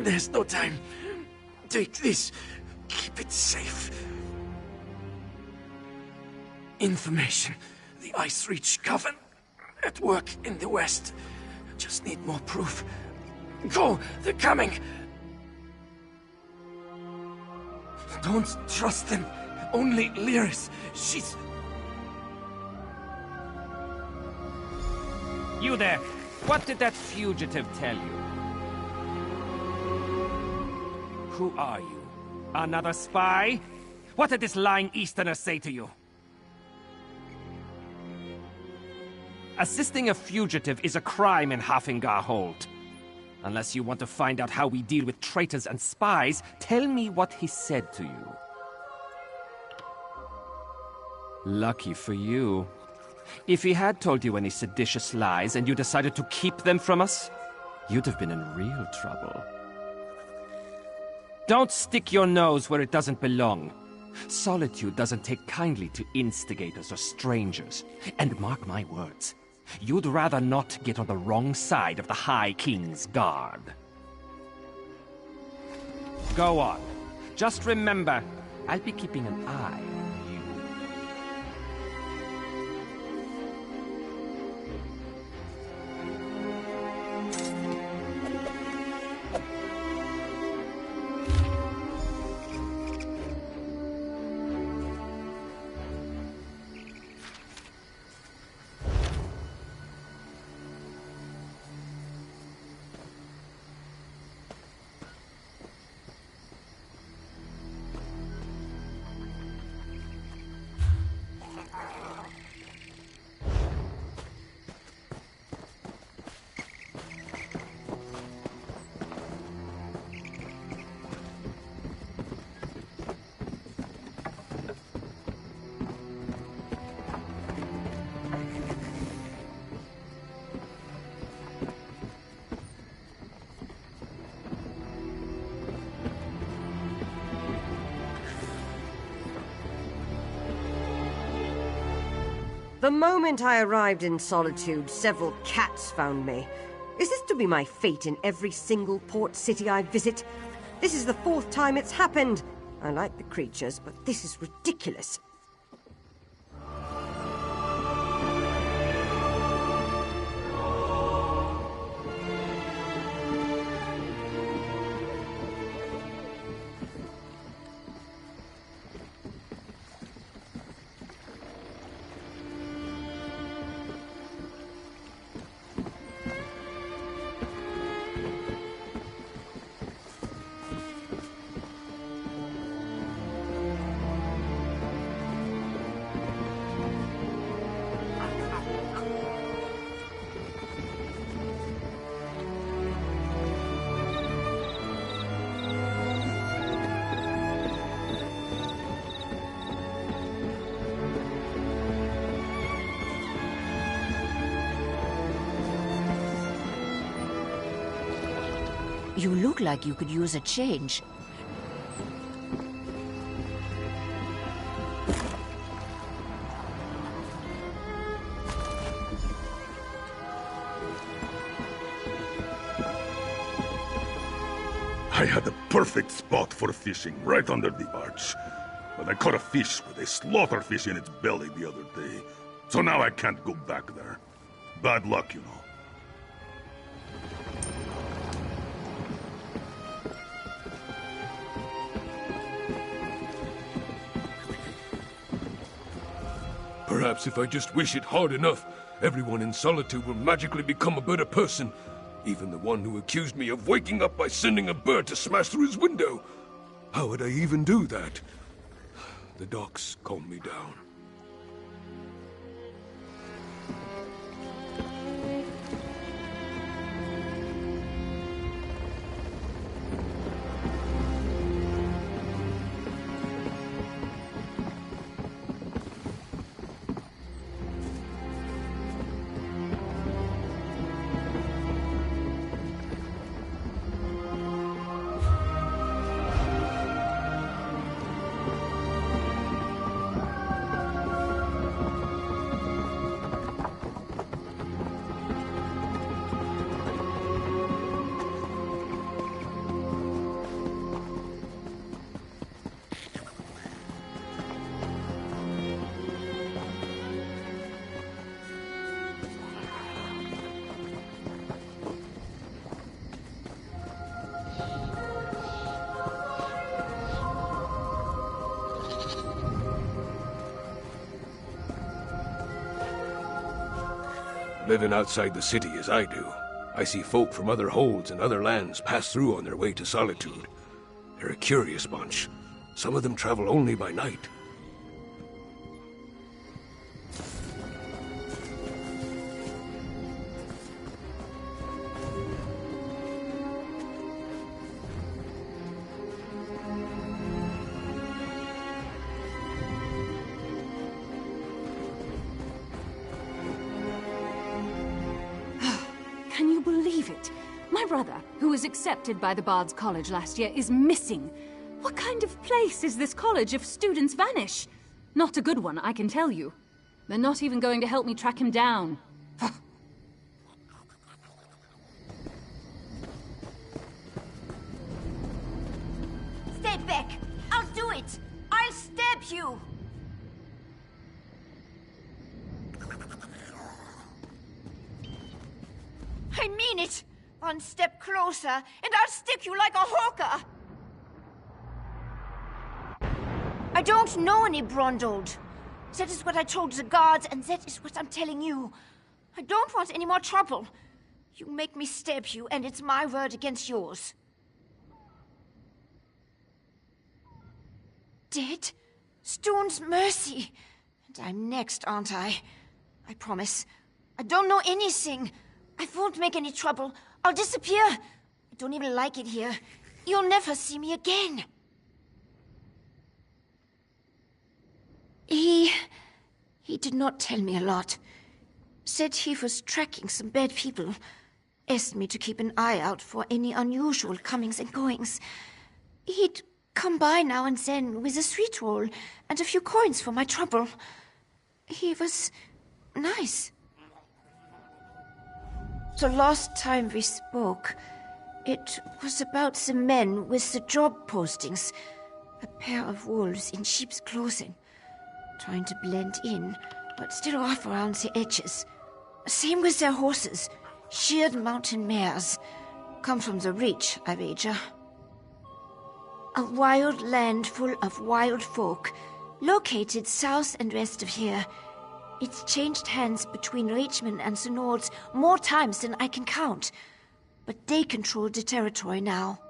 There's no time. Take this. Keep it safe. Information. The Ice Reach Coven. At work in the west. Just need more proof. Go! They're coming! Don't trust them. Only Lyris. She's... You there! What did that fugitive tell you? Who are you? Another spy? What did this lying Easterner say to you? Assisting a fugitive is a crime in Hafingar Hold. Unless you want to find out how we deal with traitors and spies, tell me what he said to you. Lucky for you. If he had told you any seditious lies and you decided to keep them from us, you'd have been in real trouble. Don't stick your nose where it doesn't belong. Solitude doesn't take kindly to instigators or strangers. And mark my words, you'd rather not get on the wrong side of the High King's guard. Go on. Just remember, I'll be keeping an eye on you. The moment I arrived in Solitude, several cats found me. Is this to be my fate in every single port city I visit? This is the 4th time it's happened. I like the creatures, but this is ridiculous. You look like you could use a change. I had the perfect spot for fishing, right under the arch. But I caught a fish with a slaughterfish in its belly the other day. So now I can't go back there. Bad luck, you know. Perhaps if I just wish it hard enough, everyone in Solitude will magically become a better person. Even the one who accused me of waking up by sending a bird to smash through his window. How would I even do that? The docks calm me down. living outside the city as I do, I see folk from other holds and other lands pass through on their way to Solitude. They're a curious bunch. Some of them travel only by night. Can you believe it? My brother, who was accepted by the Bard's College last year, is missing. What kind of place is this college if students vanish? Not a good one, I can tell you. They're not even going to help me track him down. Stay back! I'll do it! I'll stab you! I mean it! One step closer, and I'll stick you like a hawker! I don't know any Brondold. That is what I told the guards, and that is what I'm telling you. I don't want any more trouble. You make me stab you, and it's my word against yours. Dead? Stone's mercy. And I'm next, aren't I? I promise. I don't know anything. I won't make any trouble. I'll disappear. I don't even like it here. You'll never see me again. He did not tell me a lot. Said he was tracking some bad people. Asked me to keep an eye out for any unusual comings and goings. He'd come by now and then with a sweet roll and a few coins for my trouble. He was nice. The last time we spoke, it was about the men with the job postings. A pair of wolves in sheep's clothing. Trying to blend in, but still off around the edges. Same with their horses. Sheared mountain mares. Come from the Reach, I wager. A wild land full of wild folk, located south and west of here. It's changed hands between Reachmen and the Nords more times than I can count. But they control the territory now.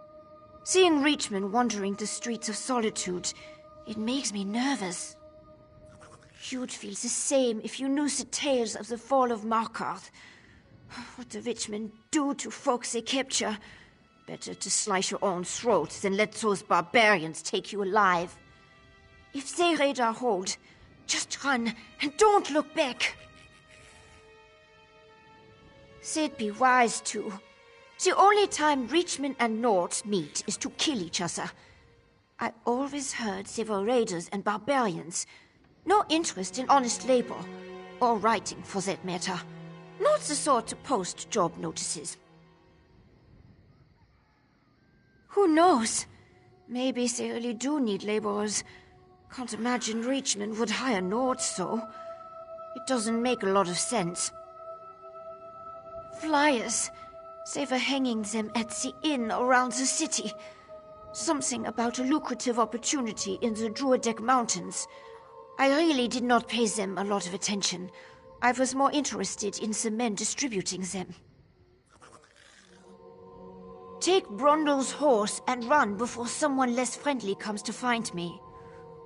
Seeing Reachmen wandering the streets of Solitude, it makes me nervous. You'd feel the same if you knew the tales of the fall of Markarth. What the Reachmen do to folks they capture. Better to slice your own throat than let those barbarians take you alive. If they raid our hold, just run and don't look back. They'd be wise to. The only time Reachmen and Nords meet is to kill each other. I always heard they were raiders and barbarians. No interest in honest labor, or writing for that matter. Not the sort to post job notices. Who knows? Maybe they really do need laborers. Can't imagine Reachmen would hire Nords, though. It doesn't make a lot of sense. Flyers. They were hanging them at the inn around the city. Something about a lucrative opportunity in the Druidek Mountains. I really did not pay them a lot of attention. I was more interested in the men distributing them. Take Brondol's horse and run before someone less friendly comes to find me.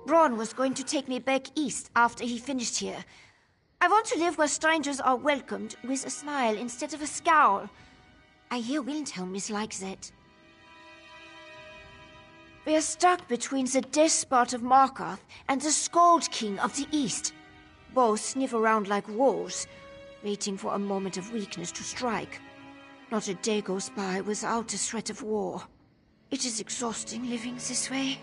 Bron was going to take me back east after he finished here. I want to live where strangers are welcomed with a smile instead of a scowl. I hear Windhelm is like that. We're stuck between the despot of Markarth and the Skald King of the East. Both sniff around like wolves, waiting for a moment of weakness to strike. Not a day goes by without a threat of war. It is exhausting living this way.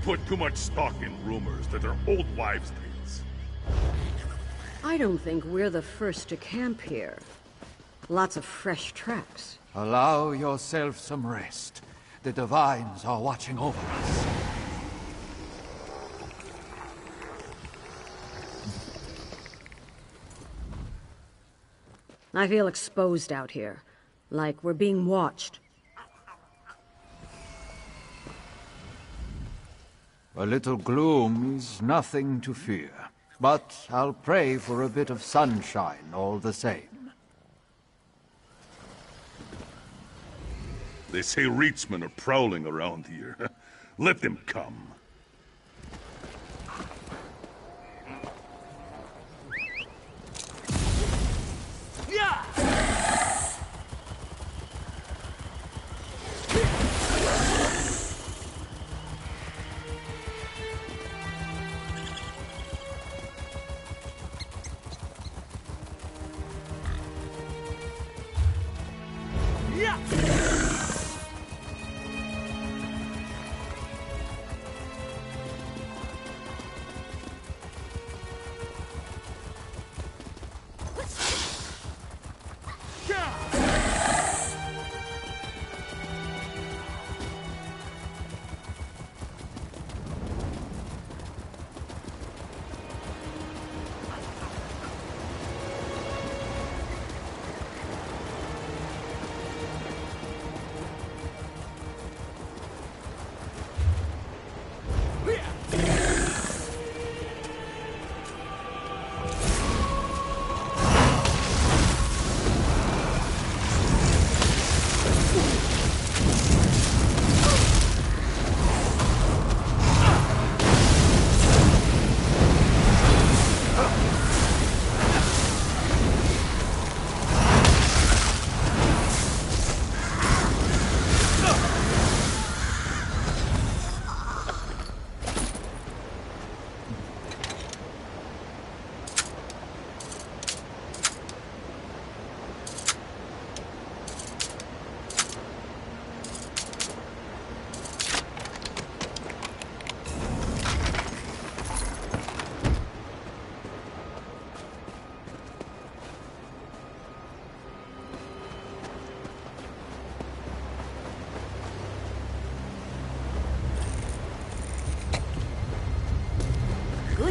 put too much stock in rumors that are old wives' tales. I don't think we're the first to camp here. Lots of fresh tracks. Allow yourself some rest. The Divines are watching over us. I feel exposed out here, like we're being watched. A little gloom is nothing to fear, but I'll pray for a bit of sunshine all the same. They say Reachman are prowling around here. Let them come.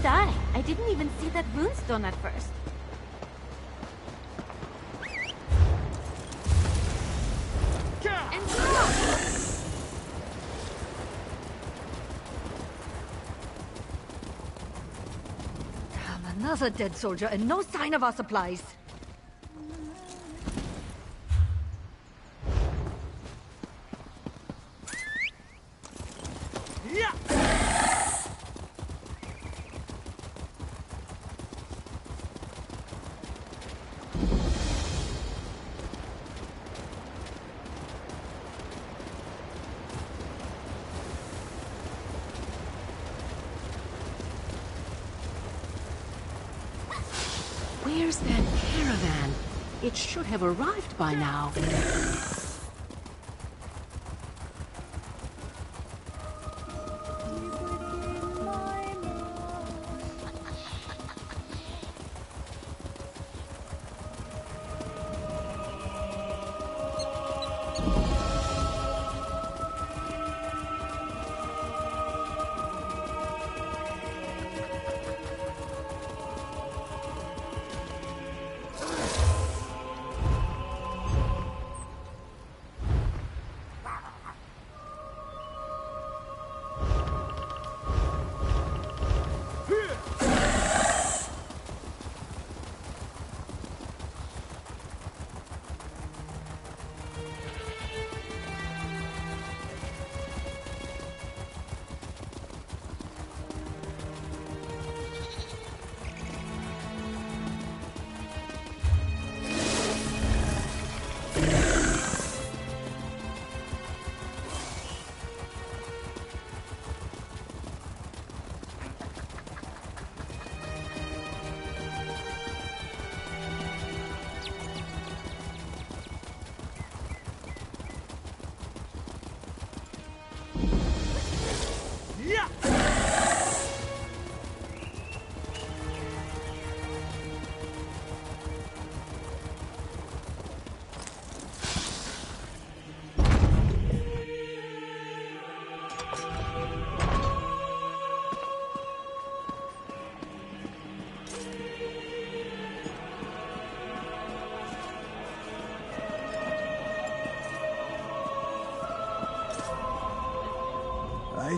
Good eye. I didn't even see that runestone at first. And Another dead soldier and no sign of our supplies. Where's that caravan? It should have arrived by now.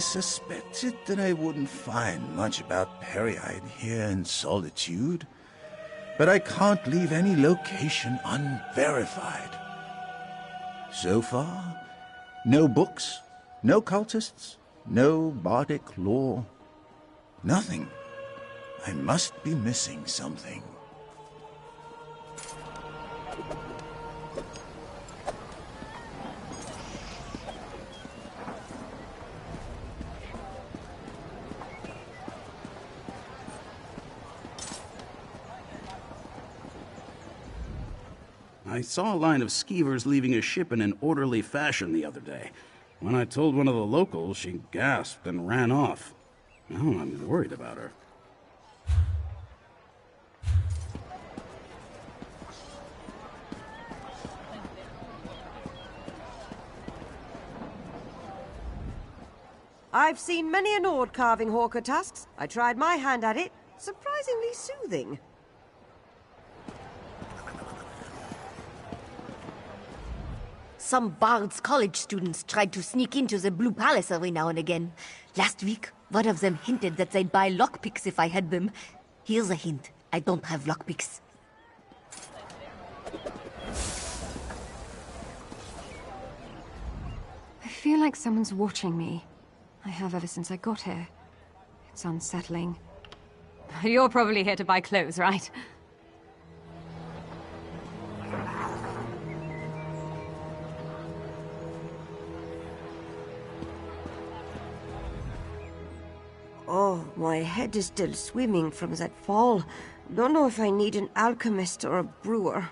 suspected that I wouldn't find much about Pereide here in Solitude, but I can't leave any location unverified. So far, no books, no cultists, no bardic lore, nothing. I must be missing something. I saw a line of skeevers leaving a ship in an orderly fashion the other day. When I told one of the locals, she gasped and ran off. Now I'm worried about her. I've seen many an ord carving hawker tusks. I tried my hand at it. Surprisingly soothing. Some Bard's College students tried to sneak into the Blue Palace every now and again. Last week, one of them hinted that they'd buy lockpicks if I had them. Here's a hint. I don't have lockpicks. I feel like someone's watching me. I have ever since I got here. It's unsettling. You're probably here to buy clothes, right? Oh, my head is still swimming from that fall. Don't know if I need an alchemist or a brewer.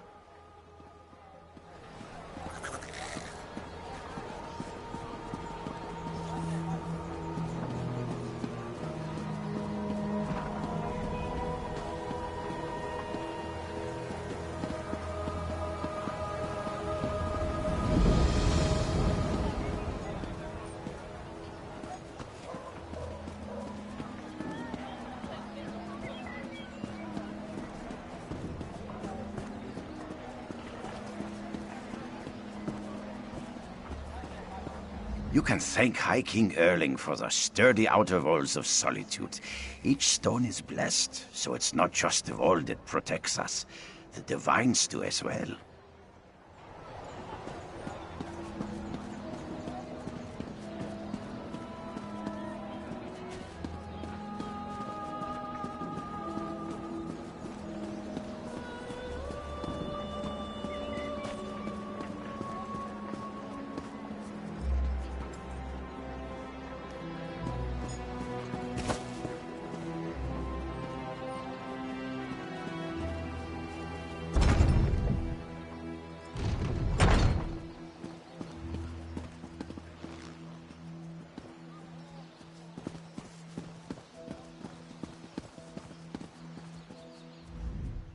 You can thank High King Erling for the sturdy outer walls of Solitude. Each stone is blessed, so it's not just the wall that protects us. The divines do as well.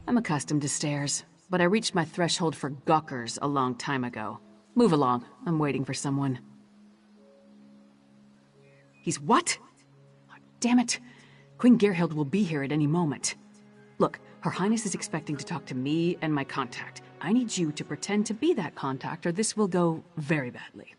I'm accustomed to stairs, but I reached my threshold for gawkers a long time ago. Move along. I'm waiting for someone. He's what? Oh, damn it. Queen Gerhild will be here at any moment. Look, Her Highness is expecting to talk to me and my contact. I need you to pretend to be that contact, or this will go very badly.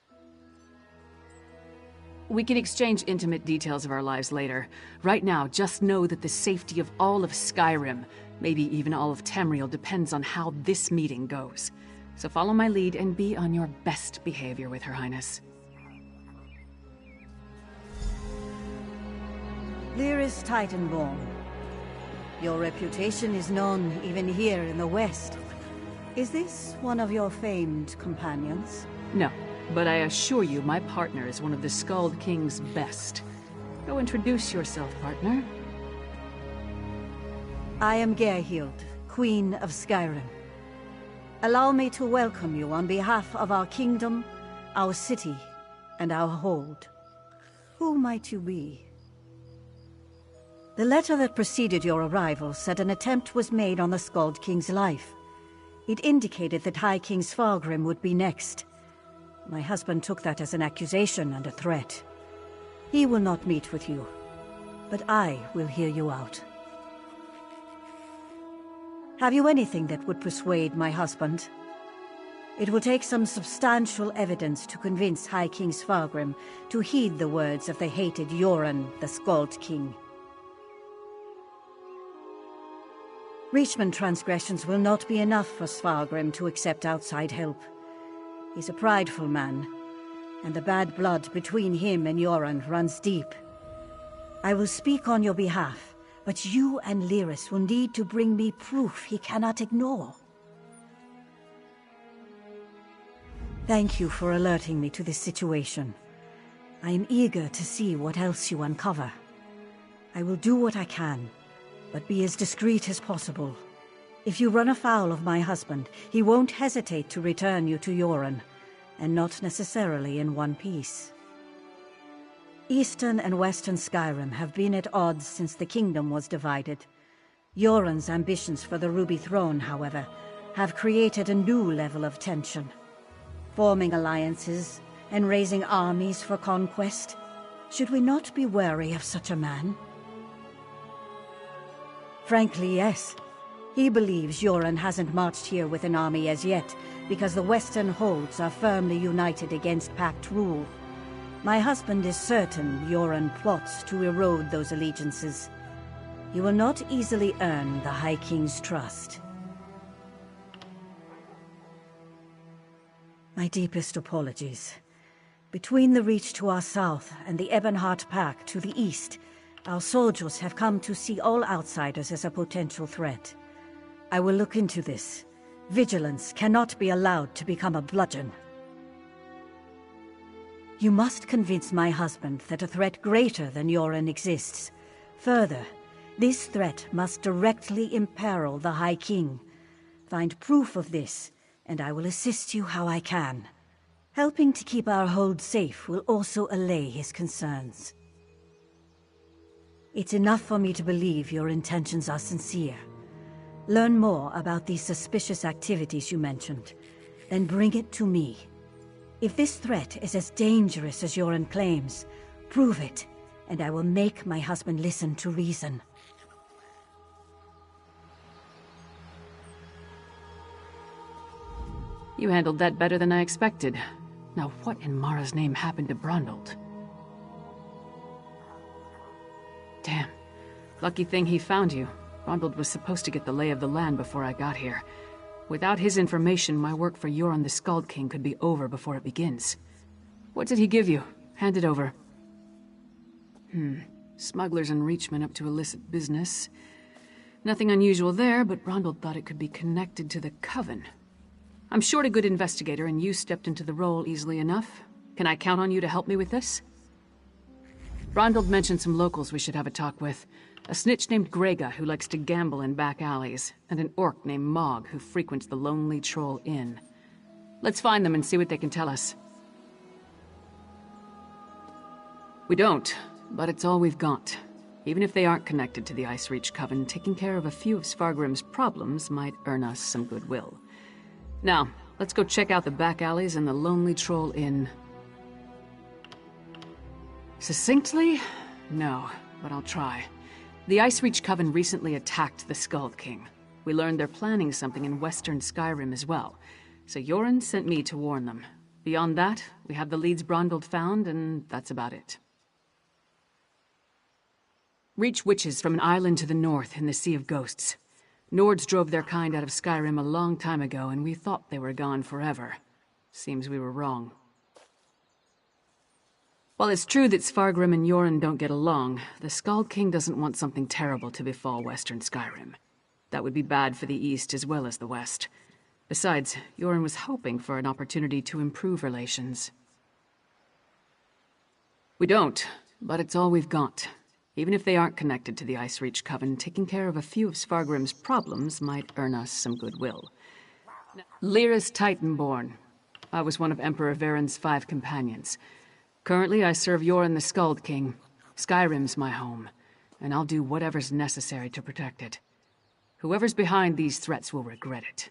We can exchange intimate details of our lives later. Right now, just know that the safety of all of Skyrim, maybe even all of Tamriel, depends on how this meeting goes. So follow my lead and be on your best behavior with Her Highness. Lyris Titanborn. Your reputation is known even here in the West. Is this one of your famed companions? No, but I assure you my partner is one of the Skald King's best. Go introduce yourself, partner. I am Gerhild, Queen of Skyrim. Allow me to welcome you on behalf of our kingdom, our city, and our hold. Who might you be? The letter that preceded your arrival said an attempt was made on the Skald King's life. It indicated that High King Svargrim would be next. My husband took that as an accusation and a threat. He will not meet with you, but I will hear you out. Have you anything that would persuade my husband? It will take some substantial evidence to convince High King Svargrim to heed the words of the hated Yoren, the Skald King. Reachman transgressions will not be enough for Svargrim to accept outside help. He's a prideful man, and the bad blood between him and Yoren runs deep. I will speak on your behalf, but you and Lyris will need to bring me proof he cannot ignore. Thank you for alerting me to this situation. I am eager to see what else you uncover. I will do what I can, but be as discreet as possible. If you run afoul of my husband, he won't hesitate to return you to Yoren, and not necessarily in one piece. Eastern and Western Skyrim have been at odds since the kingdom was divided. Yoren's ambitions for the Ruby Throne, however, have created a new level of tension. Forming alliances and raising armies for conquest, should we not be wary of such a man? Frankly, yes. He believes Yoren hasn't marched here with an army as yet, because the Western holds are firmly united against Pact rule. My husband is certain Yoren plots to erode those allegiances. He will not easily earn the High King's trust. My deepest apologies. Between the Reach to our south and the Ebonheart Pack to the east, our soldiers have come to see all outsiders as a potential threat. I will look into this. Vigilance cannot be allowed to become a bludgeon. You must convince my husband that a threat greater than Yoren exists. Further, this threat must directly imperil the High King. Find proof of this, and I will assist you how I can. Helping to keep our hold safe will also allay his concerns. It's enough for me to believe your intentions are sincere. Learn more about these suspicious activities you mentioned, then bring it to me. If this threat is as dangerous as Yoren claims, prove it, and I will make my husband listen to reason. You handled that better than I expected. Now what in Mara's name happened to Brundold? Damn. Lucky thing he found you. Brundold was supposed to get the lay of the land before I got here. Without his information, my work for Yoren the Skald King could be over before it begins. What did he give you? Hand it over. Smugglers and Reachmen up to illicit business. Nothing unusual there, but Brundold thought it could be connected to the Coven. I'm short a good investigator, and you stepped into the role easily enough. Can I count on you to help me with this? Brundold mentioned some locals we should have a talk with. A snitch named Grega who likes to gamble in back alleys, and an orc named Mog who frequents the Lonely Troll Inn. Let's find them and see what they can tell us. We don't, but it's all we've got. Even if they aren't connected to the Ice Reach Coven, taking care of a few of Svargrim's problems might earn us some goodwill. Now, let's go check out the back alleys and the Lonely Troll Inn. Succinctly? No, but I'll try. The Ice Reach Coven recently attacked the Skald King. We learned they're planning something in Western Skyrim as well, so Yoren sent me to warn them. Beyond that, we have the leads Brundold found, and that's about it. Reach witches from an island to the north in the Sea of Ghosts. Nords drove their kind out of Skyrim a long time ago, and we thought they were gone forever. Seems we were wrong. While it's true that Svargrim and Yoren don't get along, the Skald King doesn't want something terrible to befall Western Skyrim. That would be bad for the East as well as the West. Besides, Yoren was hoping for an opportunity to improve relations. We don't, but it's all we've got. Even if they aren't connected to the Ice Reach Coven, taking care of a few of Svargrim's problems might earn us some goodwill. Lyris Titanborn. I was one of Emperor Varen's 5 companions. Currently, I serve Yoren the Skald King. Skyrim's my home, and I'll do whatever's necessary to protect it. Whoever's behind these threats will regret it,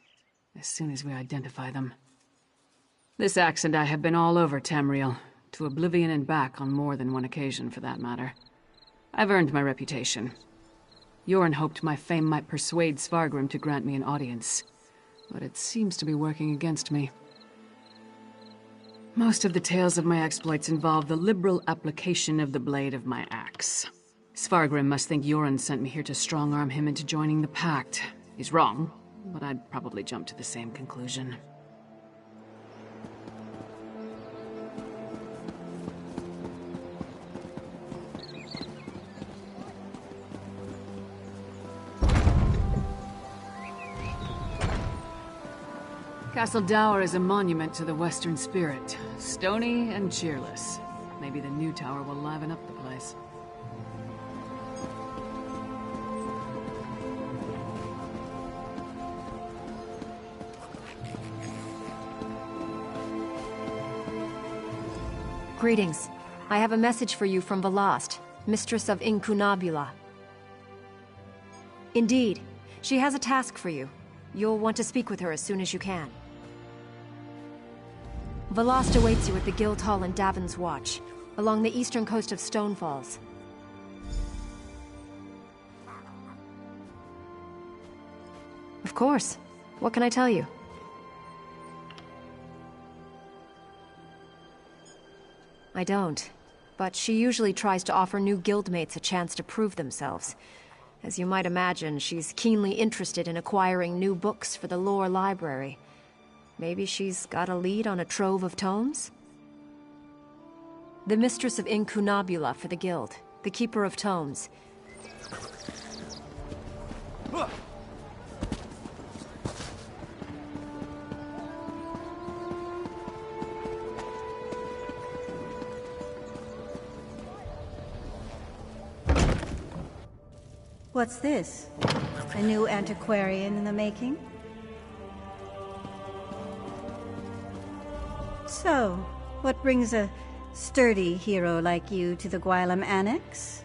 as soon as we identify them. This axe and I have been all over Tamriel, to oblivion and back on more than one occasion, for that matter. I've earned my reputation. Yoren hoped my fame might persuade Svargrim to grant me an audience, but it seems to be working against me. Most of the tales of my exploits involve the liberal application of the blade of my axe. Svargrim must think Yoren sent me here to strong-arm him into joining the pact. He's wrong, but I'd probably jump to the same conclusion. Castle Dower is a monument to the Western spirit. Stony and cheerless. Maybe the new tower will liven up the place. Greetings. I have a message for you from Velast, Mistress of Incunabula. Indeed. She has a task for you. You'll want to speak with her as soon as you can. Velast awaits you at the Guild Hall in Davin's Watch, along the eastern coast of Stonefalls. Of course. What can I tell you? I don't. But she usually tries to offer new guildmates a chance to prove themselves. As you might imagine, she's keenly interested in acquiring new books for the lore library. Maybe she's got a lead on a trove of tomes? The Mistress of Incunabula for the Guild, the Keeper of Tomes. What's this? A new antiquarian in the making? So, what brings a sturdy hero like you to the Gwylem Annex?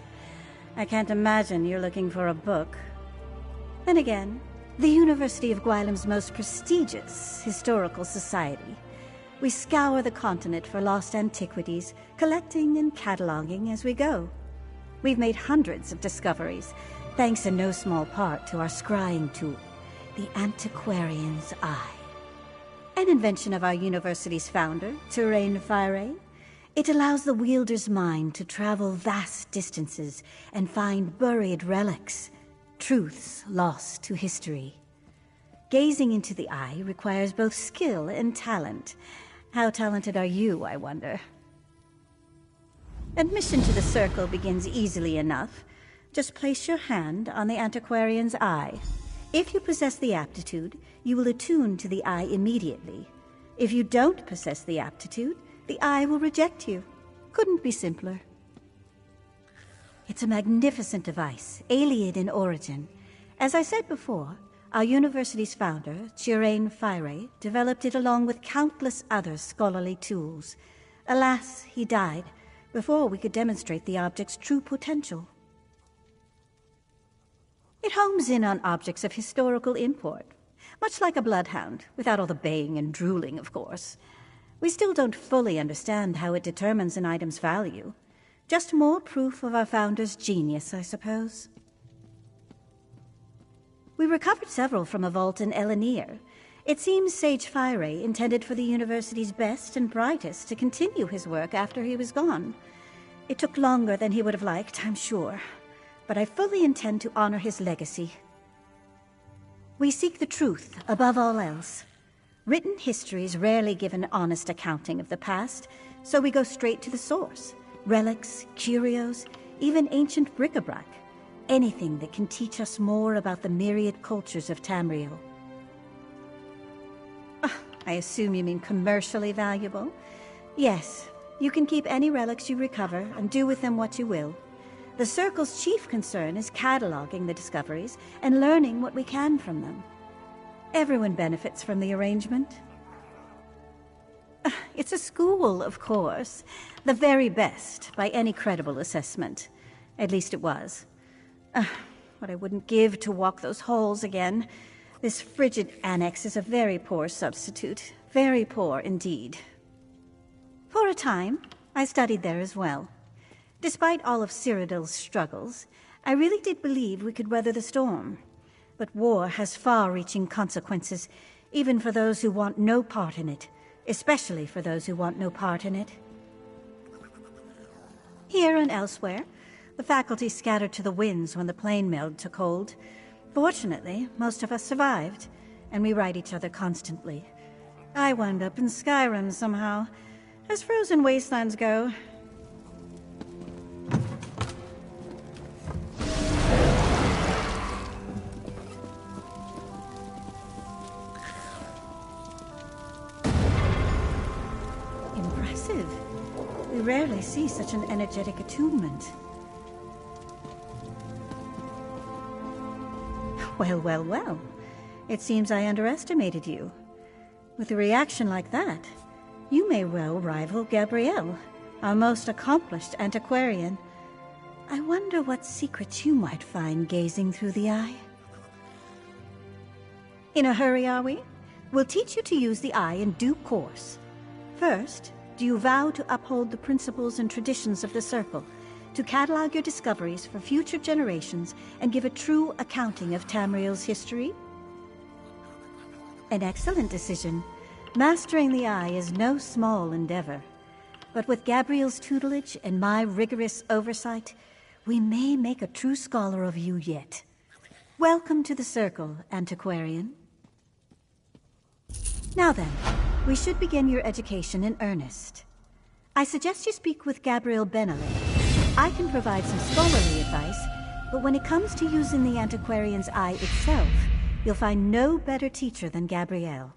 I can't imagine you're looking for a book. Then again, the University of Gwylem's most prestigious historical society. We scour the continent for lost antiquities, collecting and cataloging as we go. We've made hundreds of discoveries, thanks in no small part to our scrying tool, the Antiquarian's Eye. An invention of our university's founder, Terrain Fire. It allows the wielder's mind to travel vast distances and find buried relics, truths lost to history. Gazing into the eye requires both skill and talent. How talented are you, I wonder? Admission to the circle begins easily enough. Just place your hand on the Antiquarian's Eye. If you possess the aptitude, you will attune to the eye immediately. If you don't possess the aptitude, the eye will reject you. Couldn't be simpler. It's a magnificent device, alien in origin. As I said before, our university's founder, Terrain Fire, developed it along with countless other scholarly tools. Alas, he died before we could demonstrate the object's true potential. It homes in on objects of historical import, much like a bloodhound, without all the baying and drooling, of course. We still don't fully understand how it determines an item's value. Just more proof of our founder's genius, I suppose. We recovered several from a vault in Elenir. It seems Sage Fire intended for the university's best and brightest to continue his work after he was gone. It took longer than he would have liked, I'm sure. But I fully intend to honor his legacy. We seek the truth above all else. Written histories rarely give an honest accounting of the past, so we go straight to the source. Relics, curios, even ancient bric-a-brac. Anything that can teach us more about the myriad cultures of Tamriel. I assume you mean commercially valuable? Yes, you can keep any relics you recover and do with them what you will. The Circle's chief concern is cataloging the discoveries and learning what we can from them. Everyone benefits from the arrangement. It's a school, of course. The very best, by any credible assessment. At least it was. What I wouldn't give to walk those halls again. This frigid annex is a very poor substitute. Very poor indeed. For a time, I studied there as well. Despite all of Cyrodiil's struggles, I really did believe we could weather the storm. But war has far-reaching consequences, even for those who want no part in it, especially for those who want no part in it. Here and elsewhere, the faculty scattered to the winds when the plane meld took hold. Fortunately, most of us survived, and we write each other constantly. I wound up in Skyrim somehow. As frozen wastelands go. Impressive. We rarely see such an energetic attunement. Well. It seems I underestimated you. With a reaction like that, you may well rival Gabrielle, our most accomplished antiquarian. I wonder what secrets you might find gazing through the eye. In a hurry, are we? We'll teach you to use the eye in due course. First, do you vow to uphold the principles and traditions of the Circle, to catalog your discoveries for future generations and give a true accounting of Tamriel's history? An excellent decision. Mastering the eye is no small endeavor. But with Gabriel's tutelage and my rigorous oversight, we may make a true scholar of you yet. Welcome to the Circle, antiquarian. Now then, we should begin your education in earnest. I suggest you speak with Gabriel Benelli. I can provide some scholarly advice, but when it comes to using the antiquarian's eye itself, you'll find no better teacher than Gabrielle.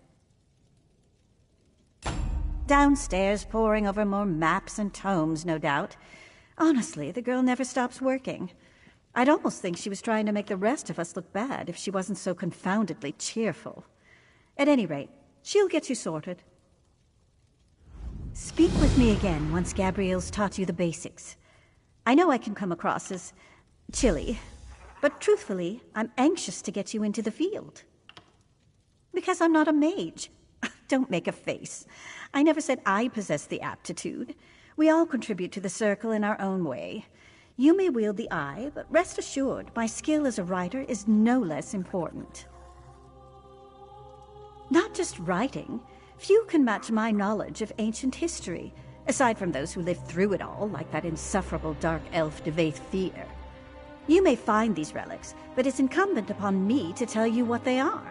Downstairs, poring over more maps and tomes, no doubt. Honestly, the girl never stops working. I'd almost think she was trying to make the rest of us look bad if she wasn't so confoundedly cheerful. At any rate, she'll get you sorted. Speak with me again once Gabrielle's taught you the basics. I know I can come across as chilly, but truthfully, I'm anxious to get you into the field. Because I'm not a mage. Don't make a face. I never said I possess the aptitude. We all contribute to the Circle in our own way. You may wield the eye, but rest assured, my skill as a writer is no less important. Not just writing. Few can match my knowledge of ancient history, aside from those who lived through it all, like that insufferable dark elf Devaith Fear. You may find these relics, but it's incumbent upon me to tell you what they are.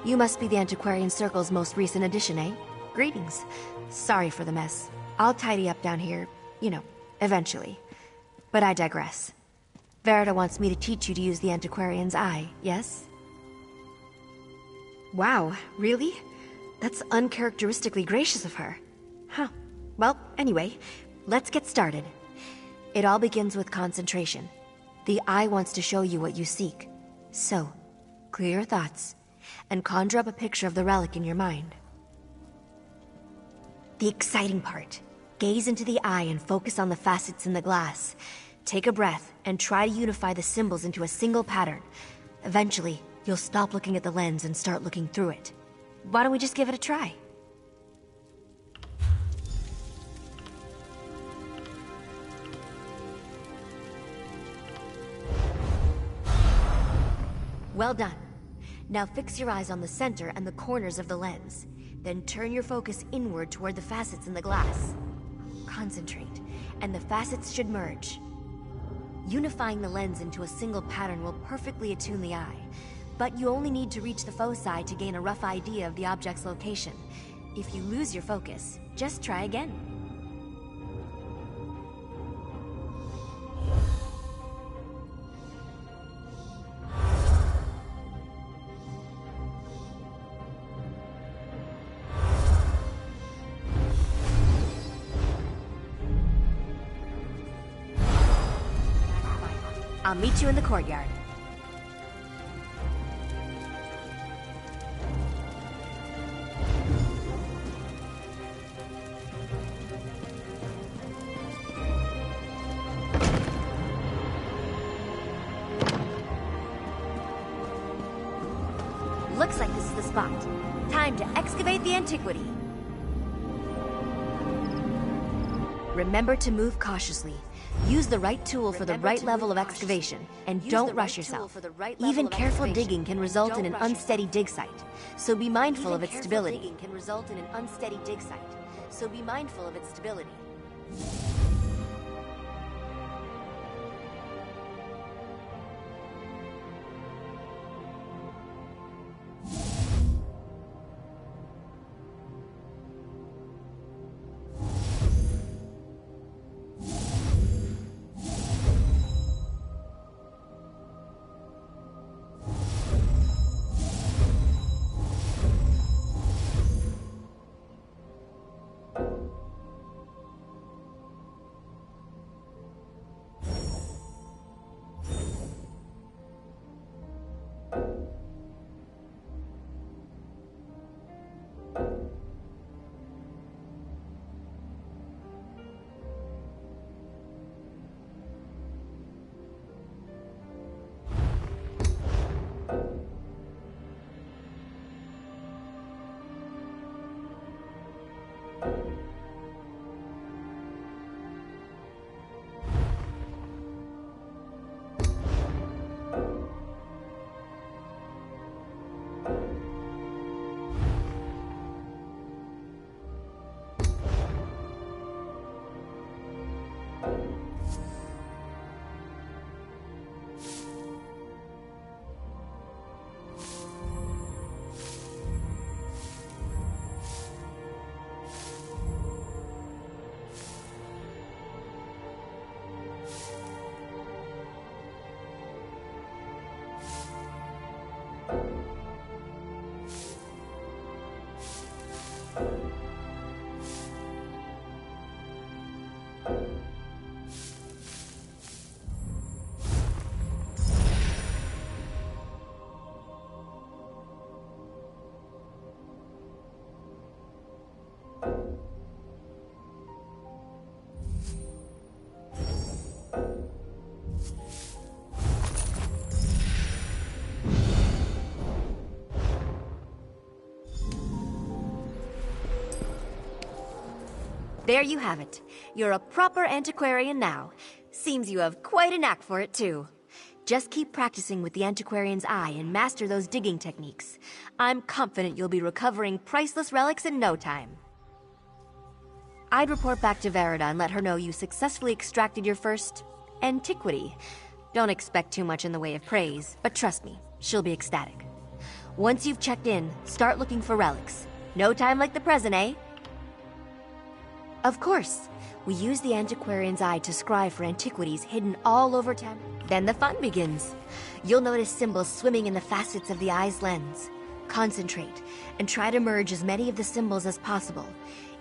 You must be the Antiquarian Circle's most recent addition, eh? Greetings. Sorry for the mess. I'll tidy up down here, you know, eventually. But I digress. Verita wants me to teach you to use the Antiquarian's eye, yes? Wow, really? That's uncharacteristically gracious of her. Huh. Well, anyway, let's get started. It all begins with concentration. The eye wants to show you what you seek. So, clear your thoughts and conjure up a picture of the relic in your mind. The exciting part. Gaze into the eye and focus on the facets in the glass. Take a breath and try to unify the symbols into a single pattern. Eventually, you'll stop looking at the lens and start looking through it. Why don't we just give it a try? Well done. Now fix your eyes on the center and the corners of the lens. Then turn your focus inward toward the facets in the glass. Concentrate, and the facets should merge. Unifying the lens into a single pattern will perfectly attune the eye, but you only need to reach the foci to gain a rough idea of the object's location. If you lose your focus, just try again. I'll meet you in the courtyard. spot. Time to excavate the antiquity. Remember to move cautiously. Use the right tool for the right level of excavation, and don't rush yourself. Even careful digging can result in an unsteady dig site, so be mindful of its stability. There you have it. You're a proper antiquarian now. Seems you have quite a knack for it, too. Just keep practicing with the antiquarian's eye and master those digging techniques. I'm confident you'll be recovering priceless relics in no time. I'd report back to Verida and let her know you successfully extracted your first antiquity. Don't expect too much in the way of praise, but trust me, she'll be ecstatic. Once you've checked in, start looking for relics. No time like the present, eh? Of course. We use the antiquarian's eye to scry for antiquities hidden all over town. Then the fun begins. You'll notice symbols swimming in the facets of the eye's lens. Concentrate, and try to merge as many of the symbols as possible.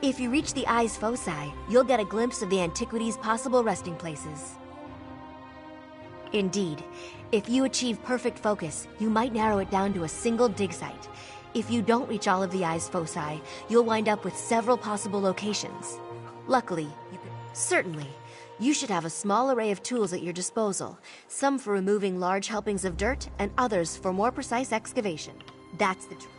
If you reach the eye's foci, you'll get a glimpse of the antiquity's possible resting places. Indeed, if you achieve perfect focus, you might narrow it down to a single dig site. If you don't reach all of the eye's foci, you'll wind up with several possible locations. Luckily, certainly, you should have a small array of tools at your disposal, some for removing large helpings of dirt and others for more precise excavation. That's the truth.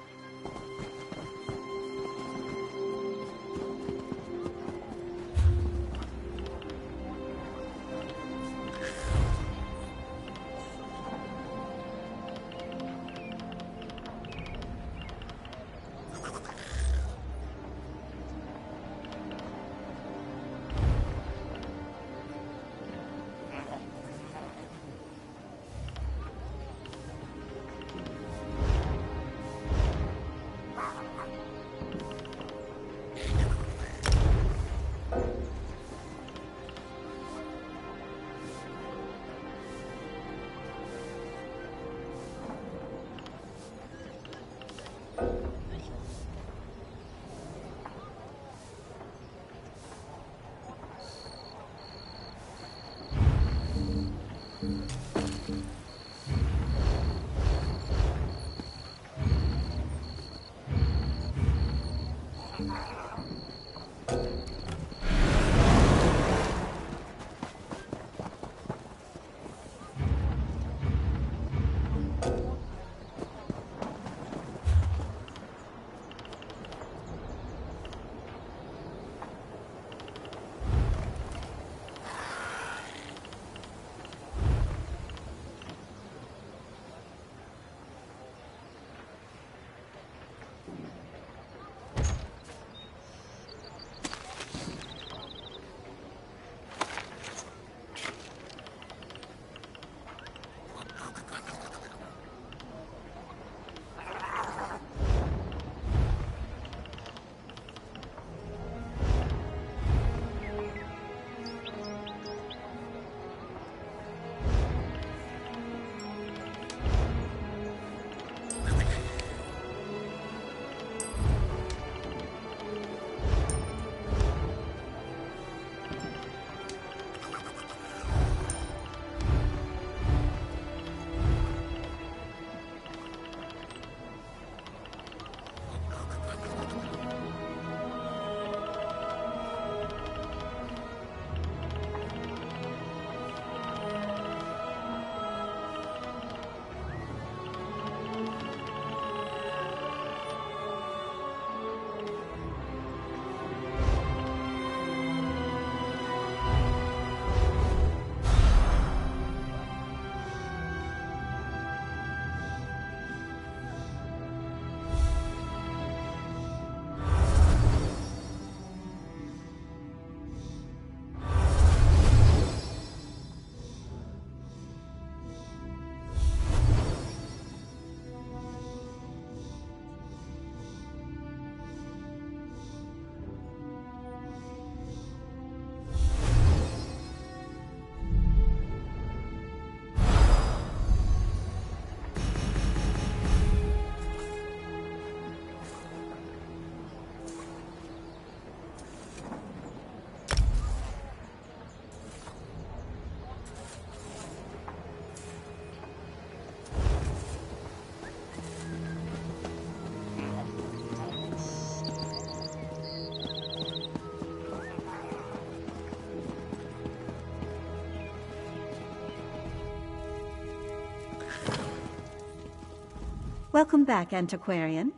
Welcome back, antiquarian.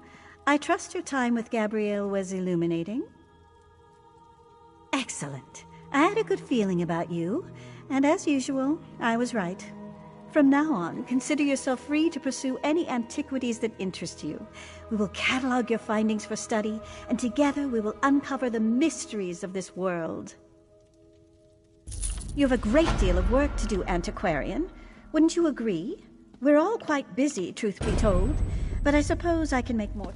I trust your time with Gabrielle was illuminating. Excellent. I had a good feeling about you, and as usual, I was right. From now on, consider yourself free to pursue any antiquities that interest you. We will catalog your findings for study, and together we will uncover the mysteries of this world. You have a great deal of work to do, antiquarian. Wouldn't you agree? We're all quite busy, truth be told, but I suppose I can make more...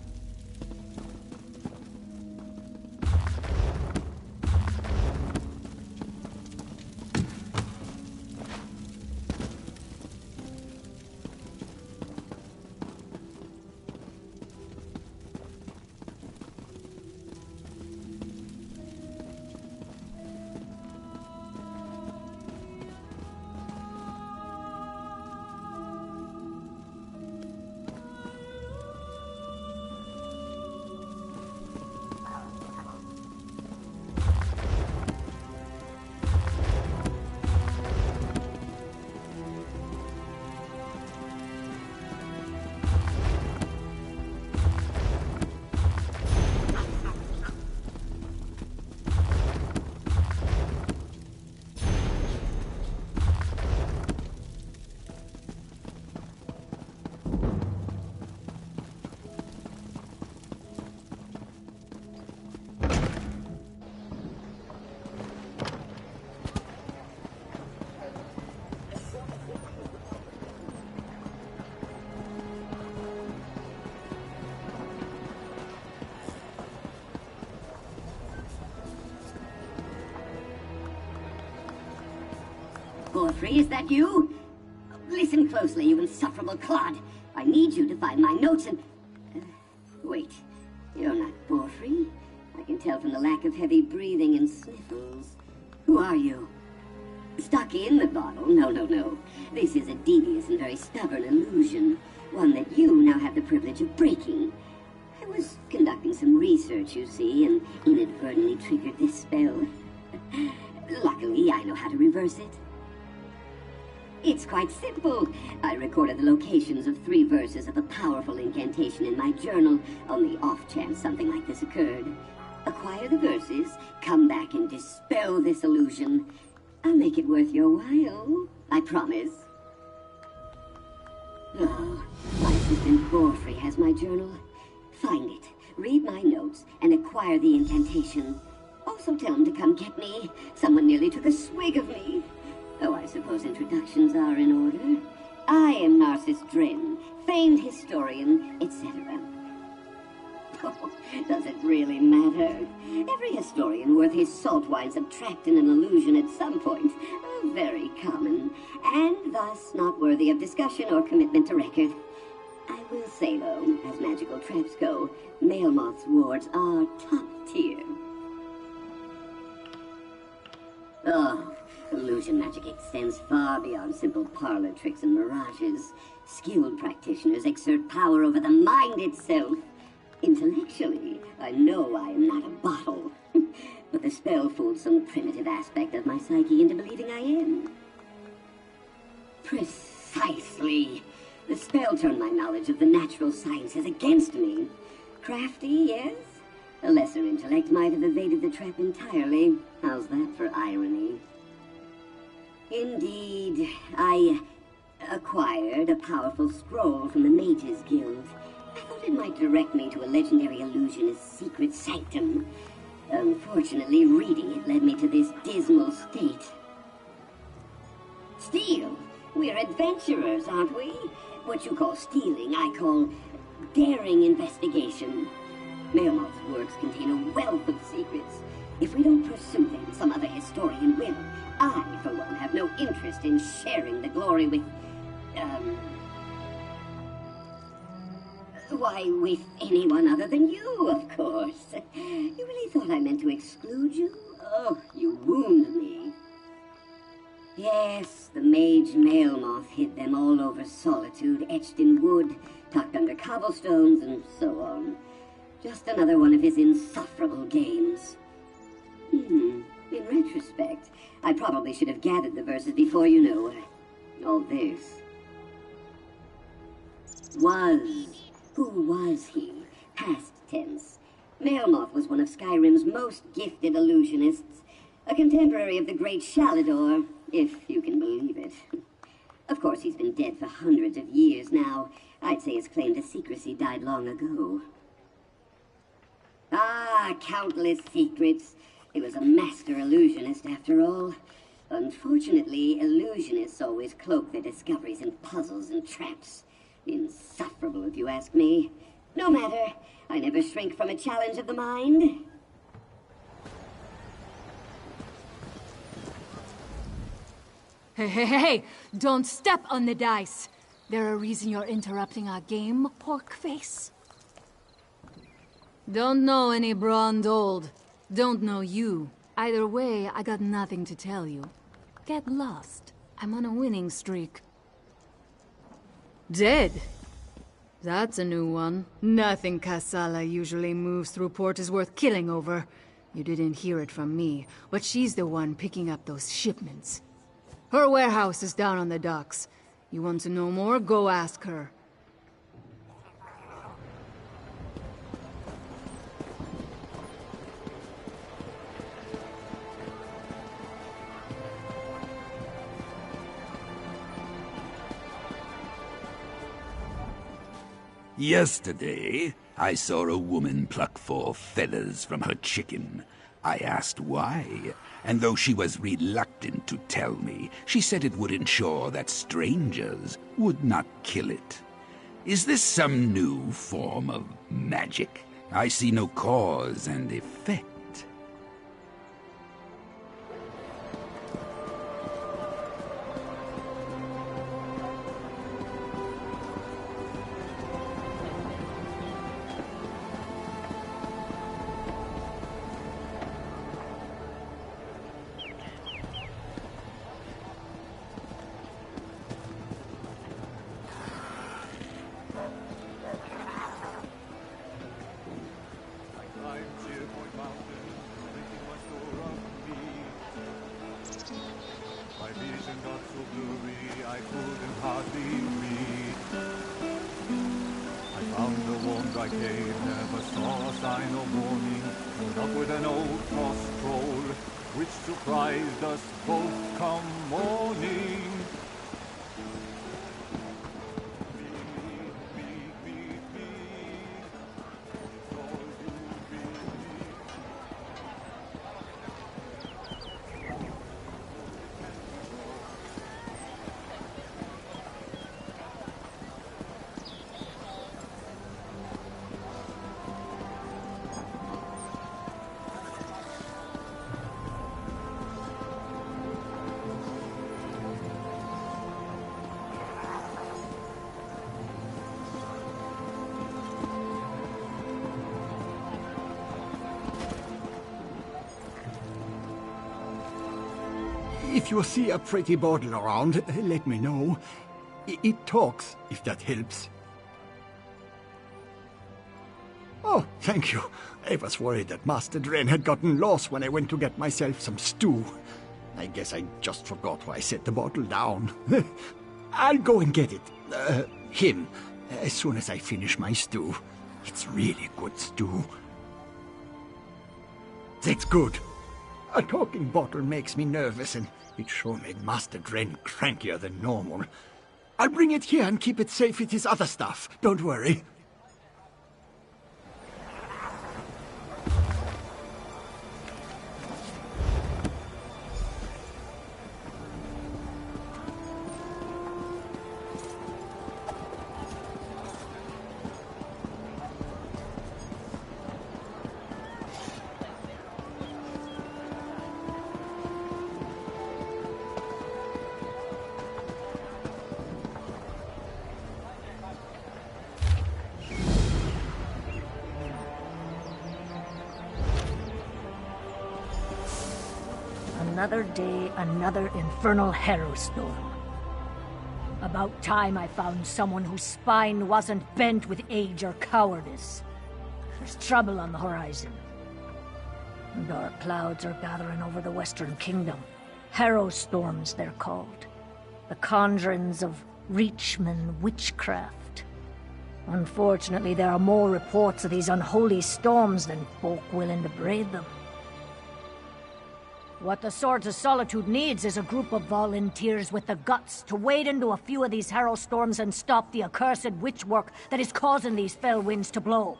Godfrey, is that you? Listen closely, you insufferable clod. I need you to find my notes and... wait, you're not Godfrey. I can tell from the lack of heavy breathing and sniffles. Who are you? Stuck in the bottle? No, no, no. This is a devious and very stubborn illusion. One that you now have the privilege of breaking. I was conducting some research, you see, and inadvertently triggered this spell. Luckily, I know how to reverse it. It's quite simple. I recorded the locations of 3 verses of a powerful incantation in my journal on the off chance something like this occurred. Acquire the verses, come back and dispel this illusion. I'll make it worth your while. I promise. Oh, my assistant Borfrey has my journal. Find it, read my notes, and acquire the incantation. Also tell him to come get me. Someone nearly took a swig of me. Oh, I suppose introductions are in order. I am Narcissus Drin, famed historian, etc. Oh, does it really matter? Every historian worth his salt winds up trapped in an illusion at some point. Oh, very common, and thus not worthy of discussion or commitment to record. I will say, though, as magical traps go, Male Moth's wards are top tier. Oh, illusion magic extends far beyond simple parlor tricks and mirages. Skilled practitioners exert power over the mind itself. Intellectually, I know I am not a bottle, but the spell fooled some primitive aspect of my psyche into believing I am. Precisely. The spell turned my knowledge of the natural sciences against me. Crafty, yes? A lesser intellect might have evaded the trap entirely. How's that for irony? Indeed, I acquired a powerful scroll from the Mages Guild. I thought it might direct me to a legendary illusionist's secret sanctum. Unfortunately, reading it led me to this dismal state. Steal? We're adventurers, aren't we? What you call stealing, I call daring investigation. Melmoth's works contain a wealth of secrets. If we don't pursue them, some other historian will. I, for one, have no interest in sharing the glory with, why, with anyone other than you, of course. You really thought I meant to exclude you? Oh, you wound me. Yes, the mage Malemoth hid them all over Solitude, etched in wood, tucked under cobblestones, and so on. Just another one of his insufferable games. In retrospect, I probably should have gathered the verses before, all this. Was Who was he? Past tense. Melmoth was one of Skyrim's most gifted illusionists. A contemporary of the great Shalador, if you can believe it. Of course, he's been dead for hundreds of years now. I'd say his claim to secrecy died long ago. Ah, countless secrets. He was a master illusionist, after all. Unfortunately, illusionists always cloak their discoveries in puzzles and traps. Insufferable, if you ask me. No matter. I never shrink from a challenge of the mind. Hey, don't step on the dice. There a reason you're interrupting our game, pork face? Don't know any Brond old. Don't know you. Either way, I got nothing to tell you. Get lost. I'm on a winning streak. Dead? That's a new one. Nothing Kassala usually moves through port is worth killing over. You didn't hear it from me, but she's the one picking up those shipments. Her warehouse is down on the docks. You want to know more? Go ask her. Yesterday, I saw a woman pluck 4 feathers from her chicken. I asked why, and though she was reluctant to tell me, she said it would ensure that strangers would not kill it. Is this some new form of magic? I see no cause and effect. If you see a pretty bottle around, let me know. It talks, if that helps. Oh, thank you. I was worried that Master Dren had gotten lost when I went to get myself some stew. I guess I just forgot why I set the bottle down. I'll go and get it. Him, as soon as I finish my stew. It's really good stew. That's good. A talking bottle makes me nervous, and it sure made Master Dren crankier than normal. I'll bring it here and keep it safe with his other stuff. Don't worry. Another day, another infernal harrow storm. About time I found someone whose spine wasn't bent with age or cowardice. There's trouble on the horizon. Dark clouds are gathering over the Western Kingdom. Harrow storms, they're called. The conjurings of Reachman witchcraft. Unfortunately, there are more reports of these unholy storms than folk willing to brave them. What the Swords of Solitude needs is a group of volunteers with the guts to wade into a few of these harrow storms and stop the accursed witchwork that is causing these fell winds to blow.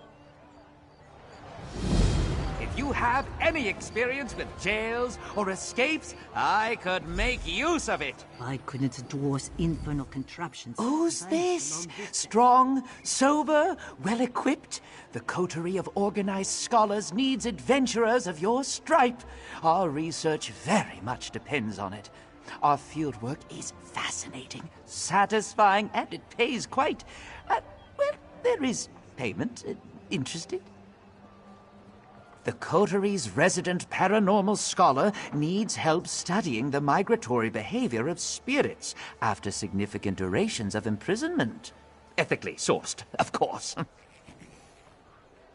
If you have any experience with jails or escapes, I could make use of it. Why couldn't dwarves infernal contraptions? Who's this? Strong, sober, well-equipped? The coterie of organized scholars needs adventurers of your stripe. Our research very much depends on it. Our fieldwork is fascinating, satisfying, and it pays quite... well, there is payment. Interested? The coterie's resident paranormal scholar needs help studying the migratory behavior of spirits after significant durations of imprisonment. Ethically sourced, of course.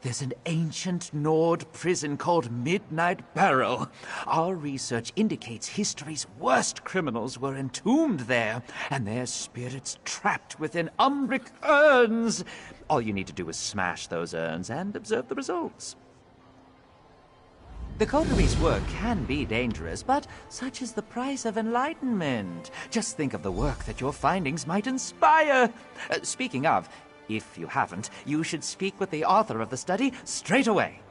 There's an ancient Nord prison called Midnight Barrow. Our research indicates history's worst criminals were entombed there, and their spirits trapped within umbric urns. All you need to do is smash those urns and observe the results. The coterie's work can be dangerous, but such is the price of enlightenment. Just think of the work that your findings might inspire. Speaking of, if you haven't, you should speak with the author of the study straight away.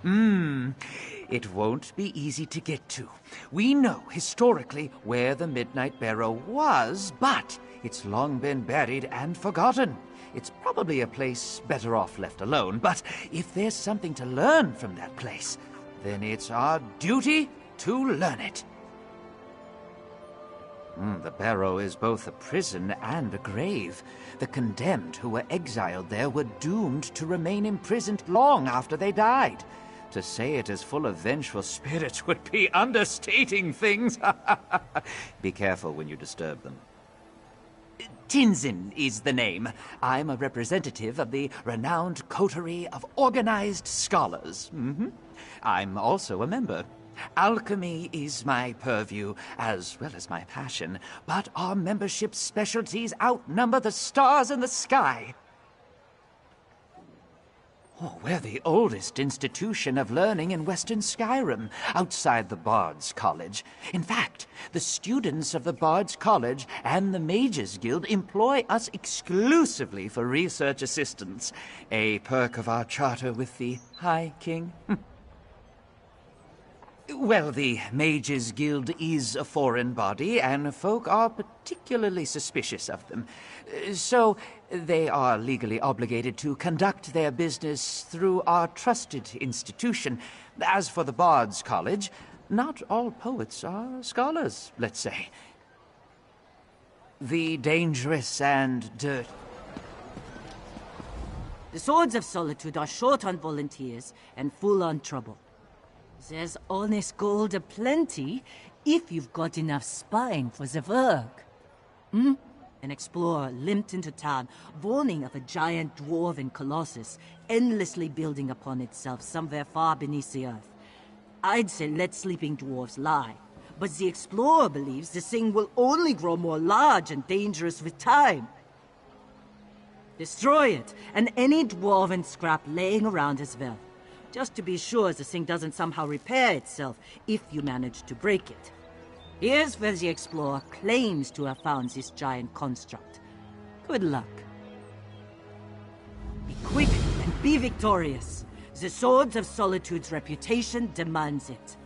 It won't be easy to get to. We know historically where the Midnight Barrow was, but it's long been buried and forgotten. It's probably a place better off left alone, but if there's something to learn from that place, then it's our duty to learn it. The Barrow is both a prison and a grave. The condemned who were exiled there were doomed to remain imprisoned long after they died. To say it is full of vengeful spirits would be understating things. Be careful when you disturb them. Tinzin is the name. I'm a representative of the renowned coterie of organized scholars. I'm also a member. Alchemy is my purview, as well as my passion, but our membership's specialties outnumber the stars in the sky. We're the oldest institution of learning in Western Skyrim, outside the Bard's College. In fact, the students of the Bard's College and the Mages Guild employ us exclusively for research assistance, a perk of our charter with the High King. Well, the Mages Guild is a foreign body, and folk are particularly suspicious of them. So they are legally obligated to conduct their business through our trusted institution. As for the Bard's College, not all poets are scholars, let's say. The dangerous and dirt... The Swords of Solitude are short on volunteers and full on trouble. There's honest gold aplenty if you've got enough spine for the work. An explorer limped into town, warning of a giant dwarven colossus endlessly building upon itself somewhere far beneath the earth. I'd say let sleeping dwarves lie, but the explorer believes the thing will only grow more large and dangerous with time. Destroy it, and any dwarven scrap laying around as well. Just to be sure the thing doesn't somehow repair itself if you manage to break it. Here's where the explorer claims to have found this giant construct. Good luck. Be quick and be victorious. The Swords of Solitude's reputation demands it.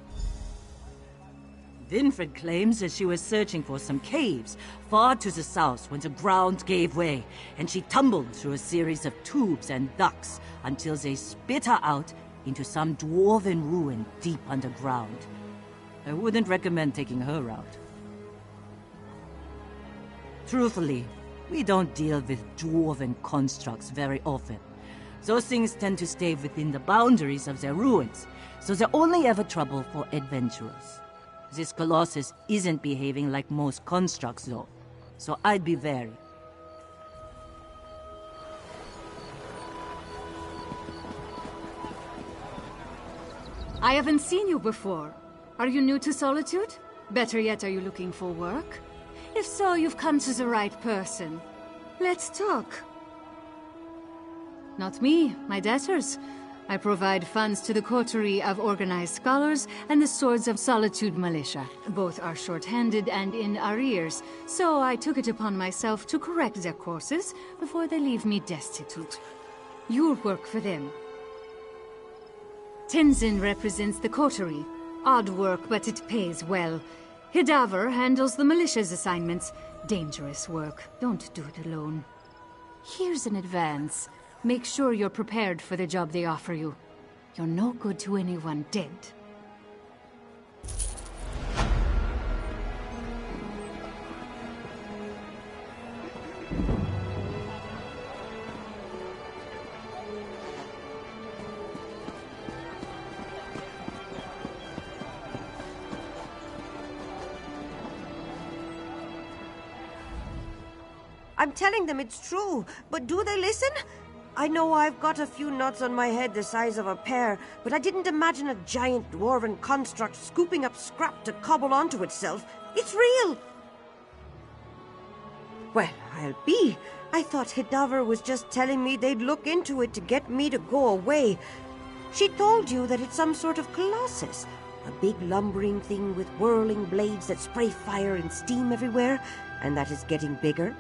Winfred claims that she was searching for some caves far to the south when the ground gave way, and she tumbled through a series of tubes and ducts until they spit her out into some dwarven ruin deep underground. I wouldn't recommend taking her route. Truthfully, we don't deal with dwarven constructs very often. Those things tend to stay within the boundaries of their ruins, so they're only ever trouble for adventurers. This colossus isn't behaving like most constructs, though, so I'd be wary. I haven't seen you before. Are you new to Solitude? Better yet, are you looking for work? If so, you've come to the right person. Let's talk. Not me, my debtors. I provide funds to the coterie of organized scholars and the Swords of Solitude militia. Both are short-handed and in arrears, so I took it upon myself to correct their courses before they leave me destitute. You'll work for them. Tenzin represents the coterie. Odd work, but it pays well. Hidaver handles the militia's assignments. Dangerous work. Don't do it alone. Here's an advance. Make sure you're prepared for the job they offer you. You're no good to anyone dead. I'm telling them it's true, but do they listen? I know I've got a few knots on my head the size of a pear, but I didn't imagine a giant dwarven construct scooping up scrap to cobble onto itself. It's real! Well, I'll be. I thought Hidaver was just telling me they'd look into it to get me to go away. She told you that it's some sort of colossus. A big lumbering thing with whirling blades that spray fire and steam everywhere, and that is getting bigger.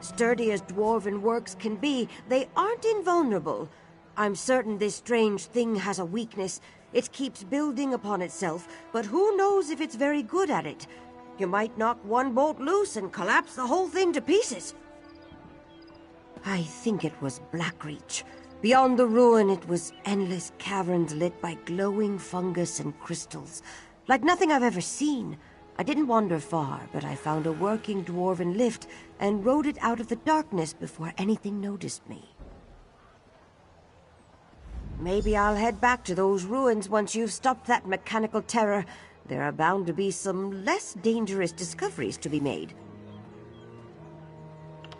Sturdy as dwarven works can be, they aren't invulnerable. I'm certain this strange thing has a weakness. It keeps building upon itself, but who knows if it's very good at it. You might knock one bolt loose and collapse the whole thing to pieces. I think it was Blackreach. Beyond the ruin, it was endless caverns lit by glowing fungus and crystals, like nothing I've ever seen. I didn't wander far, but I found a working dwarven lift and rode it out of the darkness before anything noticed me. Maybe I'll head back to those ruins once you've stopped that mechanical terror. There are bound to be some less dangerous discoveries to be made.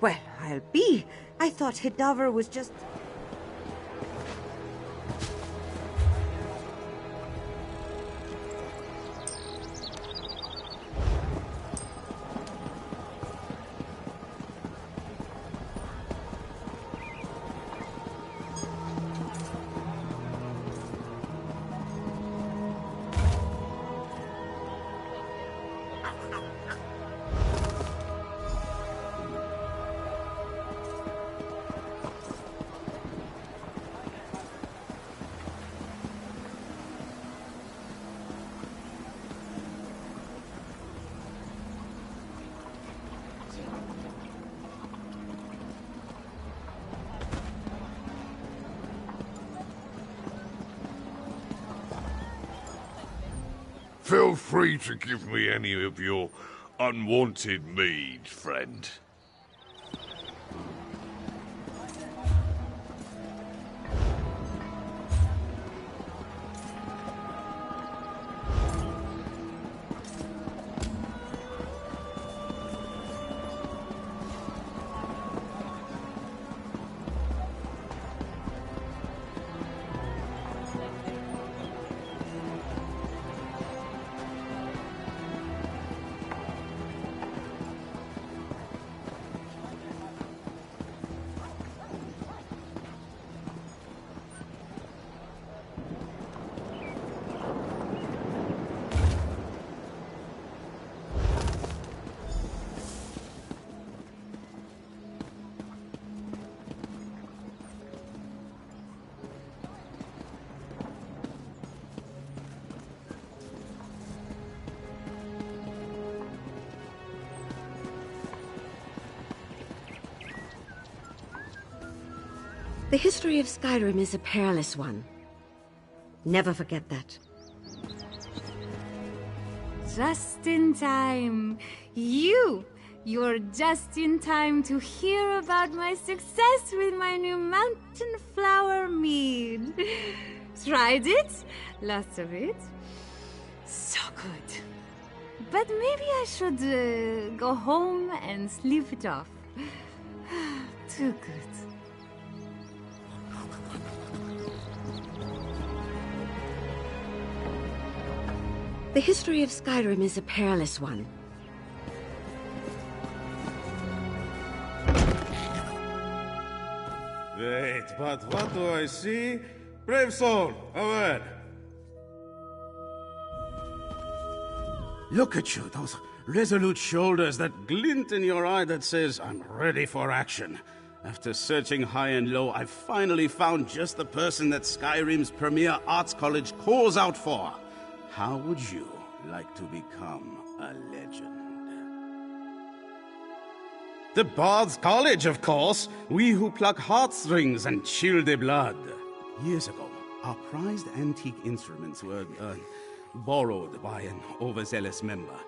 Well, I'll be. I thought Hidaver was just... Feel free to give me any of your unwanted mead, friend. The history of Skyrim is a perilous one. Never forget that. Just in time. You're just in time to hear about my success with my new mountain flower mead. Tried it? Lots of it. So good. But maybe I should go home and sleep it off. Too good. The history of Skyrim is a perilous one. Wait, but what do I see? Brave soul, a word. Look at you, those resolute shoulders, that glint in your eye that says, I'm ready for action. After searching high and low, I've finally found just the person that Skyrim's premier arts college calls out for. How would you like to become a legend? The Bard's College, of course. We who pluck heartstrings and chill the blood. Years ago, our prized antique instruments were, borrowed by an overzealous member.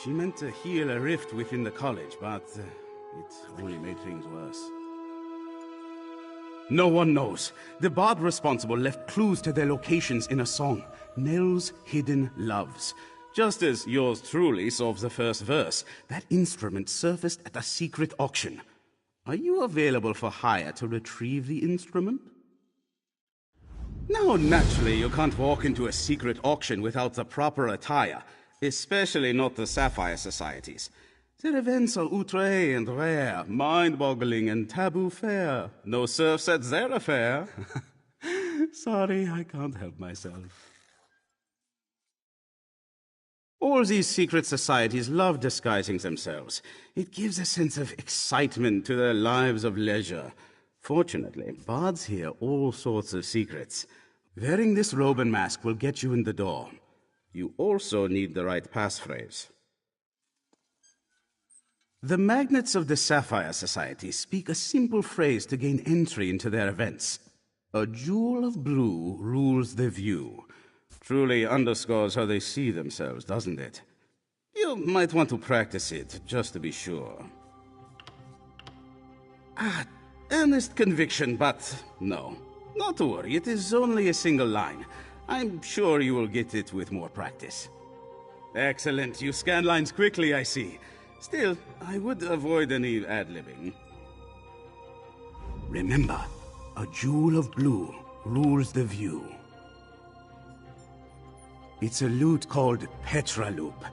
She meant to heal a rift within the college, but it only made things worse. No one knows. The bard responsible left clues to their locations in a song, Nell's Hidden Loves. Just as yours truly solves the first verse, that instrument surfaced at a secret auction. Are you available for hire to retrieve the instrument? Now, naturally, you can't walk into a secret auction without the proper attire, especially not the Sapphire Societies. Their events are outre and rare, mind-boggling and taboo fair. No serfs at their affair. Sorry, I can't help myself. All these secret societies love disguising themselves. It gives a sense of excitement to their lives of leisure. Fortunately, bards hear all sorts of secrets. Wearing this robe and mask will get you in the door. You also need the right passphrase. The magnates of the Sapphire Society speak a simple phrase to gain entry into their events. A jewel of blue rules the view. Truly underscores how they see themselves, doesn't it? You might want to practice it, just to be sure. Earnest conviction, but no. Not to worry, it is only a single line. I'm sure you will get it with more practice. Excellent, you scan lines quickly, I see. Still, I would avoid any ad-libbing. Remember, a jewel of blue rules the view. It's a lute called Petra Loop.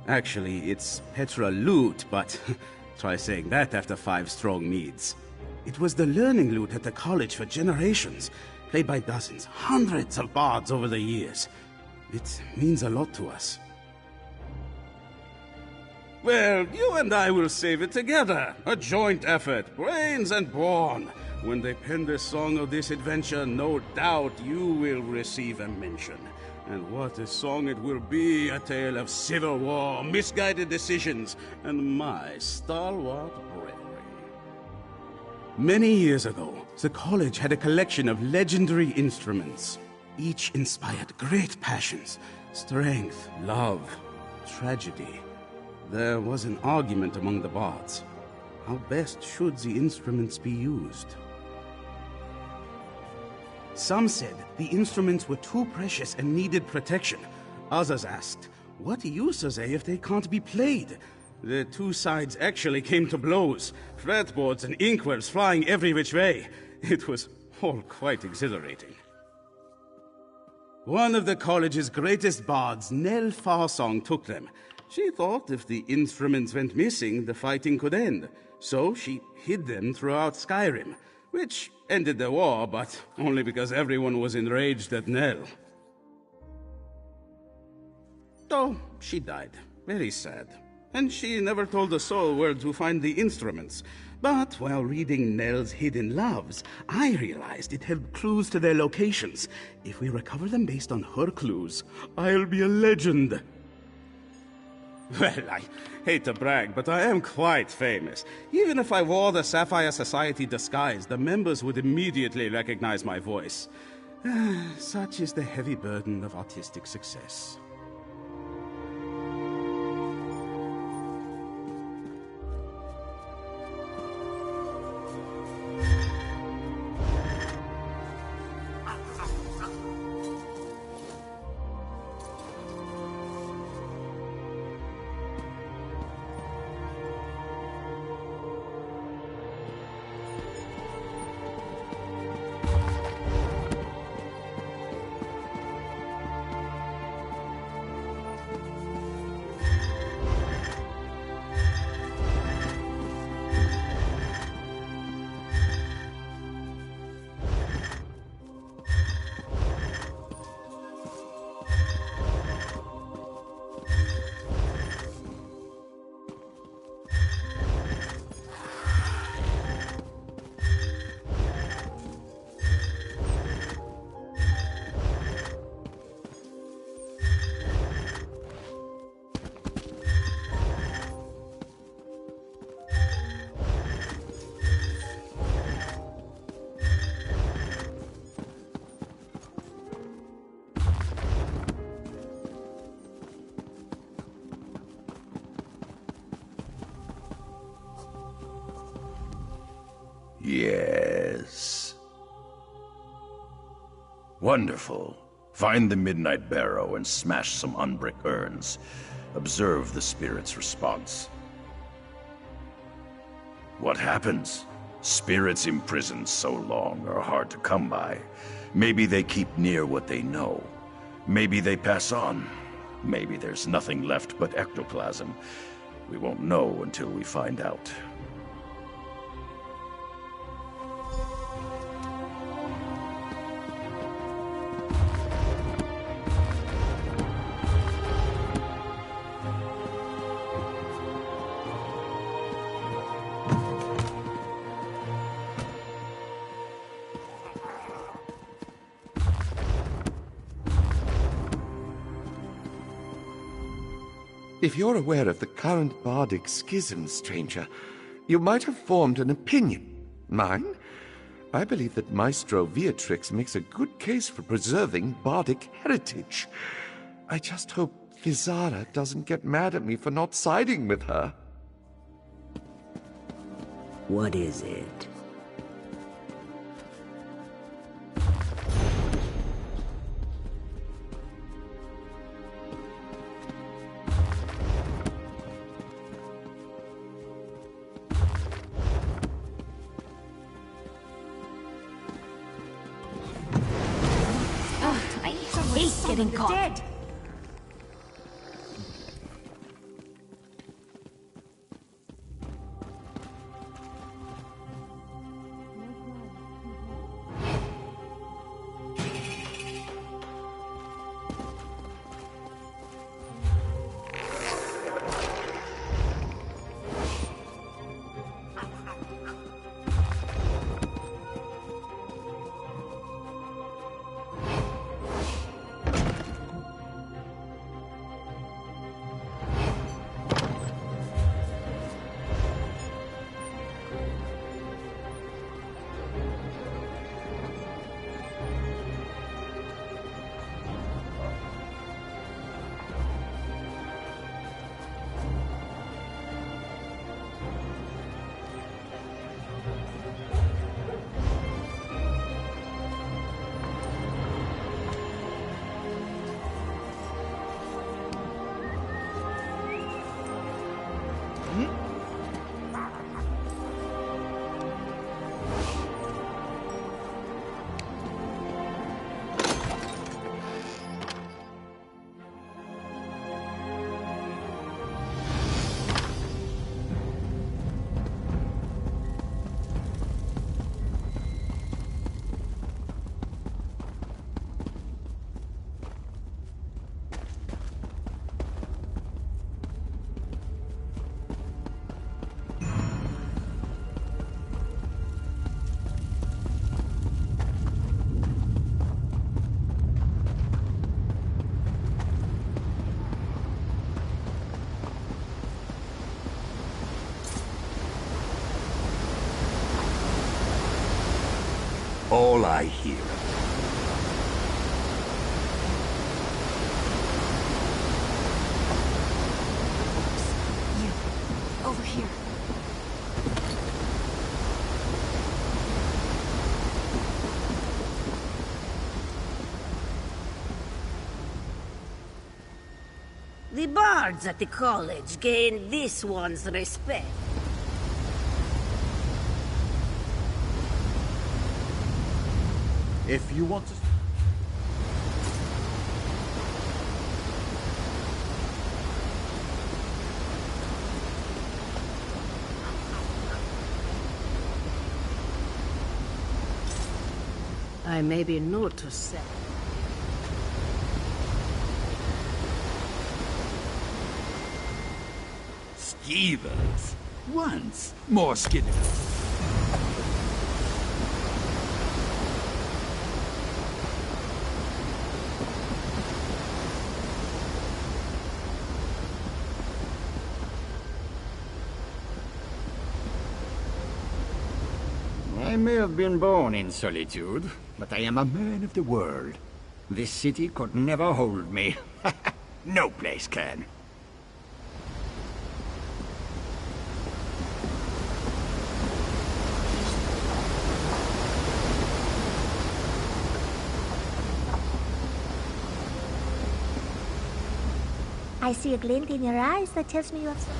Actually, it's Petra Lute, but try saying that after 5 strong meads. It was the learning lute at the college for generations, played by dozens, hundreds of bards over the years. It means a lot to us. Well, you and I will save it together. A joint effort, brains and brawn. When they pen the song of this adventure, no doubt you will receive a mention. And what a song it will be, a tale of civil war, misguided decisions, and my stalwart bravery. Many years ago, the college had a collection of legendary instruments. Each inspired great passions, strength, love, tragedy. There was an argument among the bards. How best should the instruments be used? Some said the instruments were too precious and needed protection. Others asked, what use are they if they can't be played? The two sides actually came to blows, fretboards and inkwells flying every which way. It was all quite exhilarating. One of the college's greatest bards, Nell Farsong, took them. She thought if the instruments went missing, the fighting could end. So she hid them throughout Skyrim, which ended the war, but only because everyone was enraged at Nell. So she died. Very sad. And she never told a soul where to find the instruments. But while reading Nell's Hidden Loves, I realized it held clues to their locations. If we recover them based on her clues, I'll be a legend. Well, I hate to brag, but I am quite famous. Even if I wore the Sapphire Society disguise, the members would immediately recognize my voice. Such is the heavy burden of artistic success. Yes. Wonderful. Find the Midnight Barrow and smash some unbrick urns. Observe the spirit's response. What happens? Spirits imprisoned so long are hard to come by. Maybe they keep near what they know. Maybe they pass on. Maybe there's nothing left but ectoplasm. We won't know until we find out. If you're aware of the current bardic schism, stranger, you might have formed an opinion. Mine? I believe that Maestro Beatrix makes a good case for preserving bardic heritage. I just hope Fizara doesn't get mad at me for not siding with her. What is it? Getting caught. Dead. All I hear. You, over here. The bards at the college gain this one's respect. If you want to... I may be new to set. Skeevers. Once. More skinners. I may have been born in solitude, but I am a man of the world. This city could never hold me. No place can. I see a glint in your eyes that tells me you have some...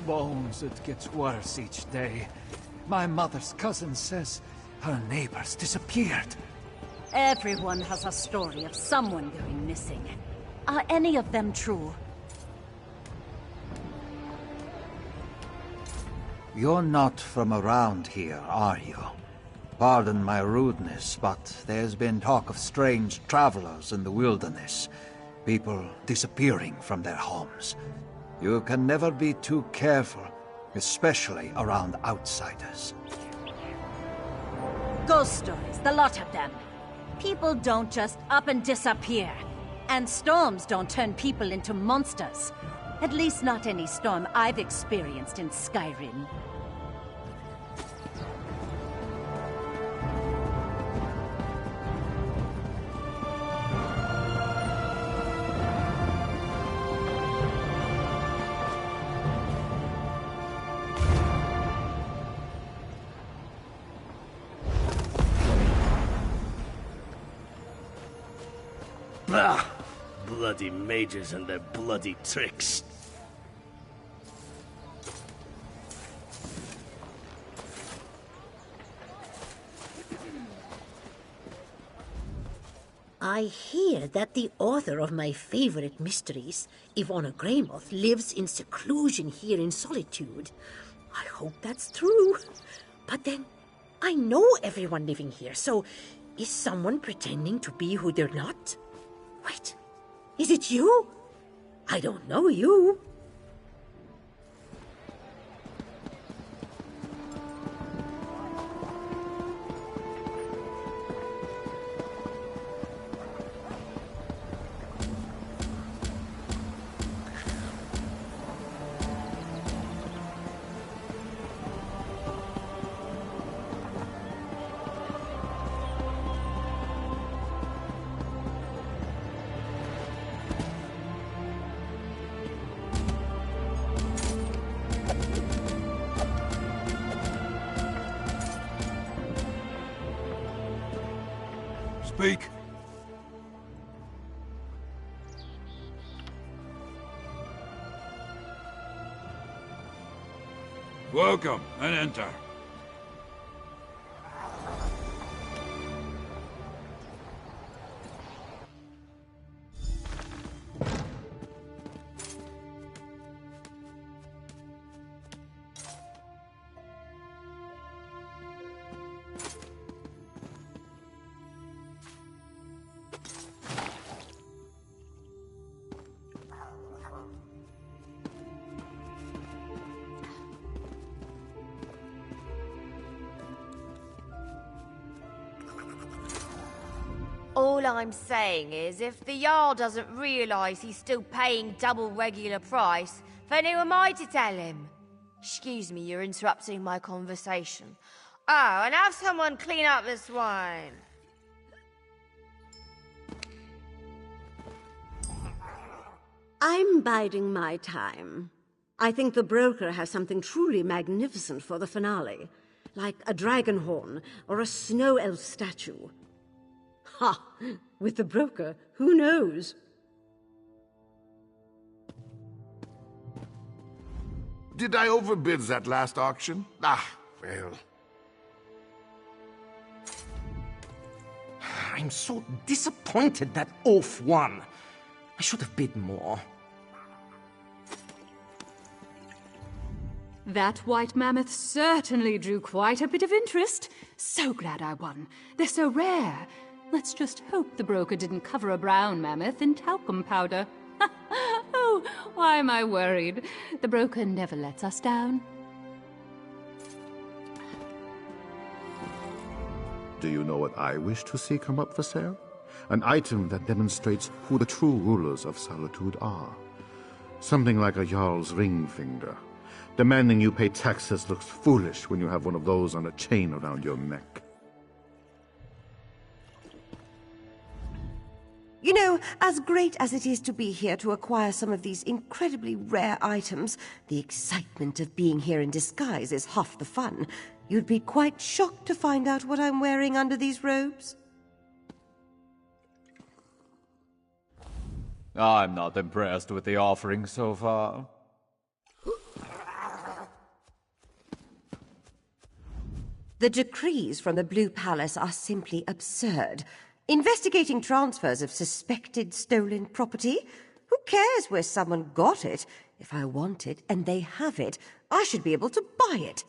Bones, it gets worse each day. My mother's cousin says her neighbors disappeared. Everyone has a story of someone going missing. Are any of them true? You're not from around here, are you? Pardon my rudeness, but there's been talk of strange travelers in the wilderness. People disappearing from their homes. You can never be too careful, especially around outsiders. Ghost stories, the lot of them. People don't just up and disappear. And storms don't turn people into monsters. At least not any storm I've experienced in Skyrim. Bah! Bloody mages and their bloody tricks. I hear that the author of my favorite mysteries, Ivana Greymoth, lives in seclusion here in Solitude. I hope that's true. But then, I know everyone living here, so is someone pretending to be who they're not? Wait, is it you? I don't know you. Speak. Welcome, and enter. All I'm saying is, if the Jarl doesn't realise he's still paying double regular price, then who am I to tell him? Excuse me, you're interrupting my conversation. Oh, and have someone clean up this wine. I'm biding my time. I think the broker has something truly magnificent for the finale, like a dragon horn or a snow elf statue. Ha! With the broker, who knows? Did I overbid that last auction? Ah, well. I'm so disappointed that Oaf won. I should have bid more. That white mammoth certainly drew quite a bit of interest. So glad I won. They're so rare. Let's just hope the broker didn't cover a brown mammoth in talcum powder. Oh, why am I worried? The broker never lets us down. Do you know what I wish to see come up for sale? An item that demonstrates who the true rulers of Solitude are. Something like a Jarl's ring finger. Demanding you pay taxes looks foolish when you have one of those on a chain around your neck. You know, as great as it is to be here to acquire some of these incredibly rare items, the excitement of being here in disguise is half the fun. You'd be quite shocked to find out what I'm wearing under these robes. I'm not impressed with the offering so far. The decrees from the Blue Palace are simply absurd. Investigating transfers of suspected stolen property? Who cares where someone got it? If I want it and they have it, I should be able to buy it.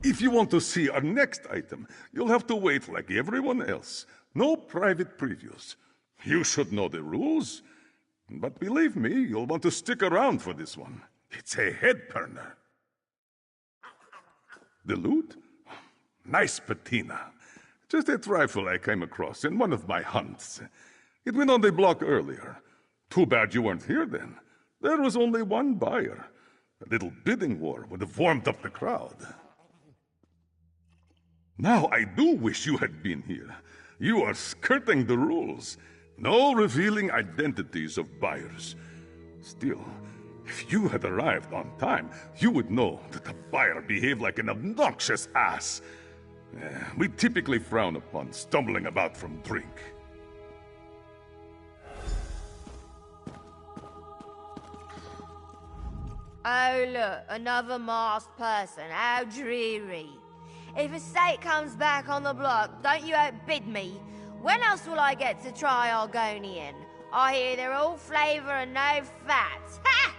If you want to see our next item, you'll have to wait like everyone else. No private previews. You should know the rules. But believe me, you'll want to stick around for this one. It's a head-turner. The loot? Nice patina. Just a trifle I came across in one of my hunts. It went on the block earlier. Too bad you weren't here then. There was only one buyer. A little bidding war would have warmed up the crowd. Now I do wish you had been here. You are skirting the rules. No revealing identities of buyers. Still, if you had arrived on time, you would know that the buyer behaved like an obnoxious ass. We typically frown upon stumbling about from drink. Oh look, another masked person. How dreary. If a steak comes back on the block, don't you outbid me. When else will I get to try Argonian? I hear they're all flavour and no fat. Ha!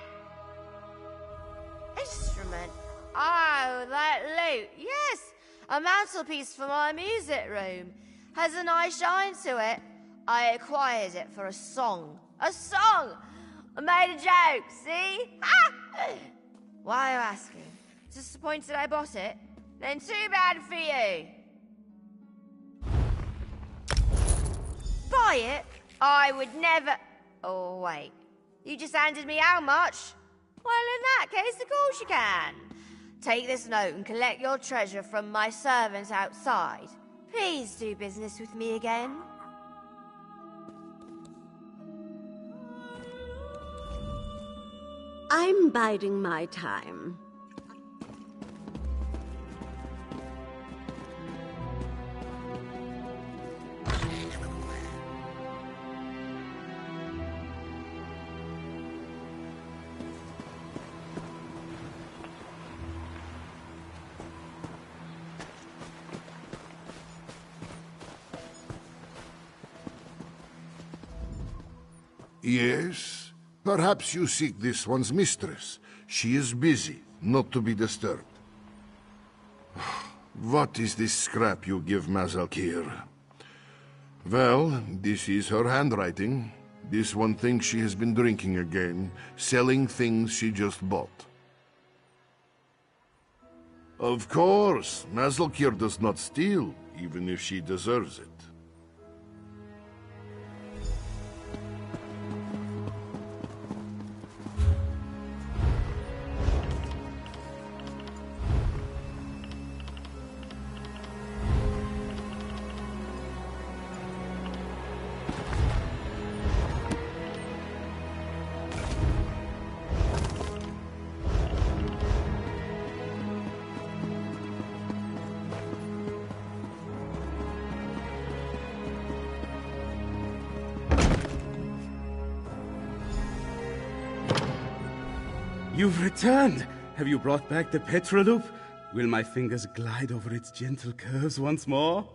Instrument. Oh, that loot. Yes, a mantelpiece for my music room. Has a nice shine to it. I acquired it for a song. A song! I made a joke, see? Ha! Why are you asking? Disappointed I bought it? Then too bad for you. Buy it? I would never... Oh, wait. You just handed me how much? Well, in that case, of course you can. Take this note and collect your treasure from my servant outside. Please do business with me again. I'm biding my time. Yes? Perhaps you seek this one's mistress. She is busy, not to be disturbed. What is this scrap you give Mazalkir? Well, this is her handwriting. This one thinks she has been drinking again, selling things she just bought. Of course, Mazalkir does not steal, even if she deserves it. You've returned! Have you brought back the Petroloop? Will my fingers glide over its gentle curves once more?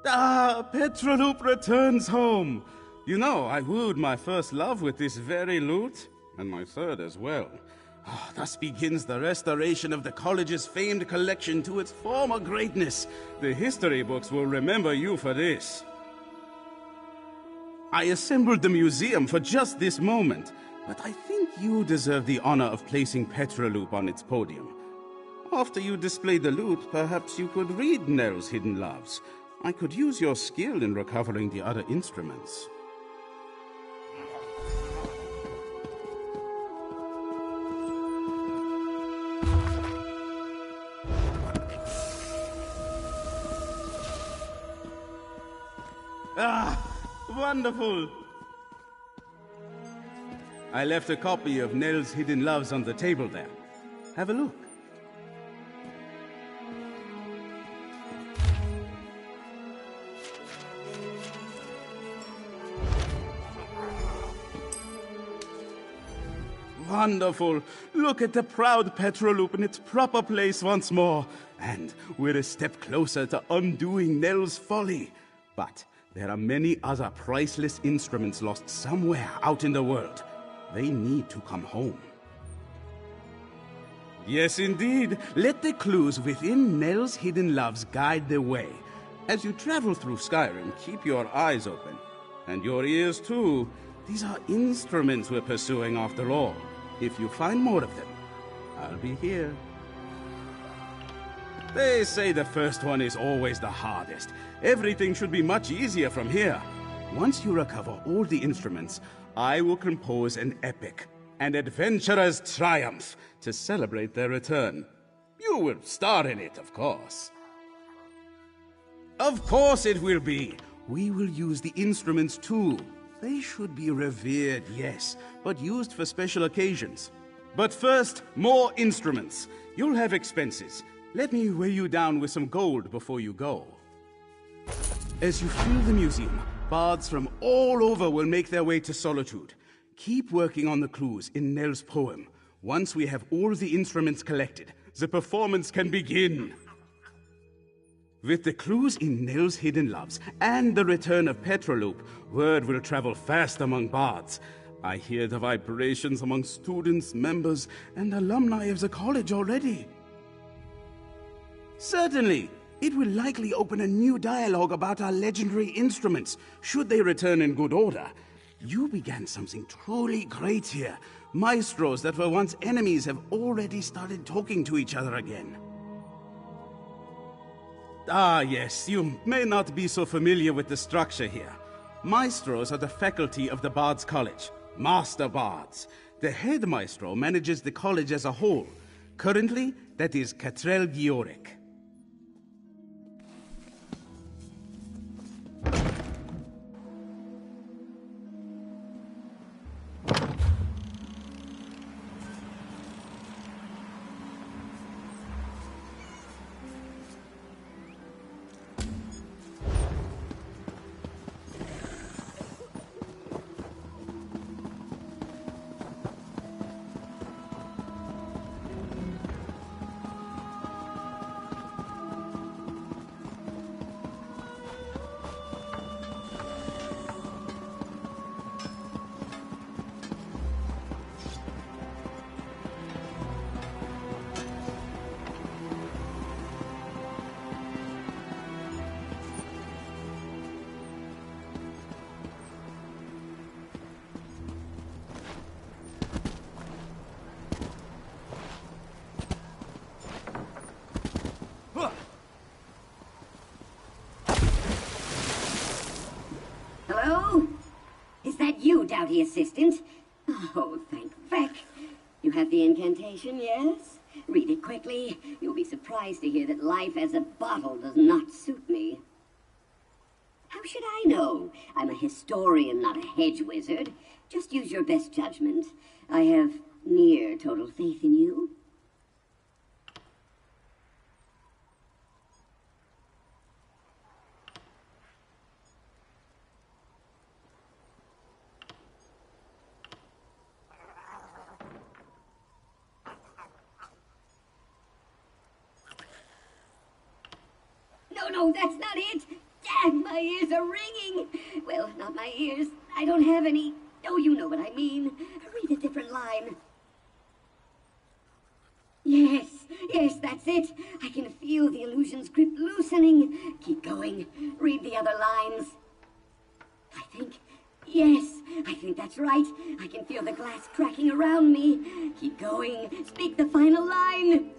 Ah, Petroloop returns home. You know, I wooed my first love with this very lute, and my third as well. Ah, thus begins the restoration of the college's famed collection to its former greatness. The history books will remember you for this. I assembled the museum for just this moment, but I think you deserve the honor of placing Petroloop on its podium. After you display the lute, perhaps you could read Nell's hidden loves. I could use your skill in recovering the other instruments. Ah, wonderful! I left a copy of Nell's Hidden Loves on the table there. Have a look. Wonderful! Look at the proud Petroloop in its proper place once more. And we're a step closer to undoing Nell's folly. But there are many other priceless instruments lost somewhere out in the world. They need to come home. Yes, indeed. Let the clues within Nell's Hidden Loves guide the way. As you travel through Skyrim, keep your eyes open. And your ears, too. These are instruments we're pursuing after all. If you find more of them, I'll be here. They say the first one is always the hardest. Everything should be much easier from here. Once you recover all the instruments, I will compose an epic, an adventurer's triumph, to celebrate their return. You will star in it, of course. Of course it will be. We will use the instruments too. They should be revered, yes, but used for special occasions. But first, more instruments. You'll have expenses. Let me weigh you down with some gold before you go. As you fill the museum, bards from all over will make their way to Solitude. Keep working on the clues in Nell's poem. Once we have all the instruments collected, the performance can begin. With the clues in Nell's Hidden Loves and the return of Petroloop, word will travel fast among bards. I hear the vibrations among students, members, and alumni of the college already. Certainly, it will likely open a new dialogue about our legendary instruments, should they return in good order. You began something truly great here. Maestros that were once enemies have already started talking to each other again. Ah, yes, you may not be so familiar with the structure here. Maestros are the faculty of the Bards College, Master Bards. The head maestro manages the college as a whole. Currently, that is Catrell Gioric. Hello? Is that you, Doughty Assistant? Oh, thank feck. You have the incantation, yes? Read it quickly. You'll be surprised to hear that life as a bottle does not suit me. How should I know? I'm a historian, not a hedge wizard. Just use your best judgment. I have near total faith in you. No, that's not it! My ears are ringing. Well, not my ears. I don't have any. Oh, you know what I mean. Read a different line. Yes, that's it. I can feel the illusion's grip loosening. Keep going. Read the other lines. I think that's right. I can feel the glass cracking around me. Keep going. Speak the final line.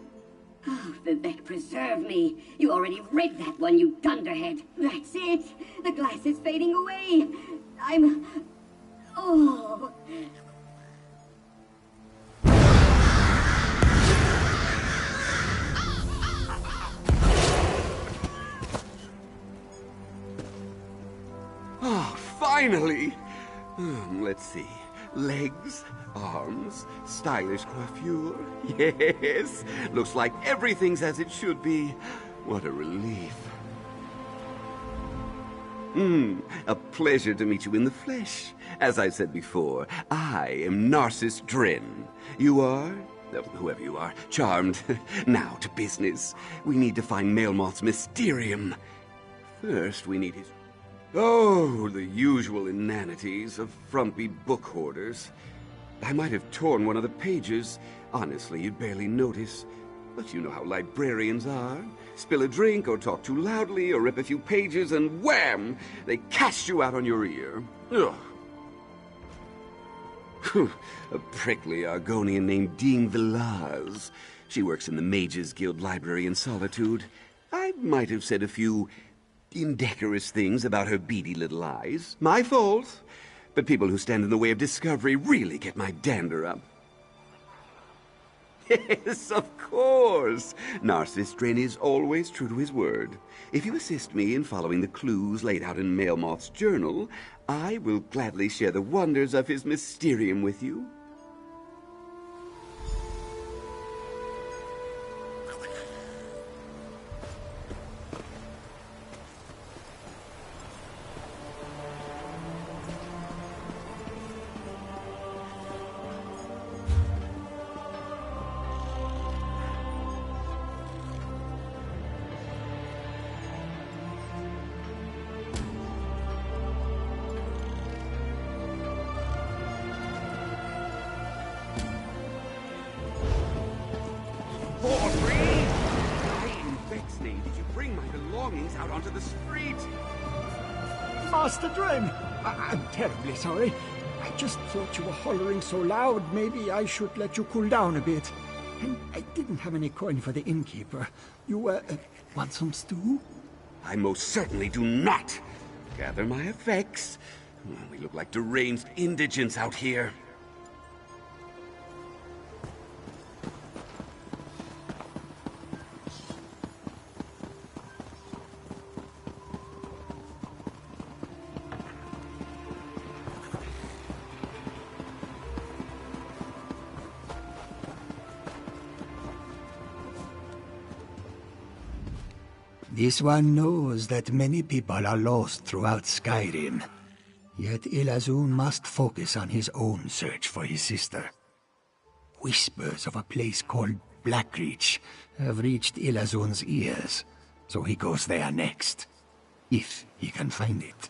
Oh, Vivek, preserve me. You already read that one, you dunderhead. That's it. The glass is fading away. Oh. Oh, finally! Let's see. Legs, arms, stylish coiffure. Yes! Looks like everything's as it should be. What a relief. A pleasure to meet you in the flesh. As I said before, I am Narcissus Dren. You are? Whoever you are. Charmed. Now to business. We need to find Melmoth's Mysterium. First, we need his... Oh, the usual inanities of frumpy book hoarders. I might have torn one of the pages. Honestly, you'd barely notice. But you know how librarians are. Spill a drink, or talk too loudly, or rip a few pages, and wham! They cast you out on your ear. Ugh. A prickly Argonian named Dean Villaz. She works in the Mages Guild Library in Solitude. I might have said a few indecorous things about her beady little eyes. My fault. But people who stand in the way of discovery really get my dander up. Yes, of course. Narcissus Dren is always true to his word. If you assist me in following the clues laid out in Melmoth's journal, I will gladly share the wonders of his Mysterium with you. Master Dren, I'm terribly sorry. I just thought you were hollering so loud, maybe I should let you cool down a bit. And I didn't have any coin for the innkeeper. You, want some stew? I most certainly do not. Gather my effects. We look like deranged indigents out here. This one knows that many people are lost throughout Skyrim. Yet Ilazun must focus on his own search for his sister. Whispers of a place called Blackreach have reached Ilazun's ears, so he goes there next, if he can find it.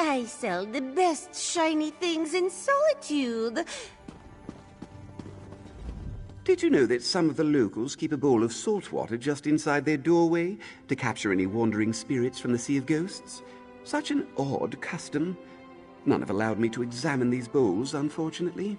I sell the best shiny things in Solitude. Did you know that some of the locals keep a bowl of salt water just inside their doorway to capture any wandering spirits from the Sea of Ghosts? Such an odd custom. None have allowed me to examine these bowls, unfortunately.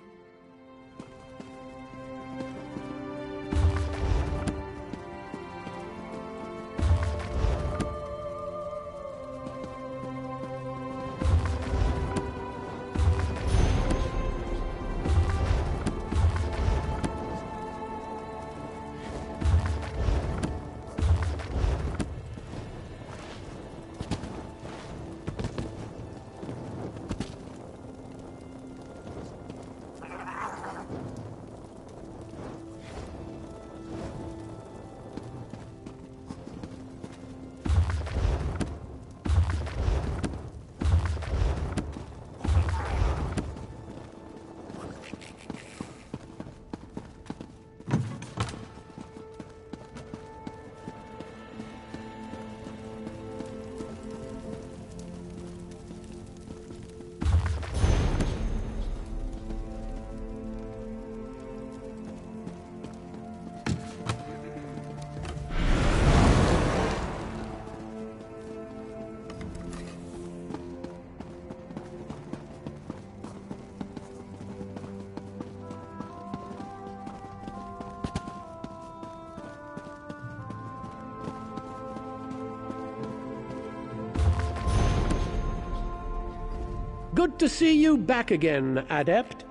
Good to see you back again, Adept.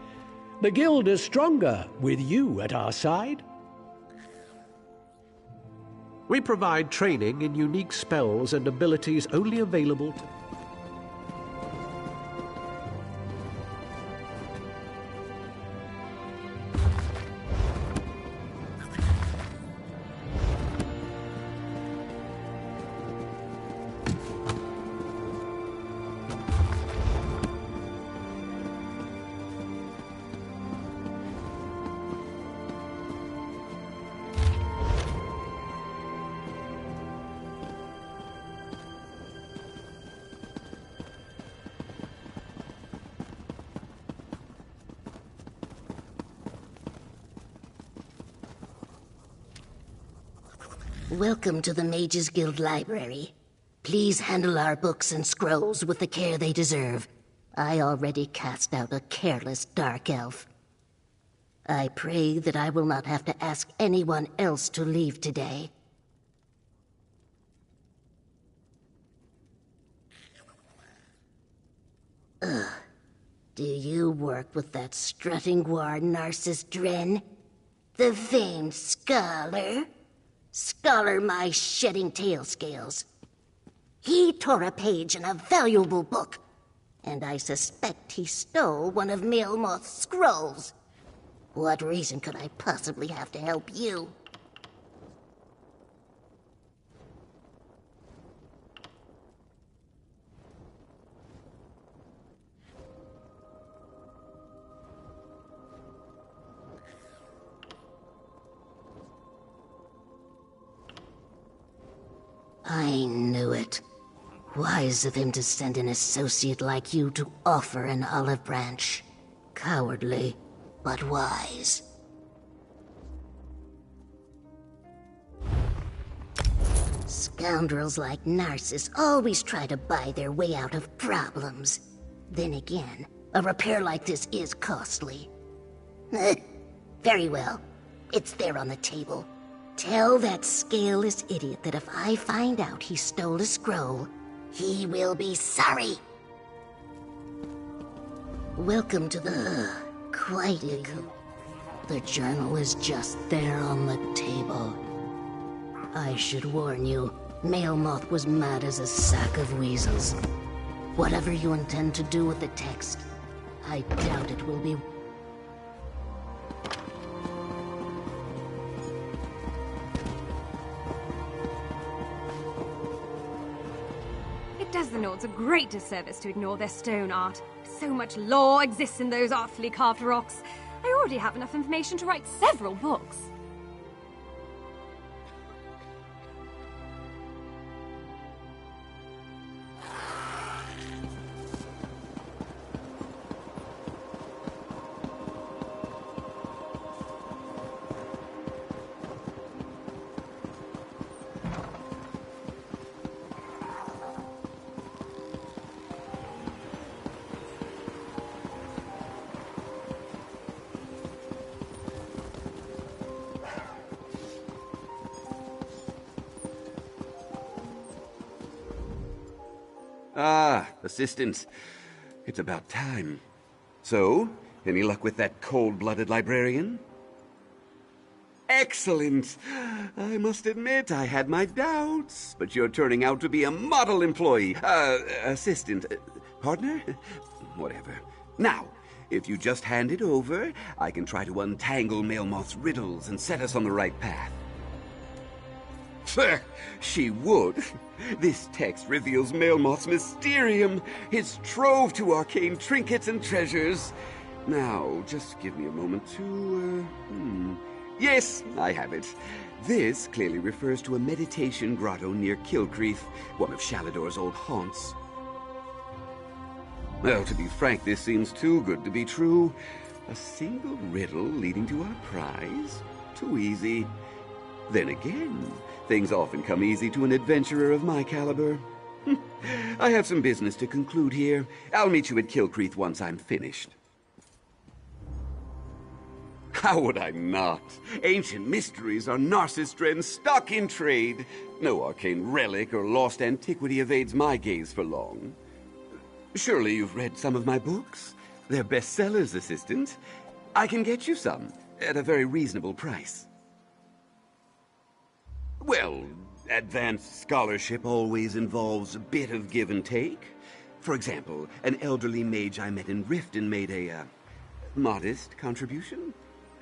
The guild is stronger with you at our side. We provide training in unique spells and abilities only available to... Welcome to the Mages Guild Library. Please handle our books and scrolls with the care they deserve. I already cast out a careless dark elf. I pray that I will not have to ask anyone else to leave today. Ugh. Do you work with that strutting guar Narcissus Dren? The famed scholar? Scholar my shedding tail scales. He tore a page in a valuable book, and I suspect he stole one of Melmoth's scrolls. What reason could I possibly have to help you? I knew it. Wise of him to send an associate like you to offer an olive branch. Cowardly, but wise. Scoundrels like Narcissus always try to buy their way out of problems. Then again, a repair like this is costly. Very well. It's there on the table. Tell that scaleless idiot that if I find out he stole a scroll, he will be sorry. Welcome to the... Quite eager. The journal is just there on the table. I should warn you, Melmoth was mad as a sack of weasels. Whatever you intend to do with the text, I doubt it will be... It does the Nords a great disservice to ignore their stone art. So much lore exists in those artfully carved rocks. I already have enough information to write several books. Ah, assistant. It's about time. So, any luck with that cold-blooded librarian? Excellent! I must admit, I had my doubts, but you're turning out to be a model employee. Assistant. Partner? Whatever. Now, if you just hand it over, I can try to untangle Melmoth's riddles and set us on the right path. She would. This text reveals Melmoth's mysterium, his trove to arcane trinkets and treasures. Now, just give me a moment to, Yes, I have it. This clearly refers to a meditation grotto near Kilcreath, one of Shalador's old haunts. Well, to be frank, this seems too good to be true. A single riddle leading to our prize? Too easy. Then again, things often come easy to an adventurer of my caliber. I have some business to conclude here. I'll meet you at Kilcreath once I'm finished. How would I not? Ancient mysteries are Narcissus Dren's stock in trade. No arcane relic or lost antiquity evades my gaze for long. Surely you've read some of my books? They're bestsellers, Assistant. I can get you some, at a very reasonable price. Well, advanced scholarship always involves a bit of give and take. For example, an elderly mage I met in Riften made a, modest contribution.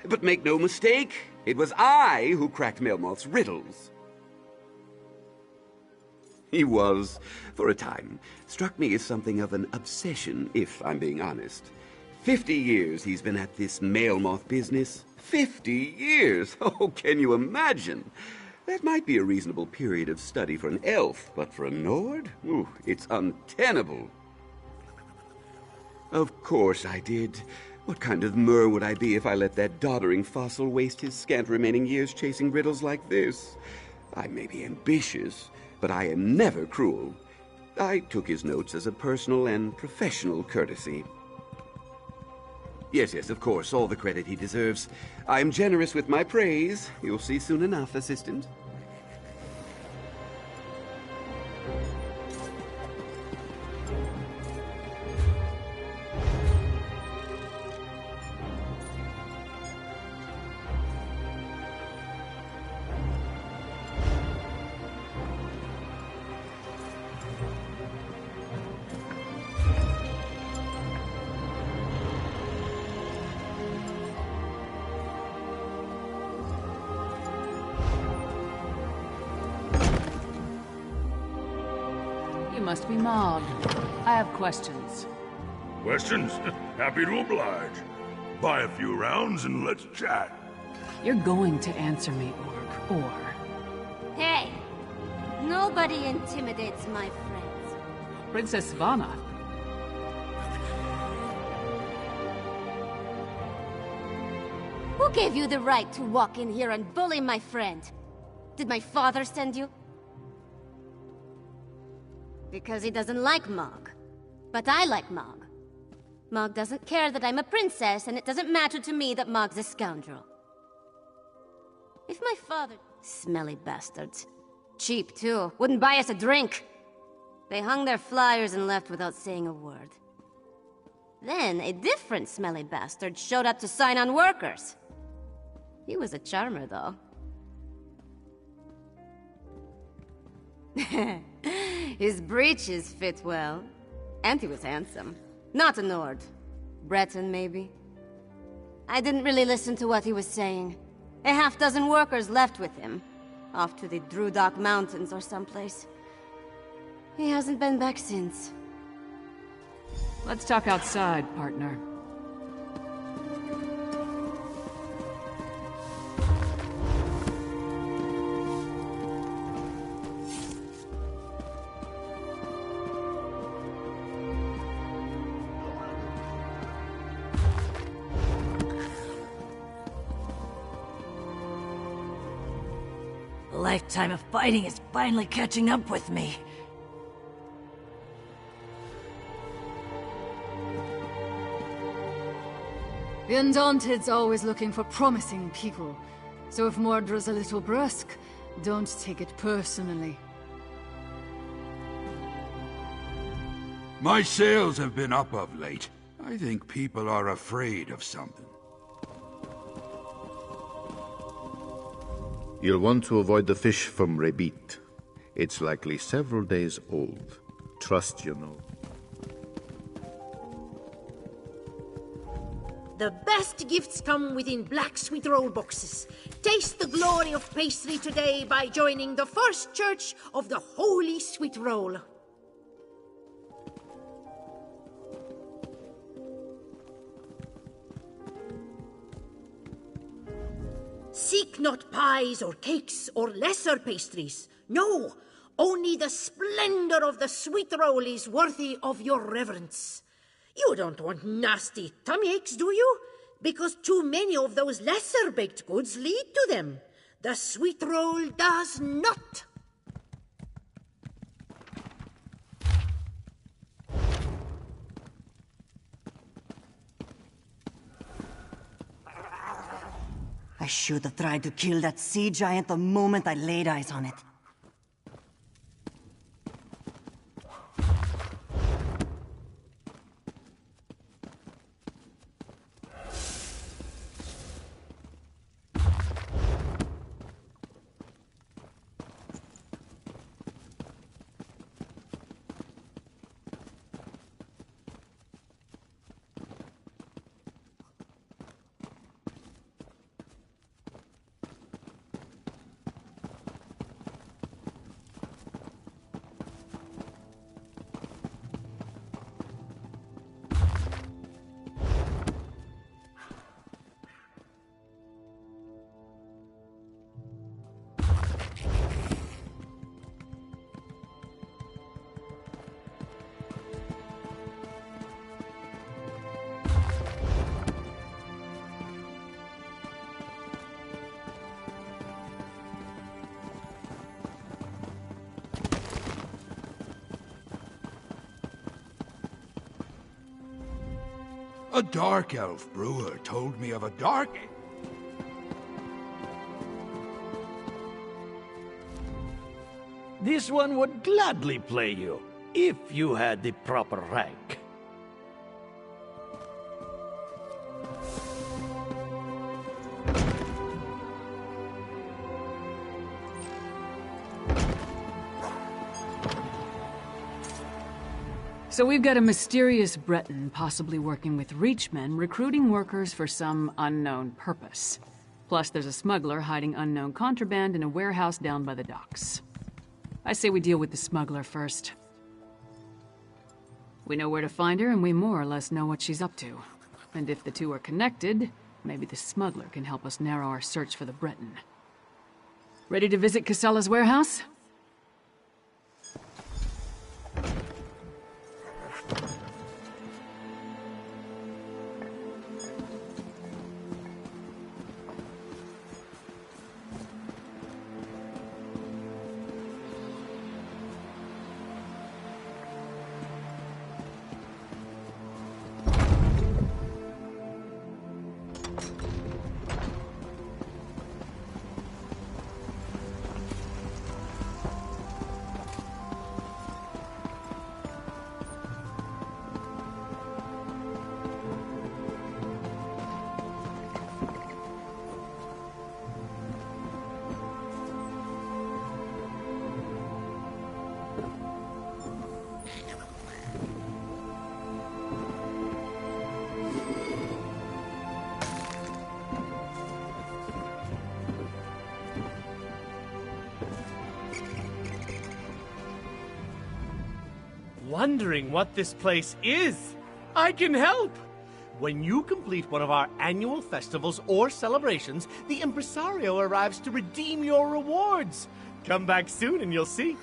But make no mistake, it was I who cracked Melmoth's riddles. He was, for a time, struck me as something of an obsession, if I'm being honest. 50 years he's been at this Melmoth business. 50 years! Oh, can you imagine? That might be a reasonable period of study for an elf, but for a Nord? Ooh, it's untenable. Of course I did. What kind of Mer would I be if I let that doddering fossil waste his scant remaining years chasing riddles like this? I may be ambitious, but I am never cruel. I took his notes as a personal and professional courtesy. Yes, of course, all the credit he deserves. I am generous with my praise. You'll see soon enough, Assistant. You must be Mog. I have questions. Questions? Happy to oblige. Buy a few rounds and let's chat. You're going to answer me, Orc, or... Hey! Nobody intimidates my friends. Princess Svana. Who gave you the right to walk in here and bully my friend? Did my father send you? Because he doesn't like Mog. But I like Mog. Mog doesn't care that I'm a princess, and it doesn't matter to me that Mog's a scoundrel. If my father... Smelly bastards. Cheap, too. Wouldn't buy us a drink. They hung their flyers and left without saying a word. Then, a different smelly bastard showed up to sign on workers. He was a charmer, though. His breeches fit well. And he was handsome. Not a Nord. Breton, maybe. I didn't really listen to what he was saying. A half-dozen workers left with him. Off to the Drudok Mountains or someplace. He hasn't been back since. Let's talk outside, partner. A lifetime of fighting is finally catching up with me. The Undaunted's always looking for promising people. So if Mordra's a little brusque, don't take it personally. My sales have been up of late. I think people are afraid of something. You'll want to avoid the fish from Rebit. It's likely several days old. Trust, you know. The best gifts come within black sweet roll boxes. Taste the glory of pastry today by joining the First Church of the Holy Sweet Roll. Seek not pies or cakes or lesser pastries. No, only the splendor of the sweet roll is worthy of your reverence. You don't want nasty tummy aches, do you? Because too many of those lesser baked goods lead to them. The sweet roll does not. I should have tried to kill that sea giant the moment I laid eyes on it. A dark elf brewer told me of a dark... This one would gladly play you, if you had the proper rank. So we've got a mysterious Breton possibly working with Reachmen, recruiting workers for some unknown purpose. Plus there's a smuggler hiding unknown contraband in a warehouse down by the docks. I say we deal with the smuggler first. We know where to find her, and we more or less know what she's up to. And if the two are connected, maybe the smuggler can help us narrow our search for the Breton. Ready to visit Casella's warehouse? Wondering what this place is? I can help! When you complete one of our annual festivals or celebrations, the impresario arrives to redeem your rewards. Come back soon and you'll see.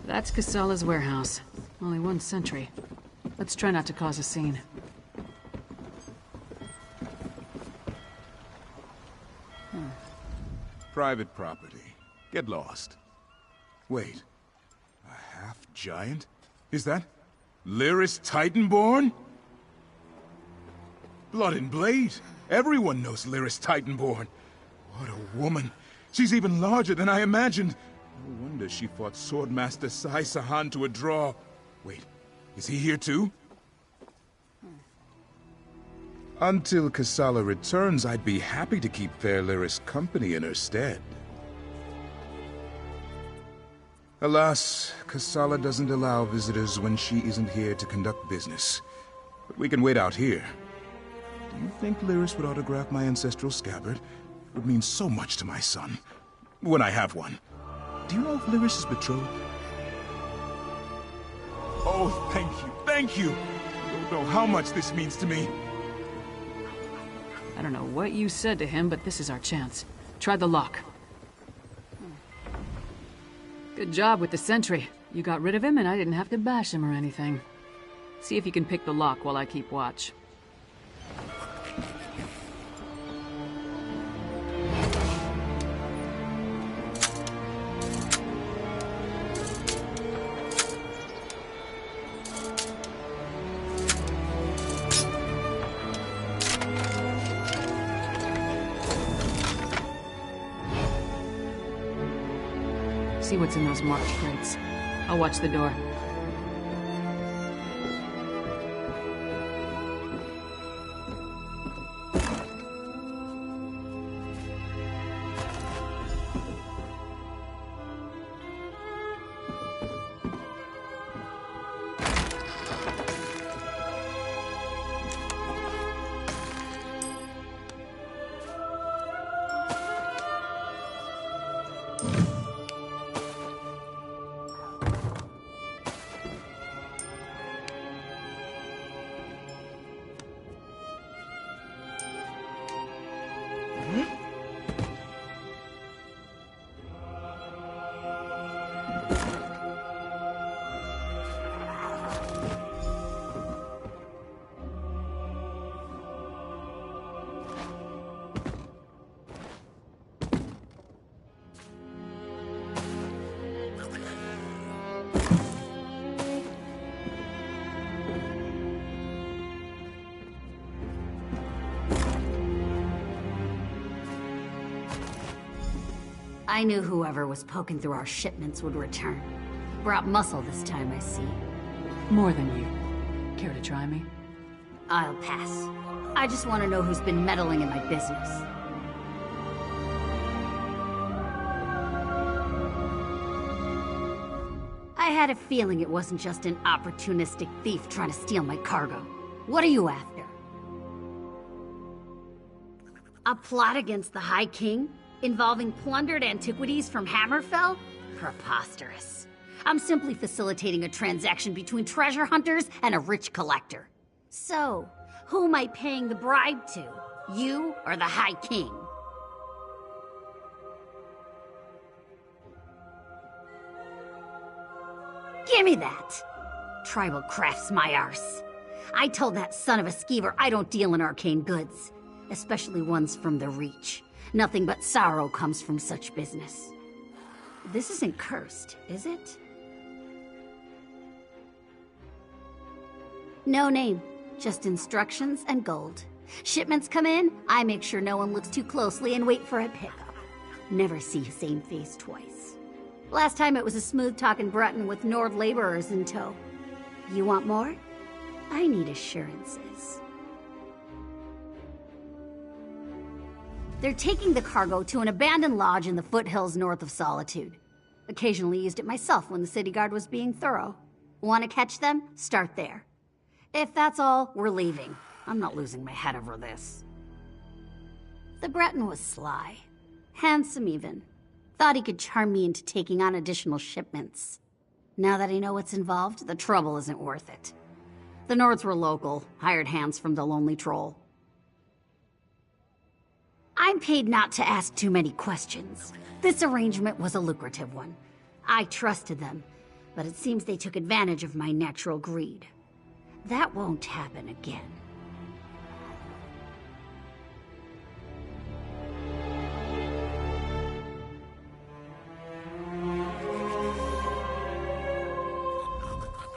That's Casella's warehouse. Only one sentry. Let's try not to cause a scene. Private property. Get lost. Wait. A half-giant? Is that Lyris Titanborn? Blood and Blade. Everyone knows Lyris Titanborn. What a woman. She's even larger than I imagined. No wonder she fought Swordmaster Sai Sahan to a draw. Wait, is he here too? Until Casala returns, I'd be happy to keep Fair Lyris company in her stead. Alas, Casala doesn't allow visitors when she isn't here to conduct business. But we can wait out here. Do you think Lyris would autograph my ancestral scabbard? It would mean so much to my son. When I have one. Do you know if Lyris is betrothed? Oh, thank you, thank you! You don't know how much this means to me. I don't know what you said to him, but this is our chance. Try the lock. Good job with the sentry. You got rid of him and I didn't have to bash him or anything. See if you can pick the lock while I keep watch. See what's in those marked crates. I'll watch the door. I knew whoever was poking through our shipments would return. Brought muscle this time, I see. More than you. Care to try me? I'll pass. I just want to know who's been meddling in my business. I had a feeling it wasn't just an opportunistic thief trying to steal my cargo. What are you after? A plot against the High King? Involving plundered antiquities from Hammerfell? Preposterous. I'm simply facilitating a transaction between treasure hunters and a rich collector. So, who am I paying the bribe to? You or the High King? Gimme that! Tribal craft's my arse. I told that son of a skeever I don't deal in arcane goods, especially ones from the Reach. Nothing but sorrow comes from such business. This isn't cursed, is it? No name, just instructions and gold. Shipments come in, I make sure no one looks too closely and wait for a pickup. Never see same face twice. Last time it was a smooth-talking Breton with Nord laborers in tow. You want more? I need assurances. They're taking the cargo to an abandoned lodge in the foothills north of Solitude. Occasionally used it myself when the city guard was being thorough. Want to catch them? Start there. If that's all, we're leaving. I'm not losing my head over this. The Breton was sly. Handsome even. Thought he could charm me into taking on additional shipments. Now that I know what's involved, the trouble isn't worth it. The Nords were local, hired hands from the Lonely Troll. I'm paid not to ask too many questions. This arrangement was a lucrative one. I trusted them, but it seems they took advantage of my natural greed. That won't happen again.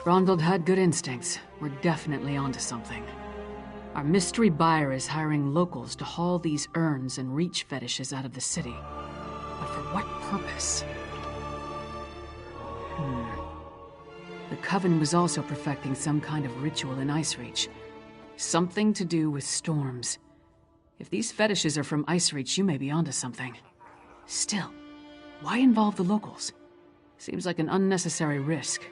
Ronald had good instincts. We're definitely onto something. Our mystery buyer is hiring locals to haul these urns and reach fetishes out of the city. But for what purpose? The Coven was also perfecting some kind of ritual in Ice Reach. Something to do with storms. If these fetishes are from Ice Reach, you may be onto something. Still, why involve the locals? Seems like an unnecessary risk.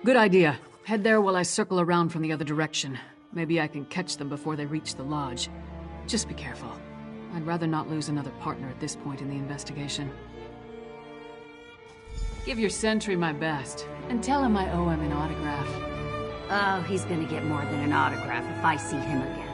Good idea. Head there while I circle around from the other direction. Maybe I can catch them before they reach the lodge. Just be careful. I'd rather not lose another partner at this point in the investigation. Give your sentry my best, and tell him I owe him an autograph. Oh, he's gonna get more than an autograph if I see him again.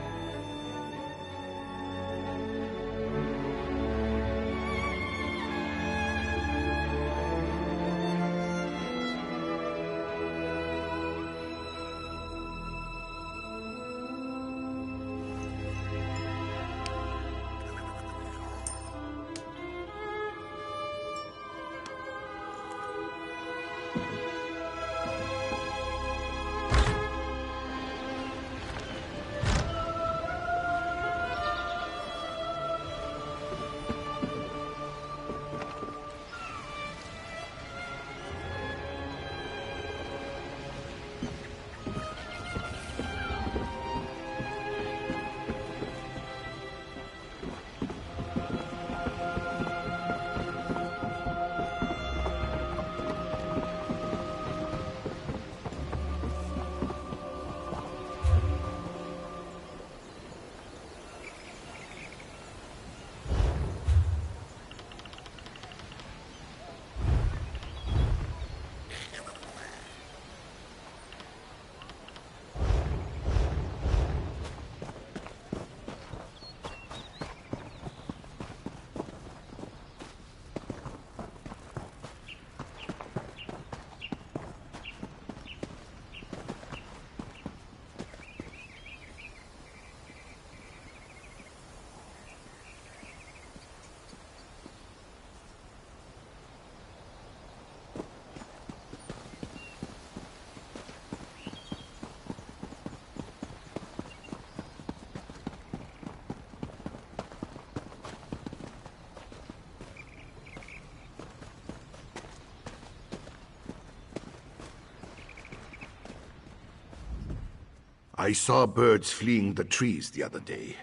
I saw birds fleeing the trees the other day.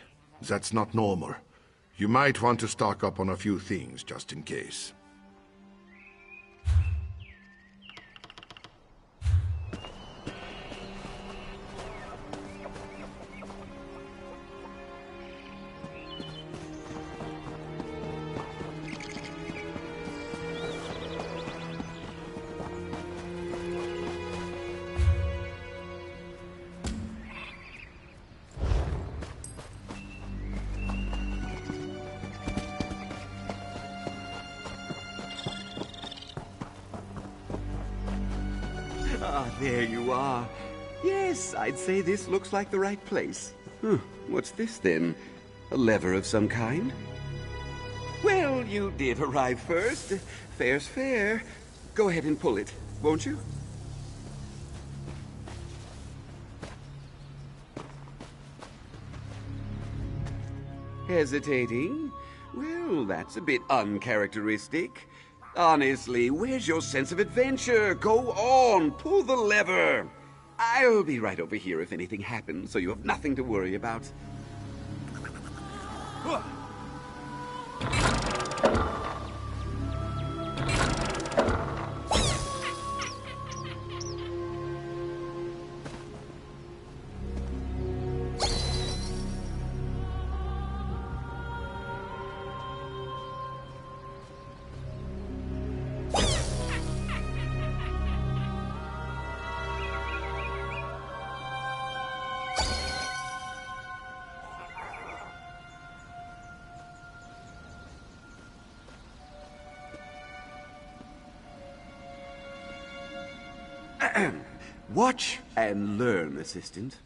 That's not normal. You might want to stock up on a few things, just in case. Ah, there you are. Yes, I'd say this looks like the right place. What's this, then? A lever of some kind? Well, you did arrive first. Fair's fair. Go ahead and pull it, won't you? Hesitating? Well, that's a bit uncharacteristic. Honestly, where's your sense of adventure? Go on, pull the lever. I'll be right over here if anything happens, so you have nothing to worry about. Watch and learn, assistant.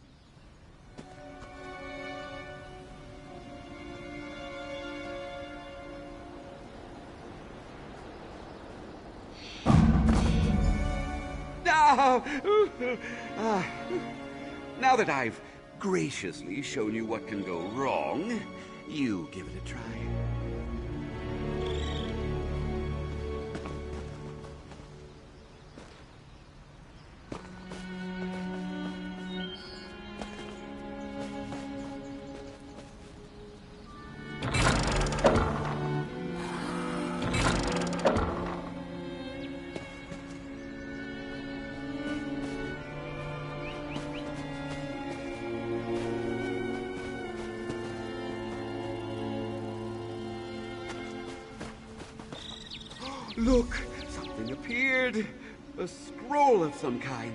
Now that I've graciously shown you what can go wrong, you give it a try. Look, something appeared. A scroll of some kind.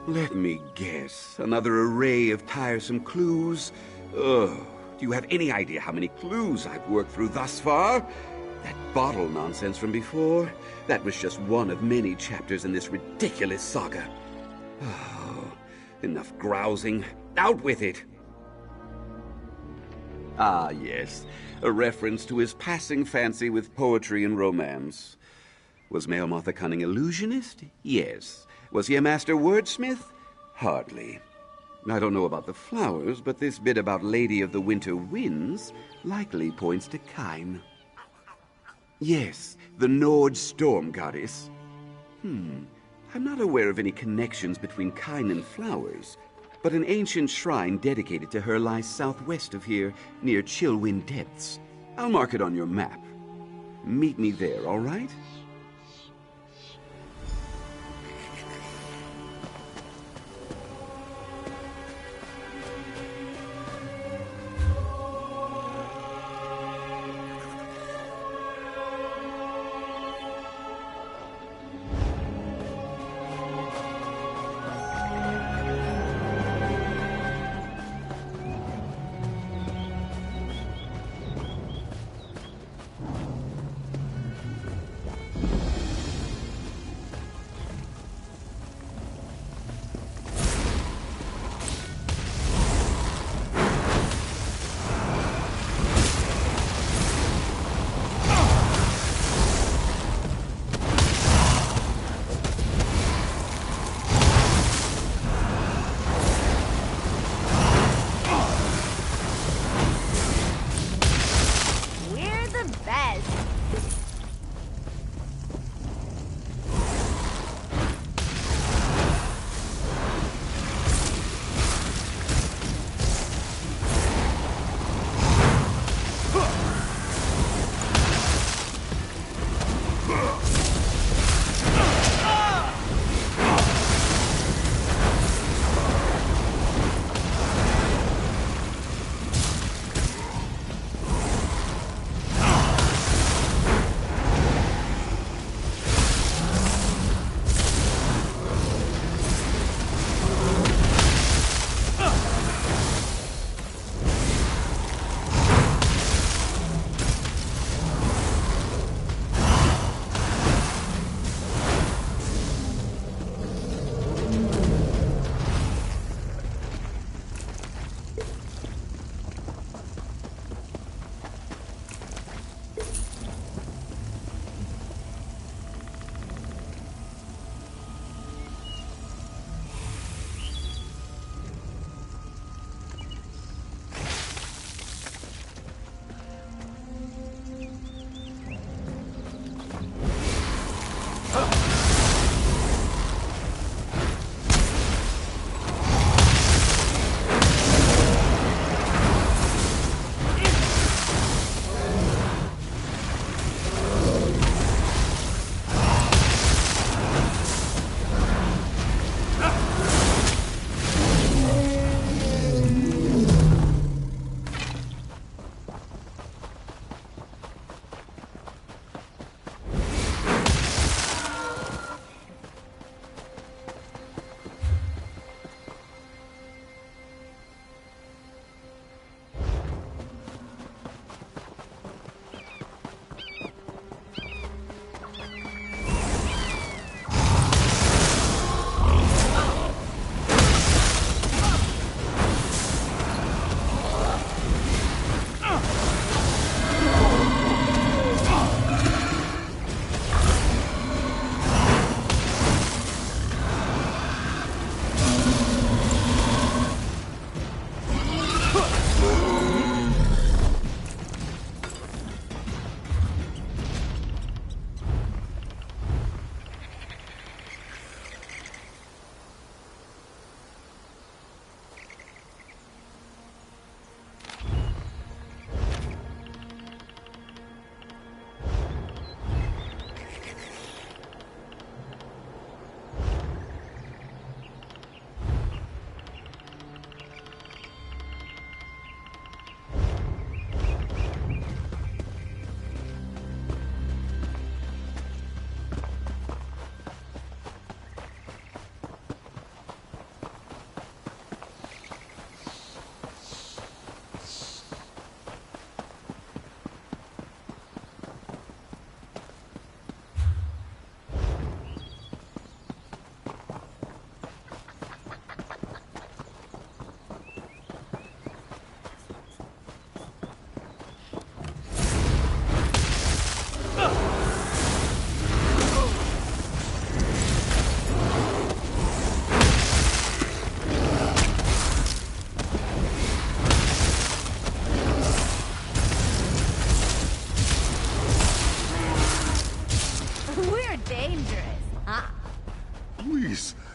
Let me guess. Another array of tiresome clues. Do you have any idea how many clues I've worked through thus far? That bottle nonsense from before, that was just one of many chapters in this ridiculous saga. Oh, enough grousing. Out with it! Ah, yes. A reference to his passing fancy with poetry and romance. Was Melmoth a cunning illusionist? Yes. Was he a master wordsmith? Hardly. I don't know about the flowers, but this bit about Lady of the Winter Winds likely points to Kine. Yes, the Nord storm goddess. I'm not aware of any connections between Kine and flowers, but an ancient shrine dedicated to her lies southwest of here, near Chillwind Depths. I'll mark it on your map. Meet me there, all right?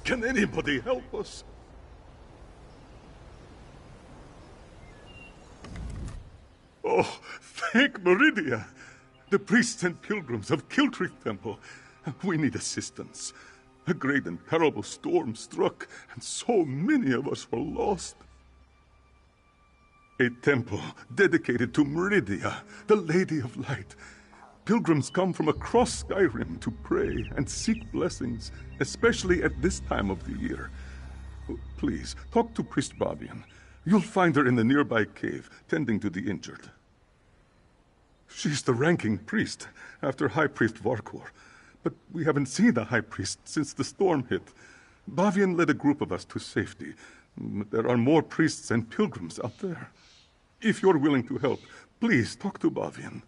Can anybody help us? Oh, thank Meridia! The priests and pilgrims of Kiltrick Temple. We need assistance. A great and terrible storm struck, and so many of us were lost. A temple dedicated to Meridia, the Lady of Light. Pilgrims come from across Skyrim to pray and seek blessings, especially at this time of the year. Please, talk to Priest Bavian. You'll find her in the nearby cave, tending to the injured. She's the ranking priest, after High Priest Varkor. But we haven't seen the High Priest since the storm hit. Bavian led a group of us to safety. There are more priests and pilgrims out there. If you're willing to help, please talk to Bavian.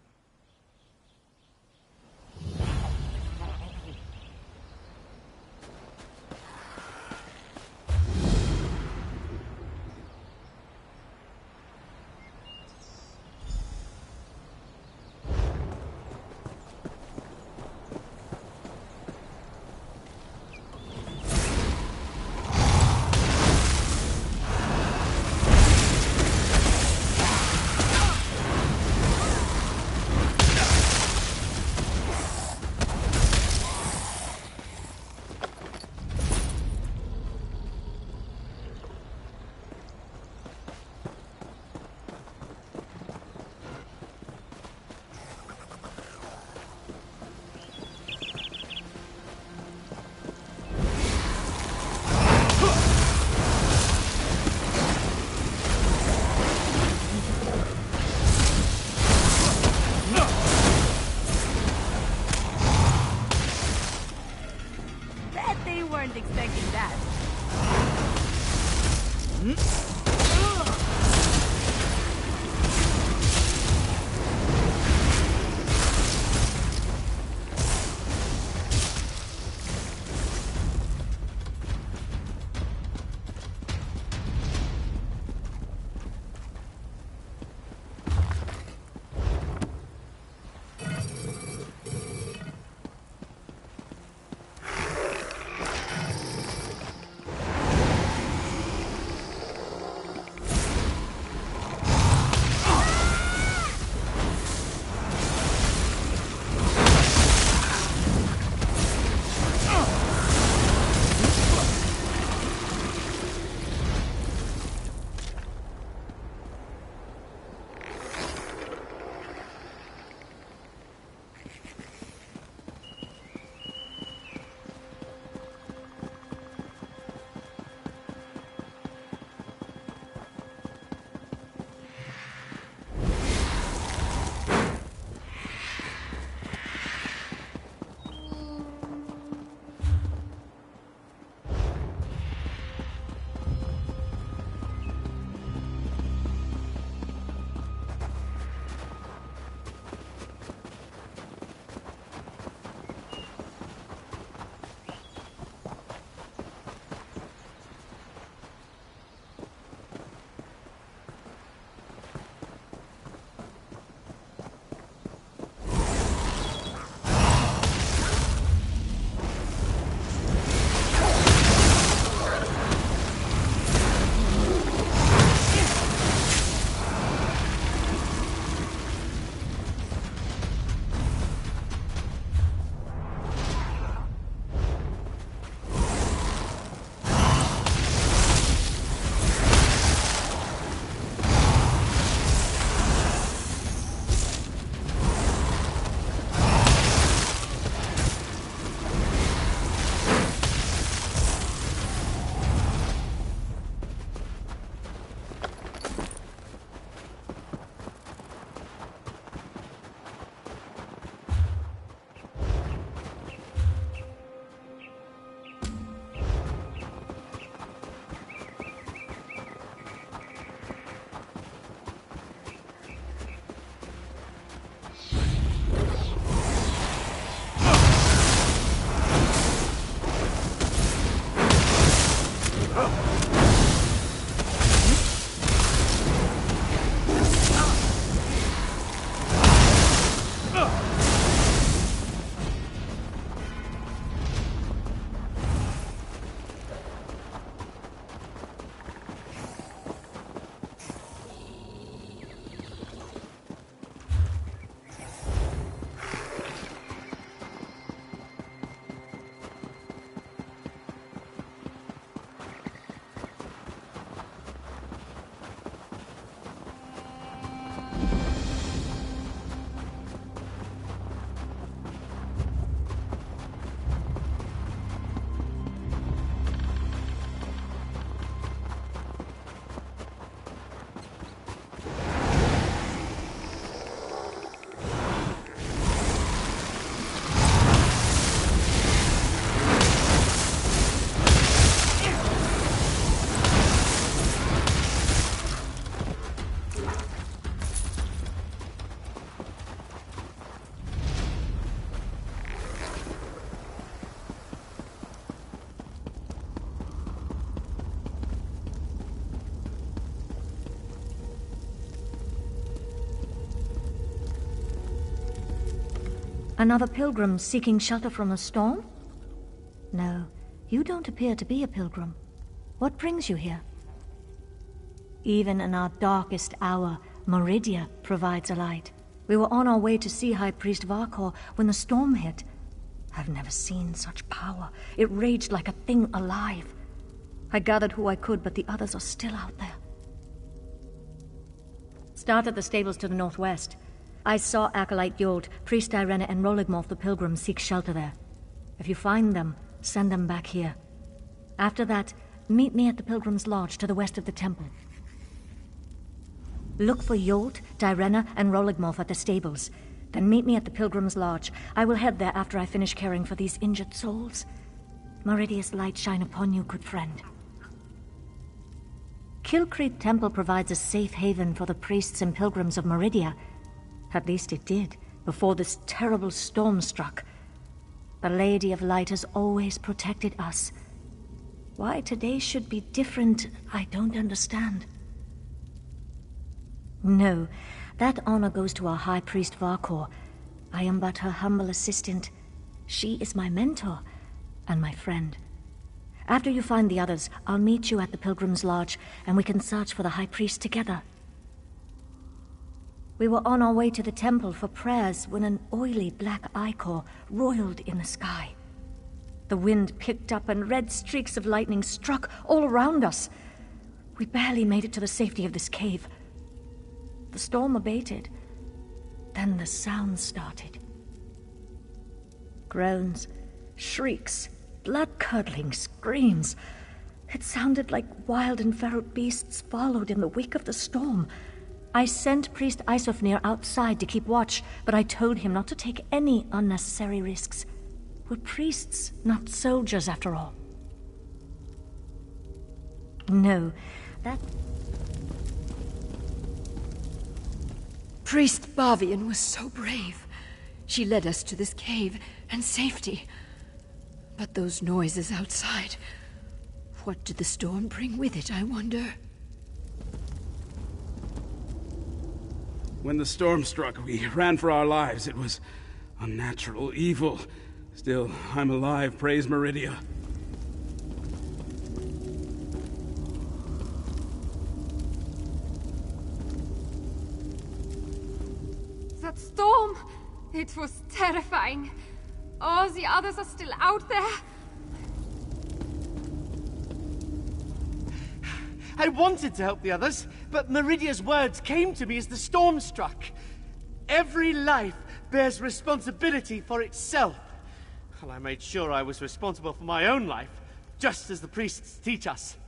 Another pilgrim seeking shelter from a storm? No, you don't appear to be a pilgrim. What brings you here? Even in our darkest hour, Meridia provides a light. We were on our way to see High Priest Varkor when the storm hit. I've never seen such power. It raged like a thing alive. I gathered who I could, but the others are still out there. Start at the stables to the northwest. I saw Acolyte Yolt, Priest Irena, and Roligmoth the Pilgrim seek shelter there. If you find them, send them back here. After that, meet me at the Pilgrim's Lodge to the west of the temple. Look for Yolt, Irena, and Roligmoth at the stables. Then meet me at the Pilgrim's Lodge. I will head there after I finish caring for these injured souls. Meridia's light shine upon you, good friend. Kilcreep Temple provides a safe haven for the priests and pilgrims of Meridia. At least it did, before this terrible storm struck. The Lady of Light has always protected us. Why today should be different, I don't understand. No, that honor goes to our High Priest Varkor. I am but her humble assistant. She is my mentor and my friend. After you find the others, I'll meet you at the Pilgrim's Lodge, and we can search for the High Priest together. We were on our way to the temple for prayers when an oily black ichor roiled in the sky. The wind picked up and red streaks of lightning struck all around us. We barely made it to the safety of this cave. The storm abated. Then the sound started. Groans, shrieks, blood-curdling screams. It sounded like wild and feral beasts followed in the wake of the storm. I sent Priest Isofnir outside to keep watch, but I told him not to take any unnecessary risks. We're priests, not soldiers, after all. No, that... Priest Bavian was so brave. She led us to this cave and safety. But those noises outside... What did the storm bring with it, I wonder? When the storm struck, we ran for our lives. It was unnatural, evil. Still, I'm alive, praise Meridia. That storm! It was terrifying. Oh, the others are still out there. I wanted to help the others, but Meridia's words came to me as the storm struck. Every life bears responsibility for itself. Well, I made sure I was responsible for my own life, just as the priests teach us.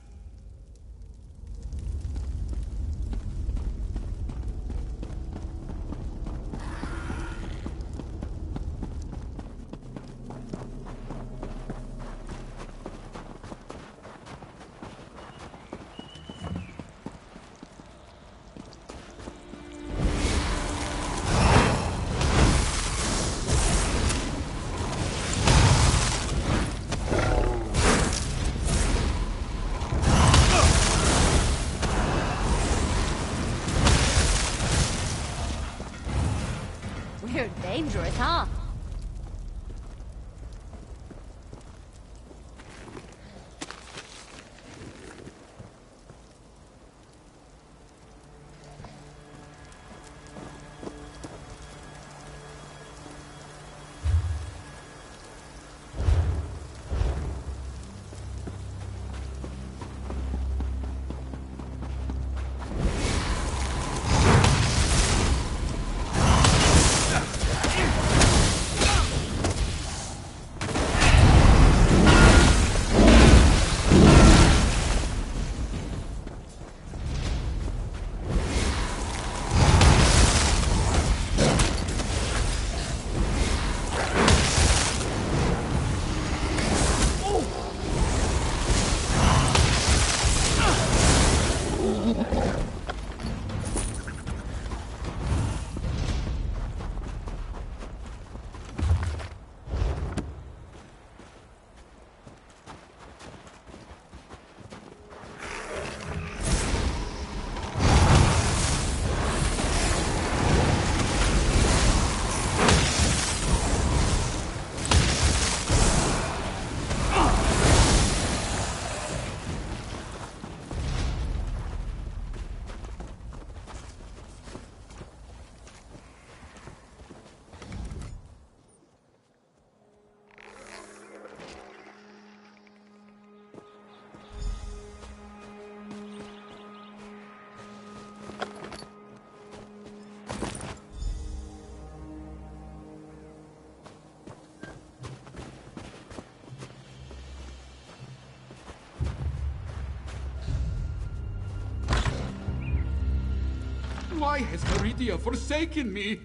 Why has Meridia forsaken me?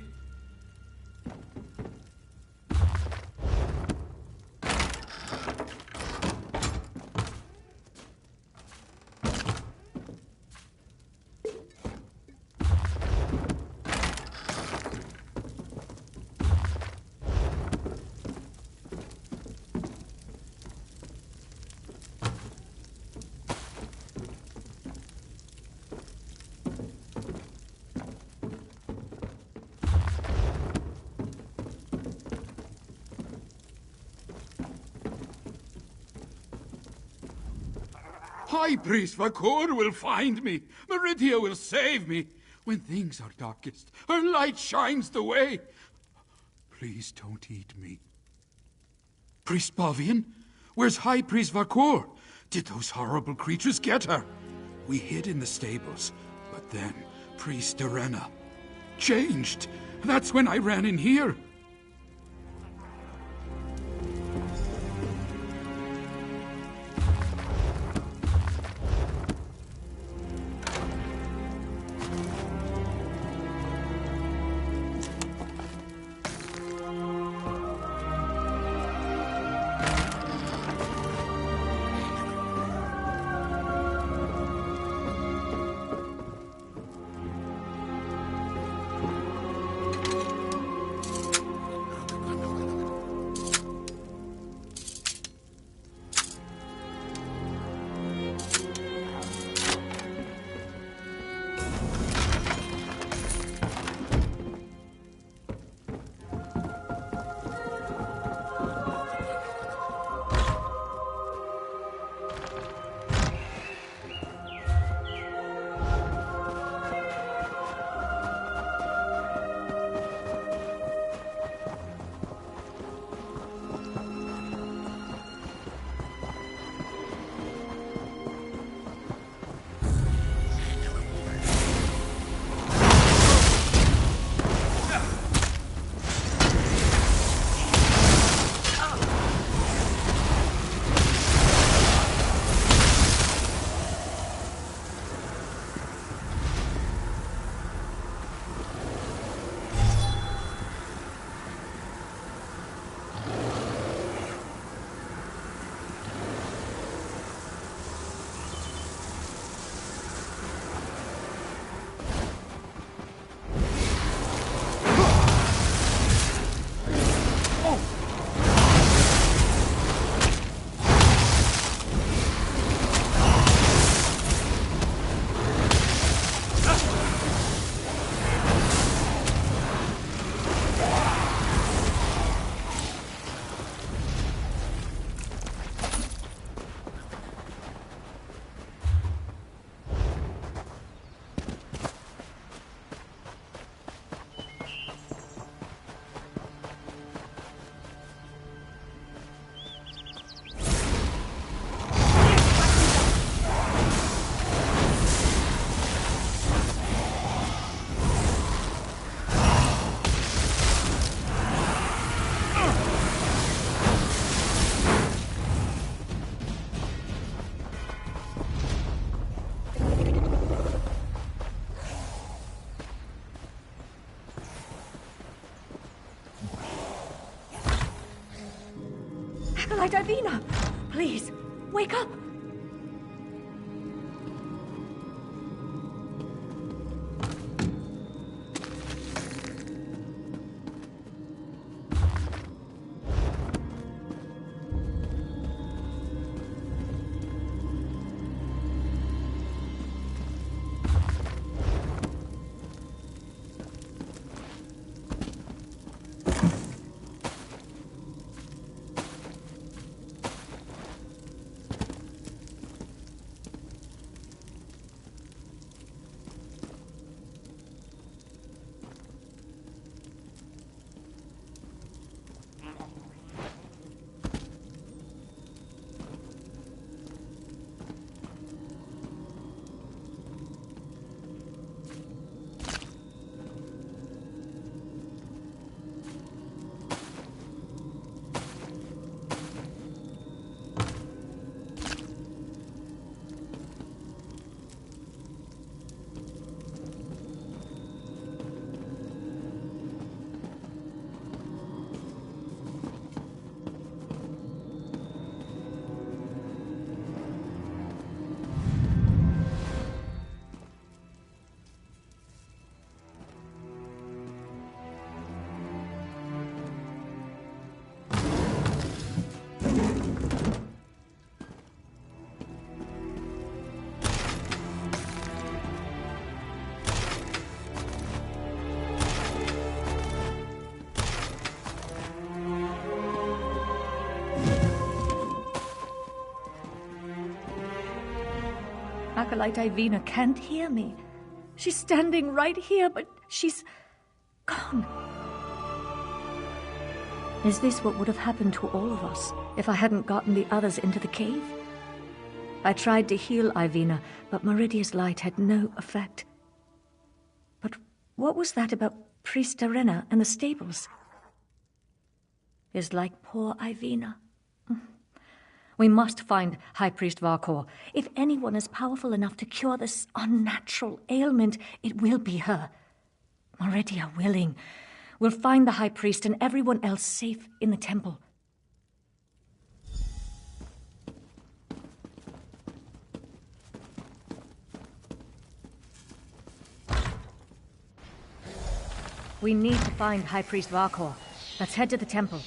High Priest Vakor will find me. Meridia will save me. When things are darkest, her light shines the way. Please don't eat me. Priest Bavian? Where's High Priest Vakor? Did those horrible creatures get her? We hid in the stables, but then Priest Irena changed. That's when I ran in here. Acolyte Ivina! Please, wake up! acolyte Ivina can't hear me. She's standing right here, but she's gone. Is this what would have happened to all of us if I hadn't gotten the others into the cave? I tried to heal Ivina, but Meridia's light had no effect. But what was that about Priest Arena and the stables? Is like poor Ivina. We must find High Priest Varkor. If anyone is powerful enough to cure this unnatural ailment, it will be her. Meridia willing. We'll find the High Priest and everyone else safe in the temple. We need to find High Priest Varkor. Let's head to the temple.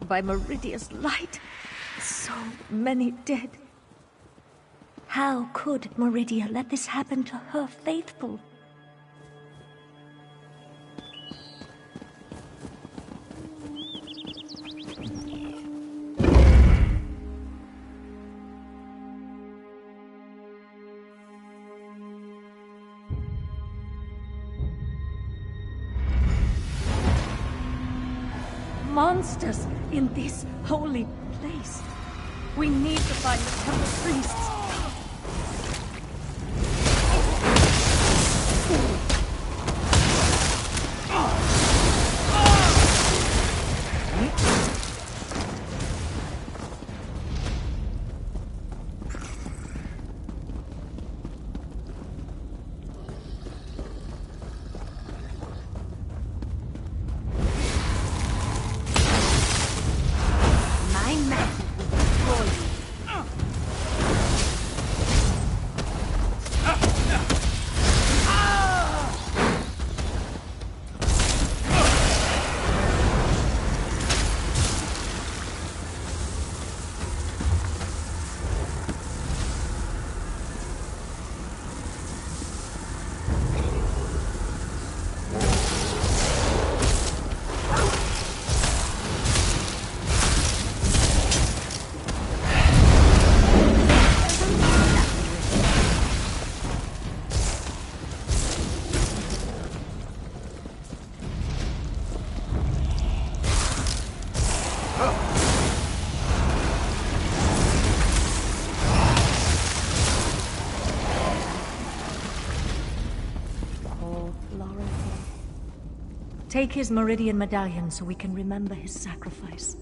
By Meridia's light, so many dead. How could Meridia let this happen to her faithful? Monsters in this holy place. We need to find the temple priests. Take his Meridian medallion so we can remember his sacrifice.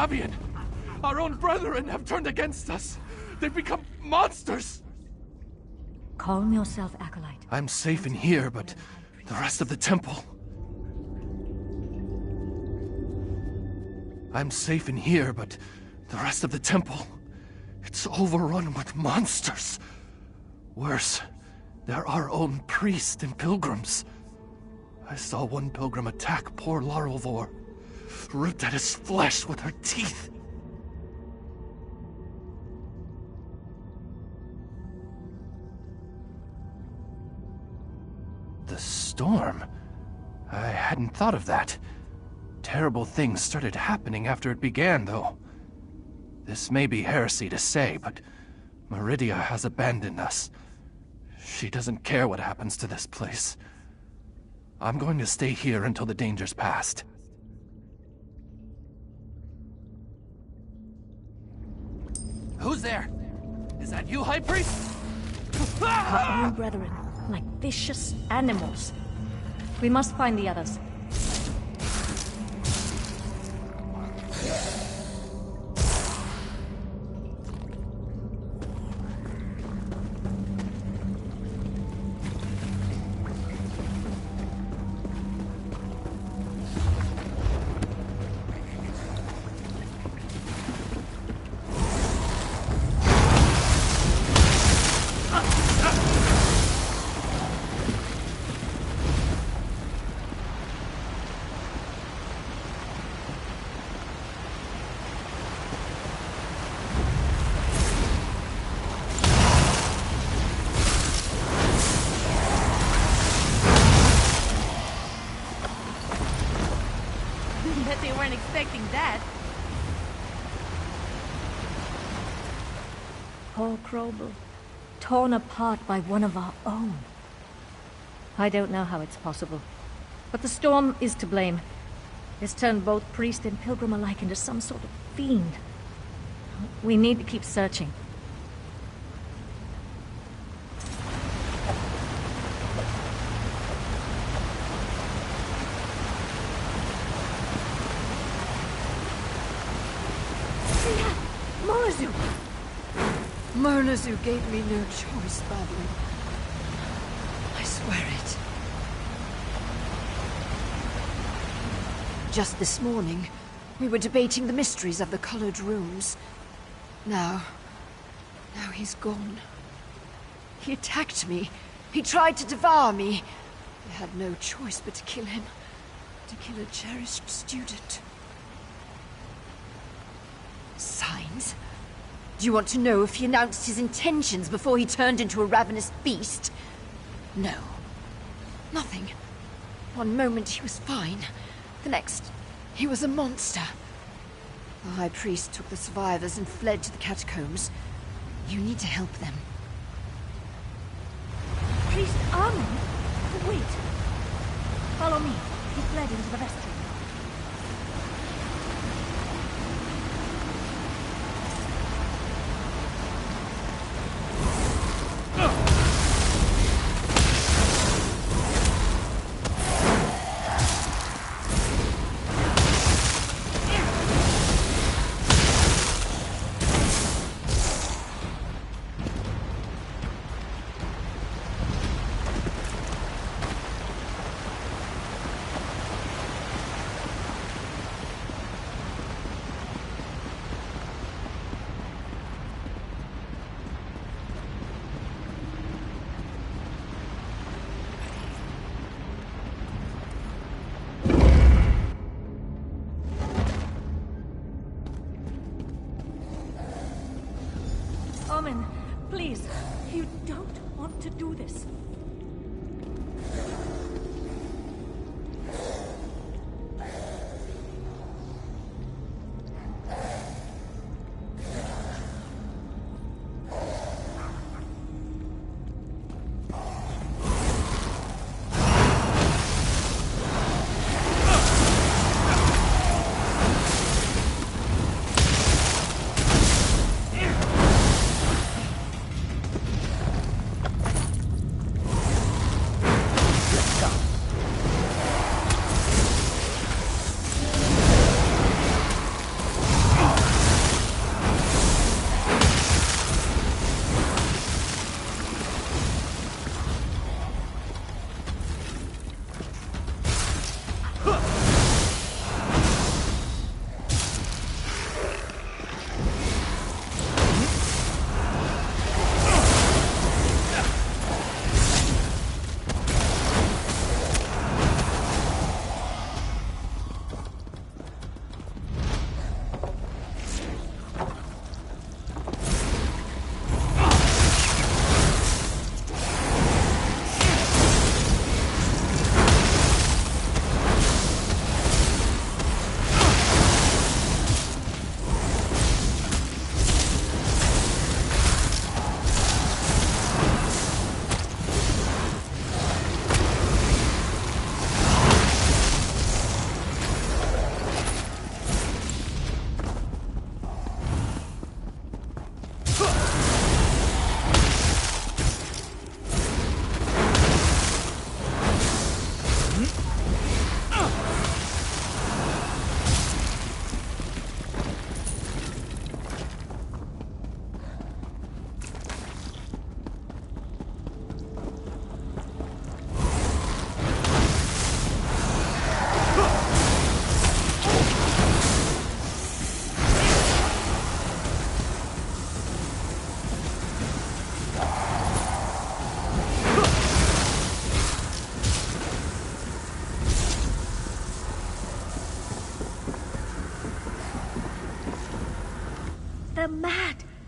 Fabian! Our own brethren have turned against us! They've become monsters! Calm yourself, Acolyte. I'm safe in here, but the rest of the temple... I'm safe in here, but the rest of the temple... It's overrun with monsters. Worse, they're our own priests and pilgrims. I saw one pilgrim attack poor Larovor, ripped at his flesh with her teeth. The storm? I hadn't thought of that. Terrible things started happening after it began, though. This may be heresy to say, but Meridia has abandoned us. She doesn't care what happens to this place. I'm going to stay here until the danger's passed. Who's there? Is that you, High Priest? Our own brethren, like vicious animals. We must find the others. Bet they weren't expecting that. Poor Krobel, torn apart by one of our own. I don't know how it's possible, but the storm is to blame. It's turned both priest and pilgrim alike into some sort of fiend. We need to keep searching. Murnazu gave me no choice, Badly. I swear it. Just this morning, we were debating the mysteries of the colored rooms. Now he's gone. He attacked me. He tried to devour me. I had no choice but to kill him. To kill a cherished student. Signs? Do you want to know if he announced his intentions before he turned into a ravenous beast? No. Nothing. One moment he was fine. The next, he was a monster. The High Priest took the survivors and fled to the catacombs. You need to help them. Priest Armin? Wait. Follow me. He fled into the vestry. Armin, please, you don't want to do this.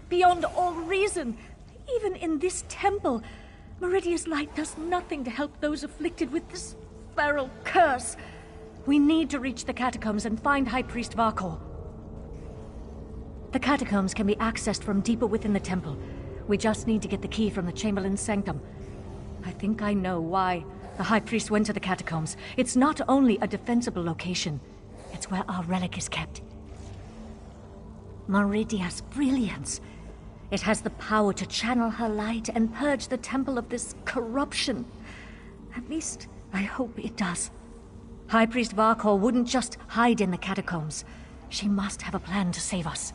beyond all reason. Even in this temple, Meridia's light does nothing to help those afflicted with this feral curse. We need to reach the catacombs and find High Priest Varkor. The catacombs can be accessed from deeper within the temple. We just need to get the key from the Chamberlain's sanctum. I think I know why the High Priest went to the catacombs. It's not only a defensible location, it's where our relic is kept. Meridia's brilliance. It has the power to channel her light and purge the temple of this corruption. At least, I hope it does. High Priest Varkor wouldn't just hide in the catacombs. She must have a plan to save us.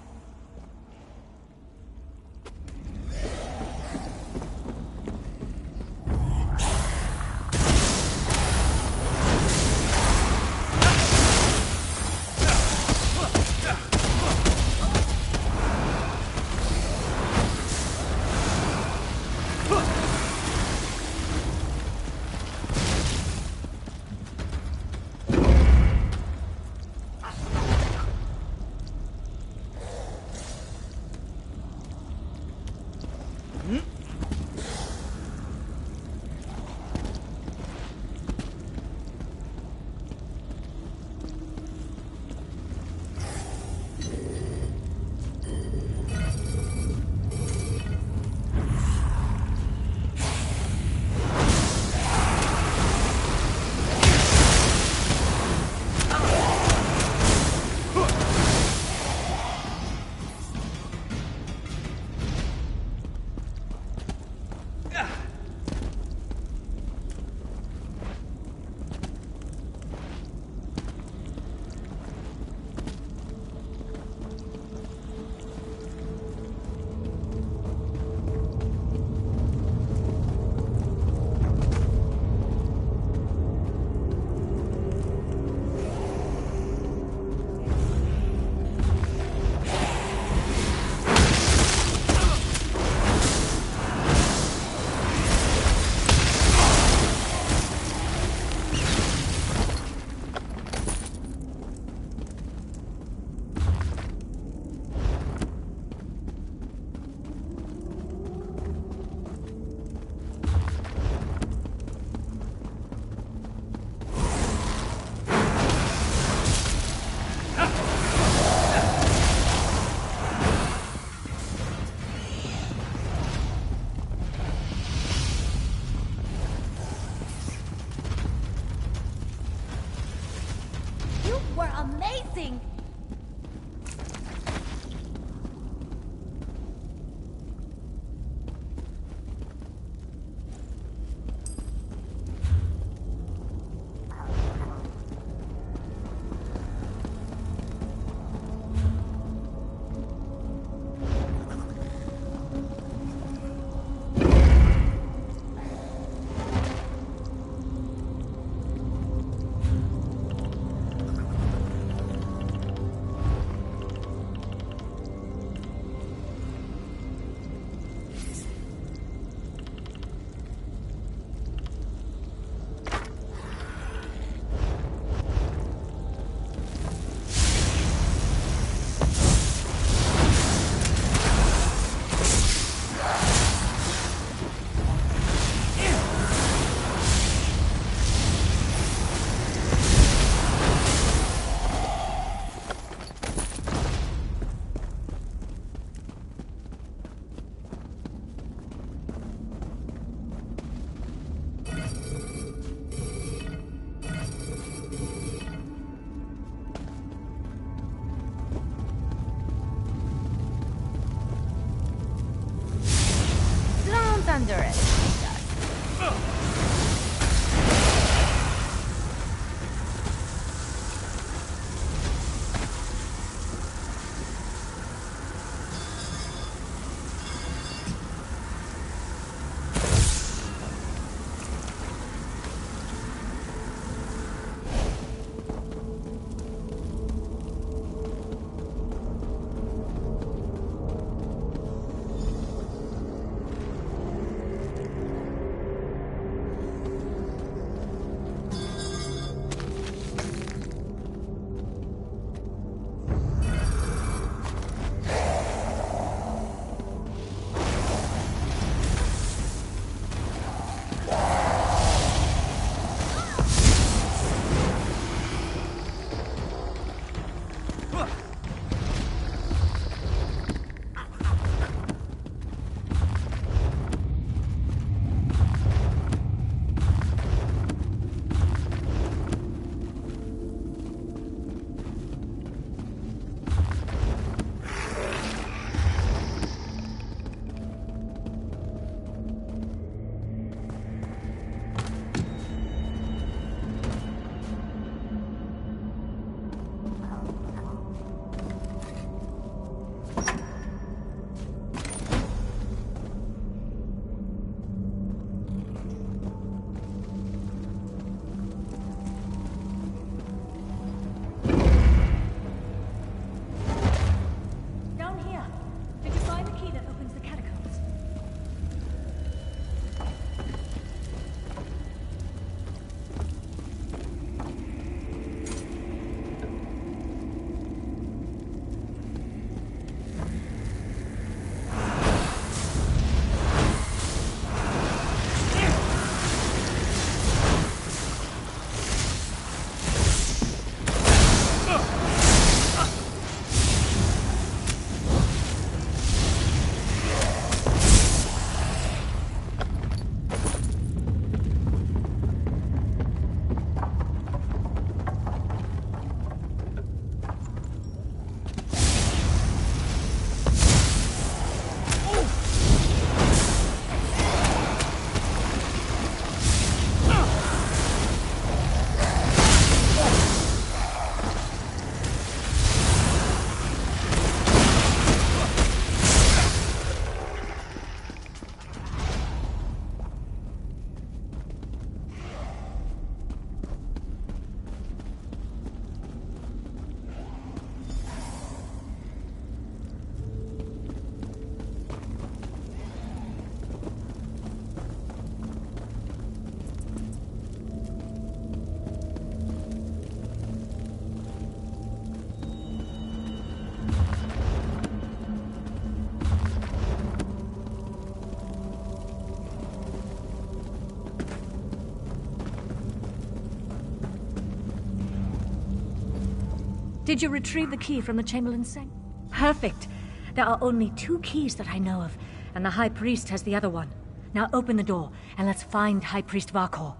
Did you retrieve the key from the Chamberlain's safe? Perfect. There are only 2 keys that I know of, and the High Priest has the other one. Now open the door, and let's find High Priest Varkor.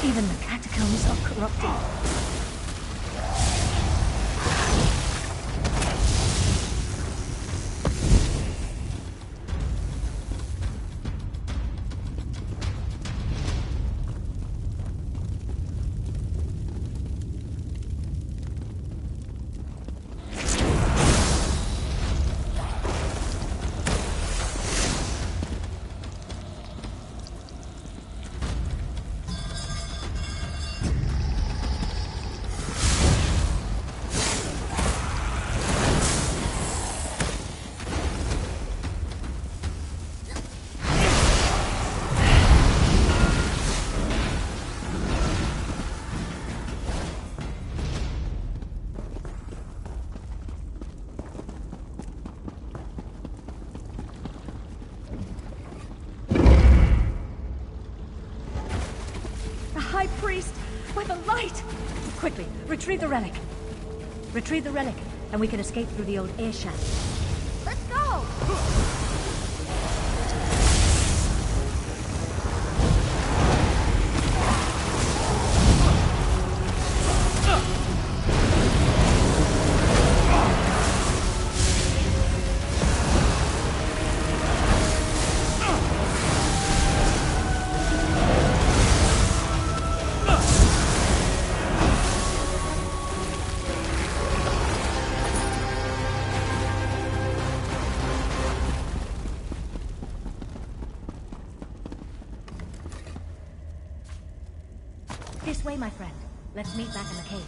Even the catacombs are corrupted. High Priest, by the light! Quickly, retrieve the relic. Retrieve the relic, and we can escape through the old air shaft. Let's go! This way, my friend. Let's meet back in the cave.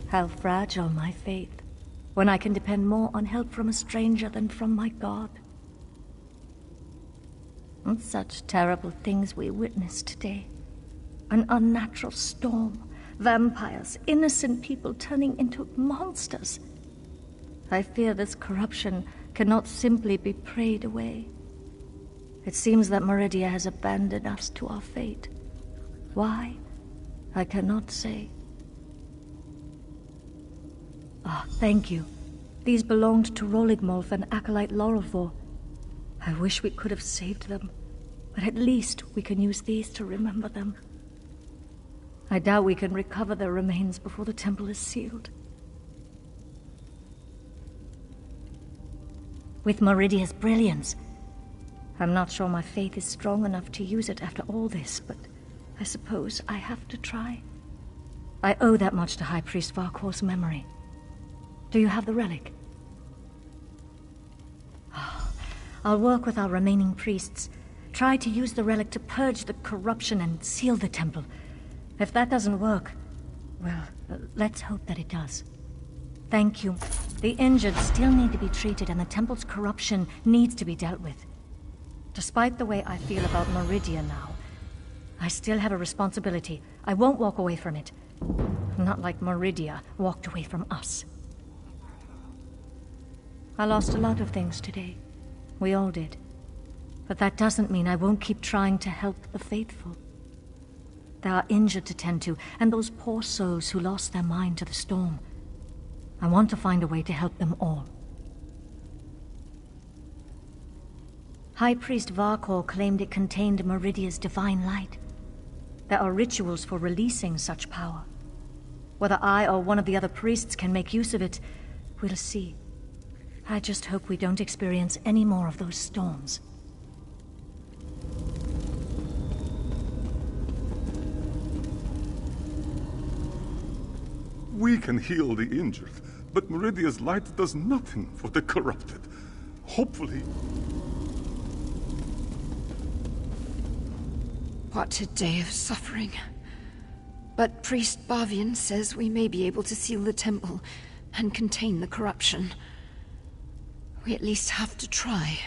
How fragile my faith, when I can depend more on help from a stranger than from my God. And such terrible things we witnessed today. An unnatural storm, vampires, innocent people turning into monsters. I fear this corruption cannot simply be prayed away. It seems that Meridia has abandoned us to our fate. Why? I cannot say. Ah, thank you. These belonged to Roligmolf and Acolyte Lorelfor. I wish we could have saved them, but at least we can use these to remember them. I doubt we can recover their remains before the temple is sealed. With Meridia's brilliance, I'm not sure my faith is strong enough to use it after all this, but I suppose I have to try. I owe that much to High Priest Varkor's memory. Do you have the relic? I'll work with our remaining priests. Try to use the relic to purge the corruption and seal the temple. If that doesn't work, well, let's hope that it does. Thank you. The injured still need to be treated, and the temple's corruption needs to be dealt with. Despite the way I feel about Meridia now, I still have a responsibility. I won't walk away from it. Not like Meridia walked away from us. I lost a lot of things today. We all did. But that doesn't mean I won't keep trying to help the faithful. There are injured to tend to, and those poor souls who lost their mind to the storm. I want to find a way to help them all. High Priest Varkor claimed it contained Meridia's divine light. There are rituals for releasing such power. Whether I or one of the other priests can make use of it, we'll see. I just hope we don't experience any more of those storms. We can heal the injured, but Meridia's light does nothing for the corrupted. Hopefully... What a day of suffering. But Priest Bavian says we may be able to seal the temple and contain the corruption. We at least have to try.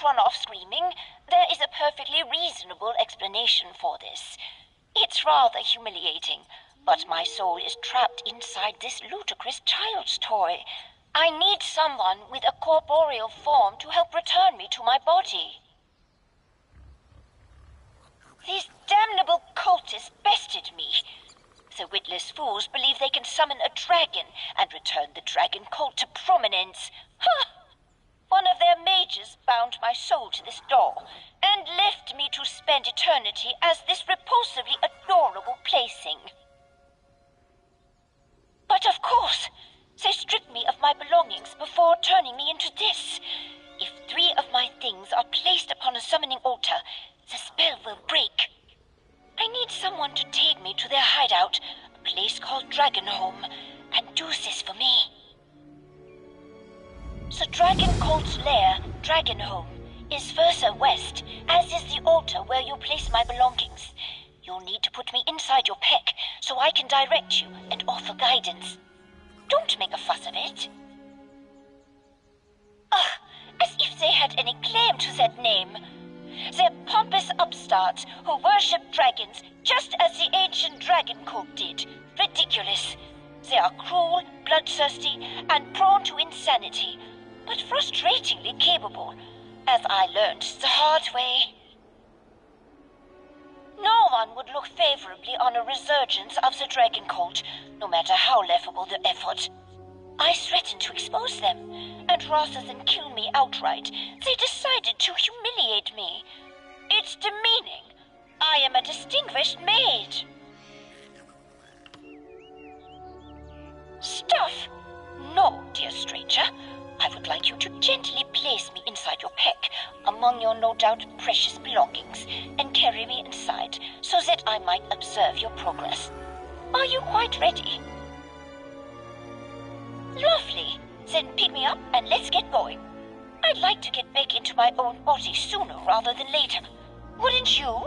run off screaming, there is a perfectly reasonable explanation for this. It's rather humiliating, but my soul is trapped inside this ludicrous child's toy. I need someone with a corporeal form to help return me to my body. These damnable cultists bested me. The witless fools believe they can summon a dragon and return the dragon cult to prominence. Ha! One of their mages bound my soul to this doll and left me to spend eternity as this repulsively adorable plaything. But of course, they stripped me of my belongings before turning me into this. If 3 of my things are placed upon a summoning altar, the spell will break. I need someone to take me to their hideout, a place called Dragonholm, and do this for me. The Dragon Cult's lair, Dragonholm, is further west, as is the altar where you place my belongings. You'll need to put me inside your pack so I can direct you and offer guidance. Don't make a fuss of it. Ugh, as if they had any claim to that name. They're pompous upstarts who worship dragons just as the ancient dragon cult did. Ridiculous. They are cruel, bloodthirsty, and prone to insanity, but frustratingly capable, as I learned the hard way. No one would look favorably on a resurgence of the dragon cult, no matter how laughable the effort. I threatened to expose them, and rather than kill me outright, they decided to humiliate me. It's demeaning. I am a distinguished maid. Stuff? No, dear stranger. I would like you to gently place me inside your pack, among your no doubt precious belongings, and carry me inside, so that I might observe your progress. Are you quite ready? Lovely. Then pick me up and let's get going. I'd like to get back into my own body sooner rather than later. Wouldn't you?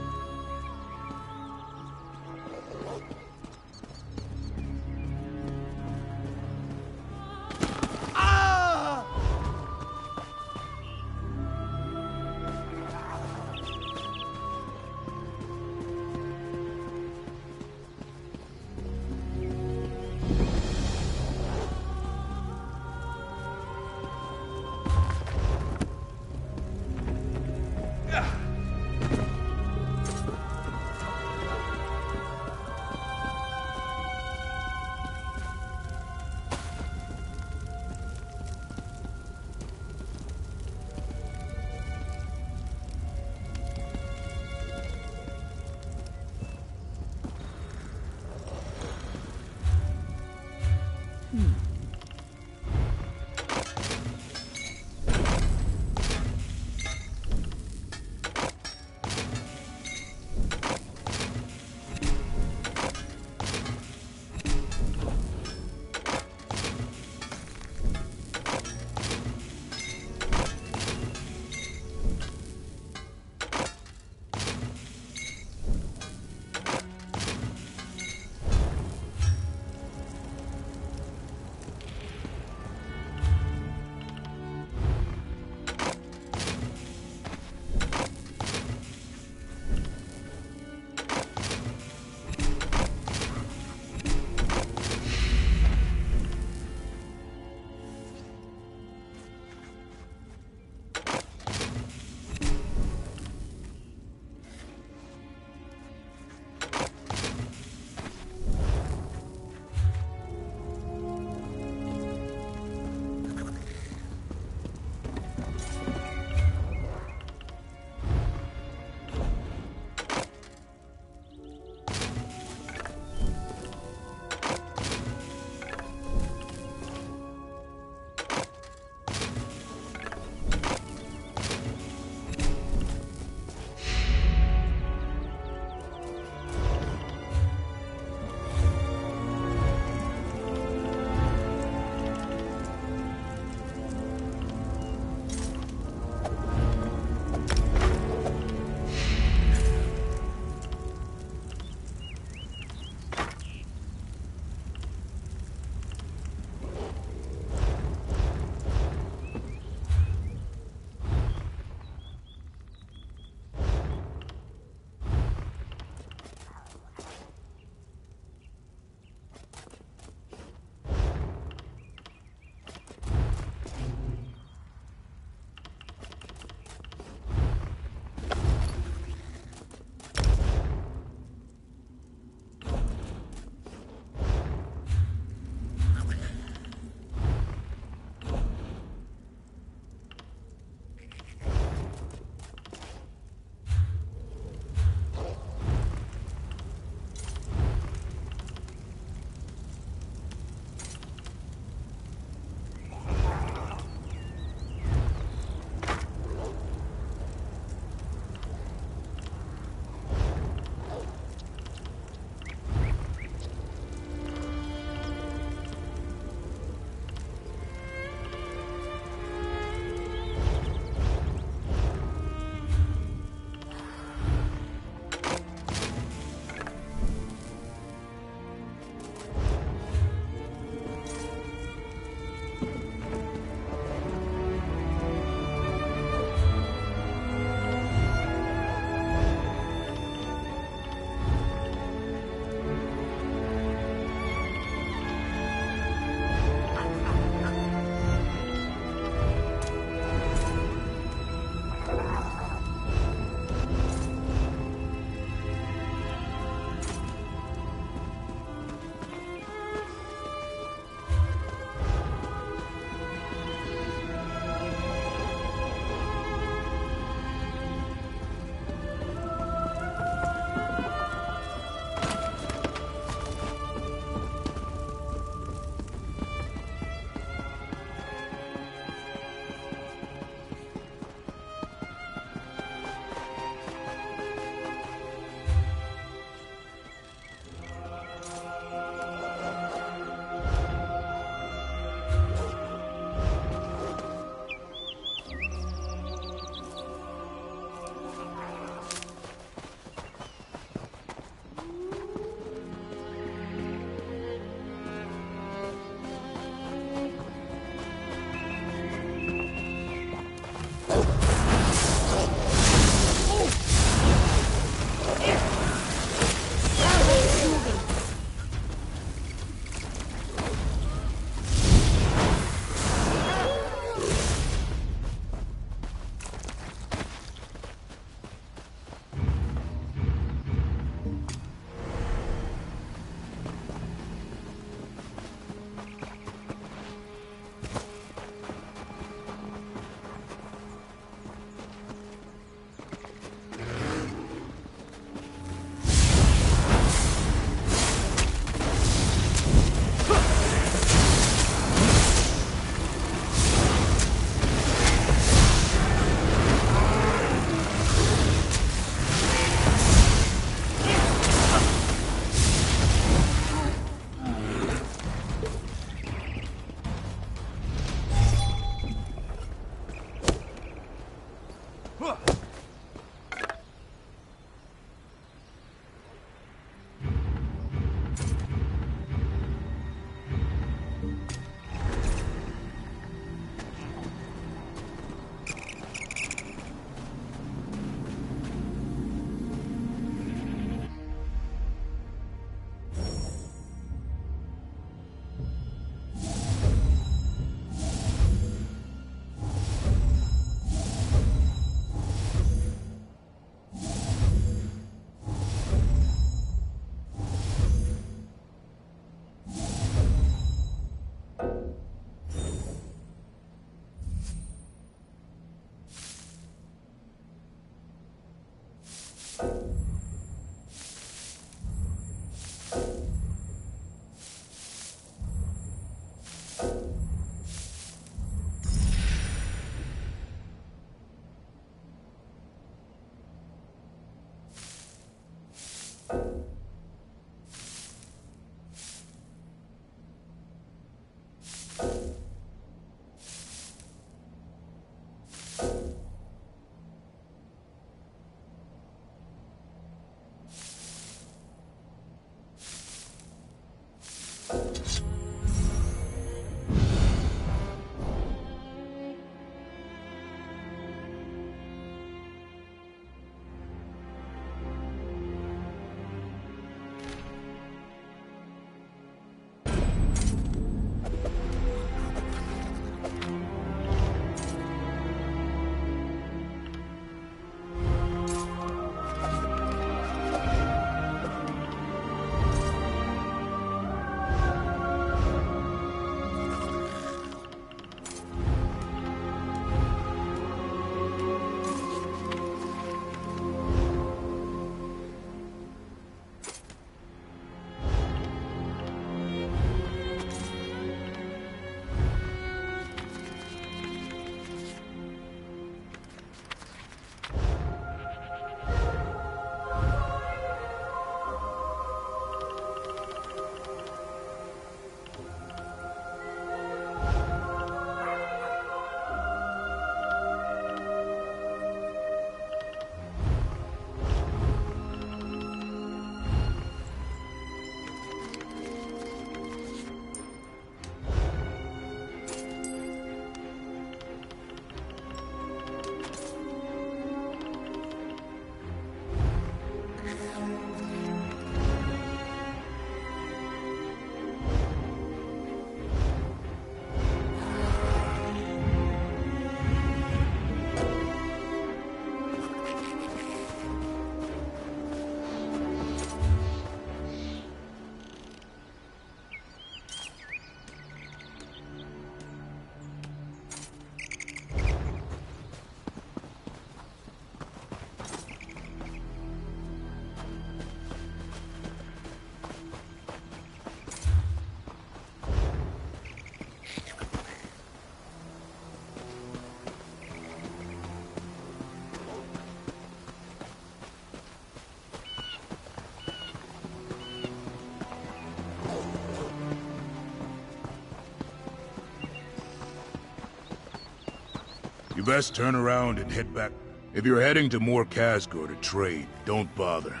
You best turn around and head back. If you're heading to Mor Khazgor to trade, don't bother.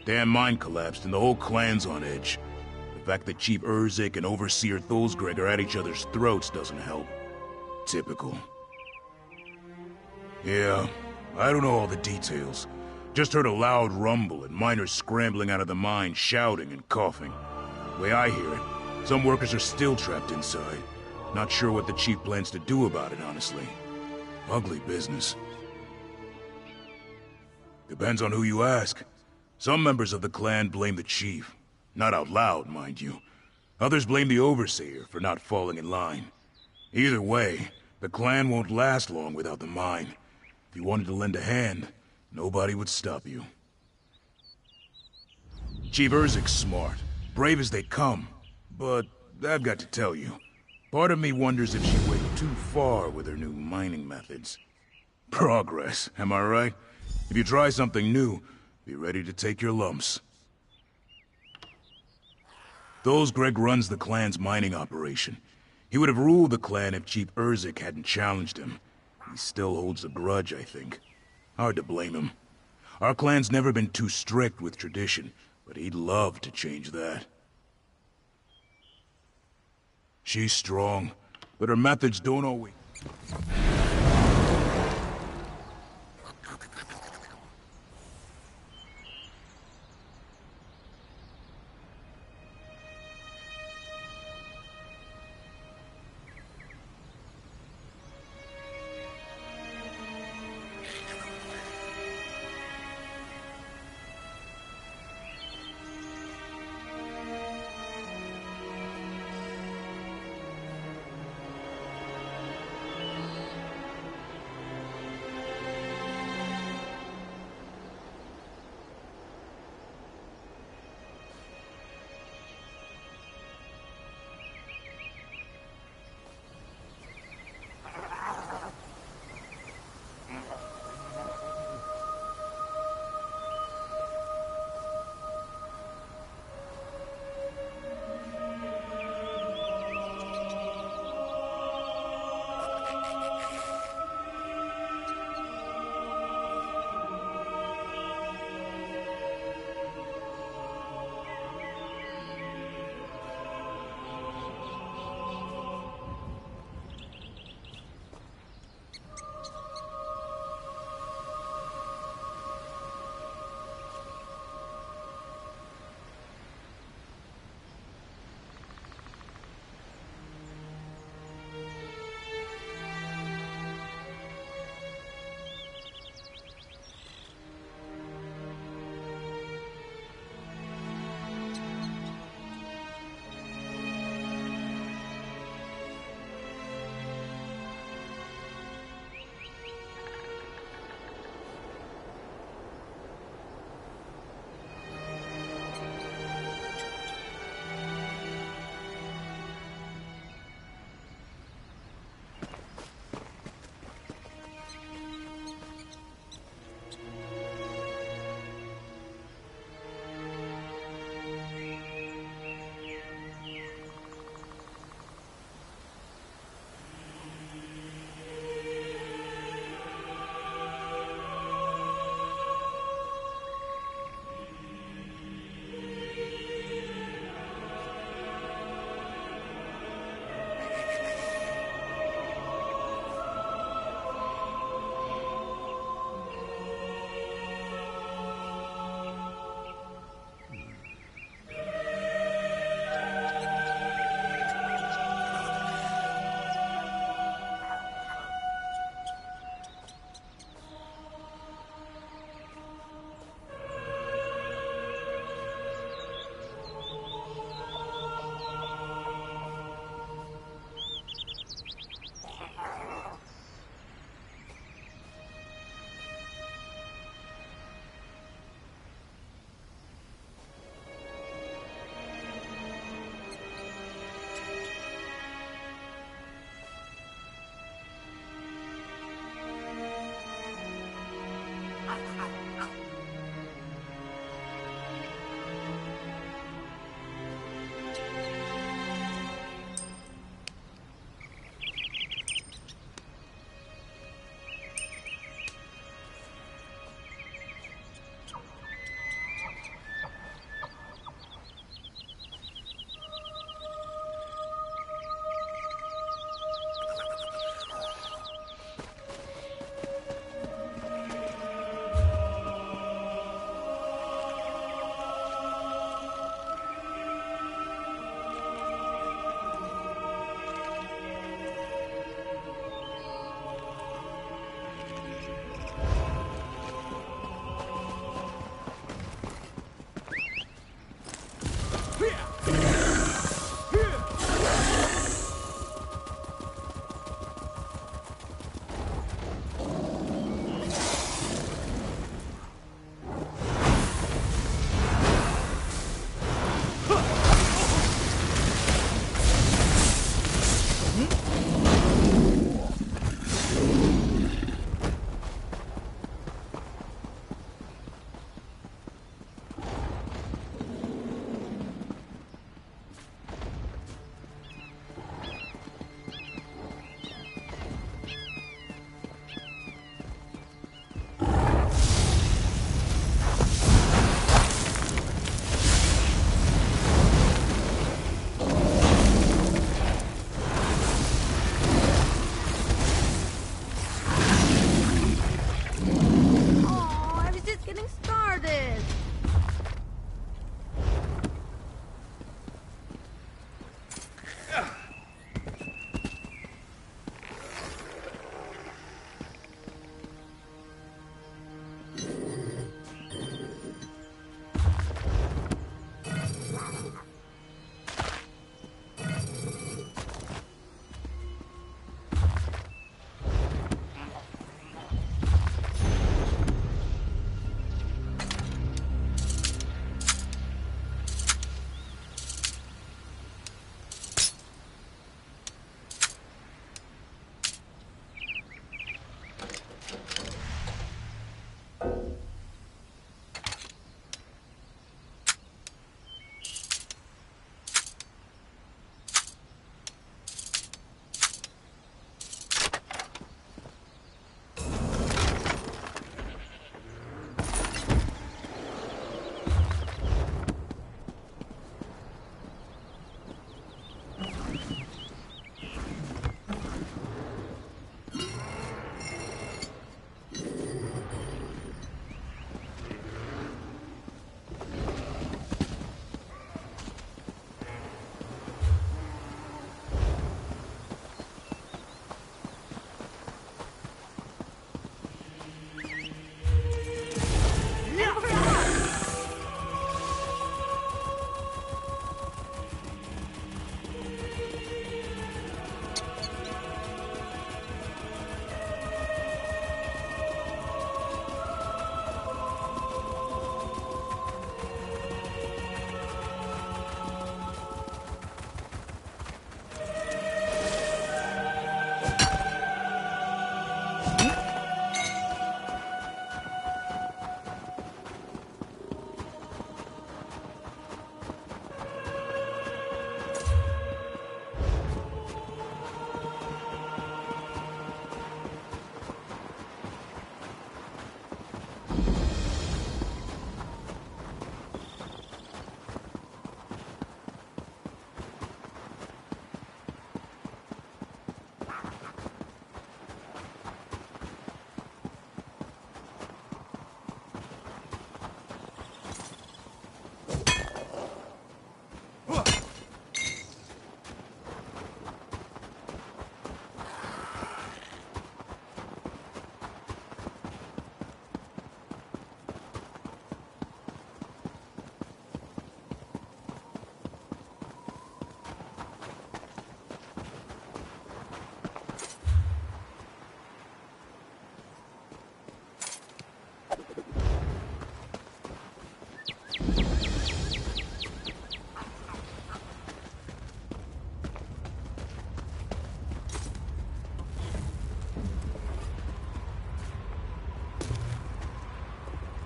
Damn mine collapsed and the whole clan's on edge. The fact that Chief Urzik and Overseer Thulsgreg are at each other's throats doesn't help. Typical. Yeah, I don't know all the details. Just heard a loud rumble and miners scrambling out of the mine, shouting and coughing. The way I hear it, some workers are still trapped inside. Not sure what the chief plans to do about it, honestly. Ugly business. Depends on who you ask. Some members of the clan blame the chief. Not out loud, mind you. Others blame the Overseer for not falling in line. Either way, the clan won't last long without the mine. If you wanted to lend a hand, nobody would stop you. Chief Urzik's smart, brave as they come. But I've got to tell you, part of me wonders if she went too far with her new mining methods. Progress, am I right? If you try something new, be ready to take your lumps. Thulsgreg runs the clan's mining operation. He would have ruled the clan if Chief Urzik hadn't challenged him. He still holds a grudge, I think. Hard to blame him. Our clan's never been too strict with tradition, but he'd love to change that. She's strong, but her methods don't always...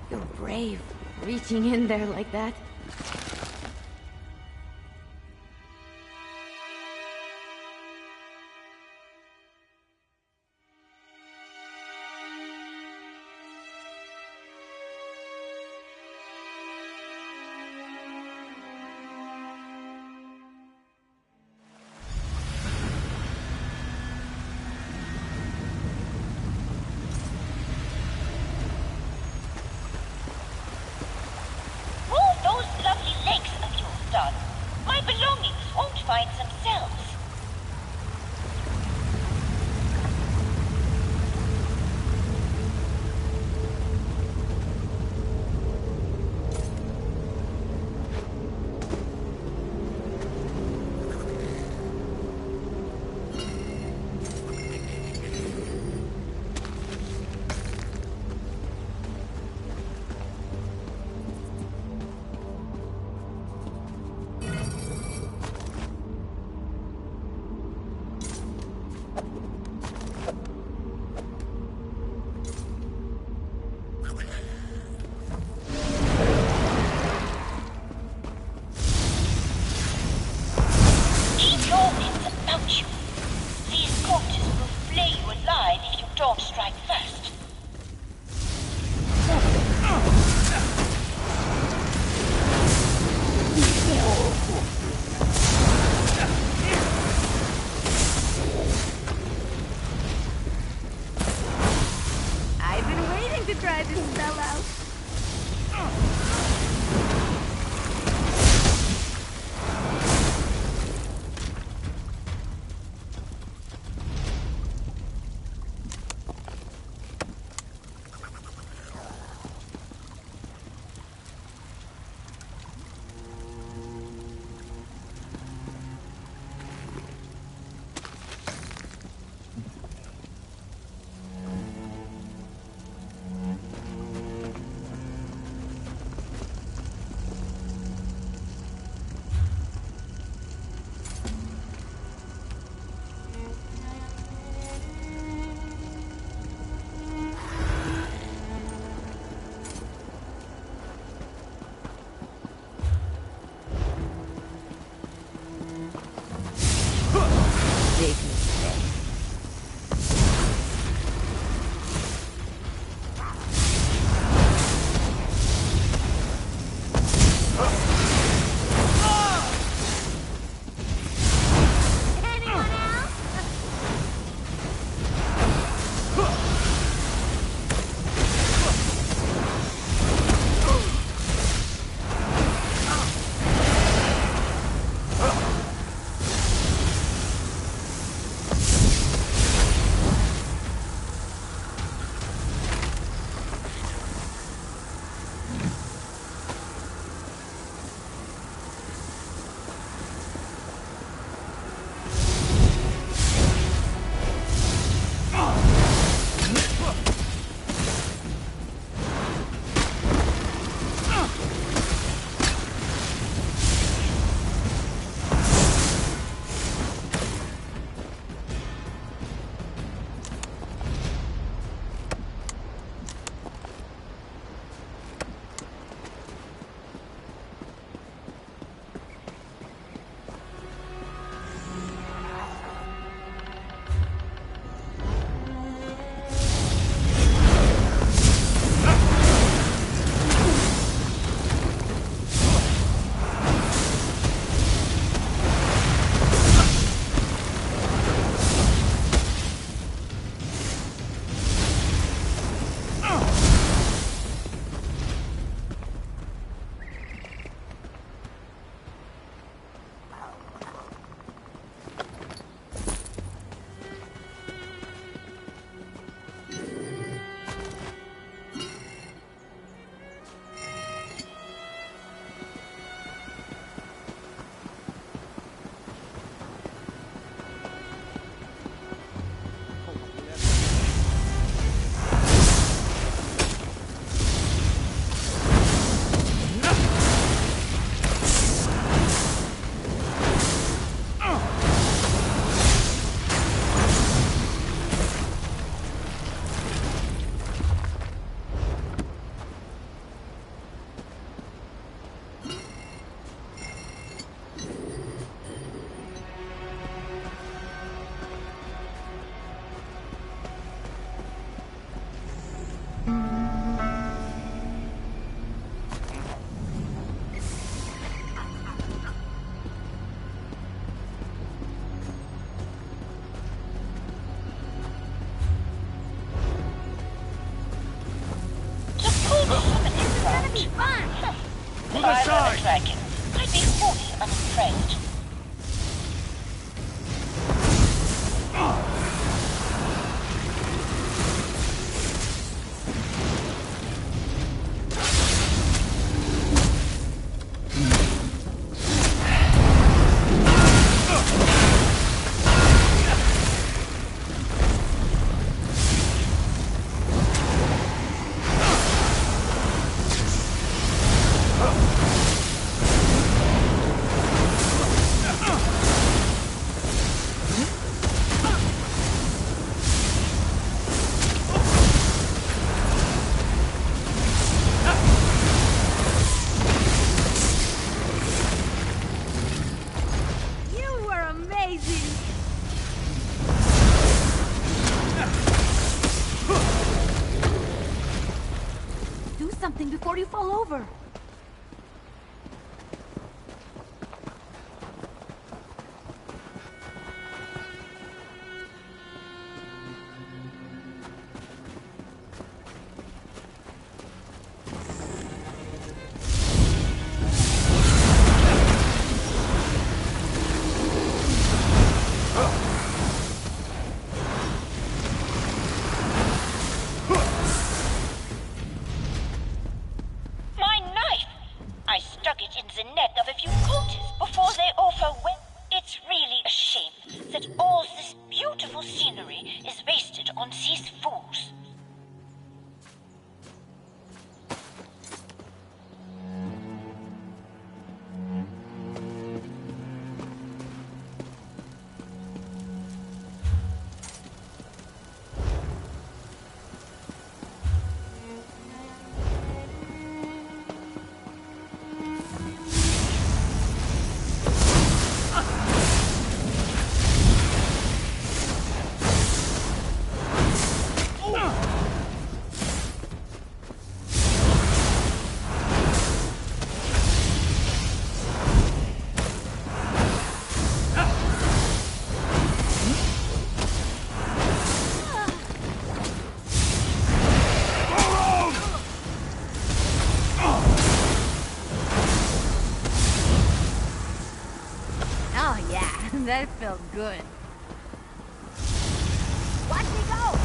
You're brave, reaching in there like that. Move those survivor a dragon. I'd be wholly unimpressed. Before you fall over. That felt good. Watch me go!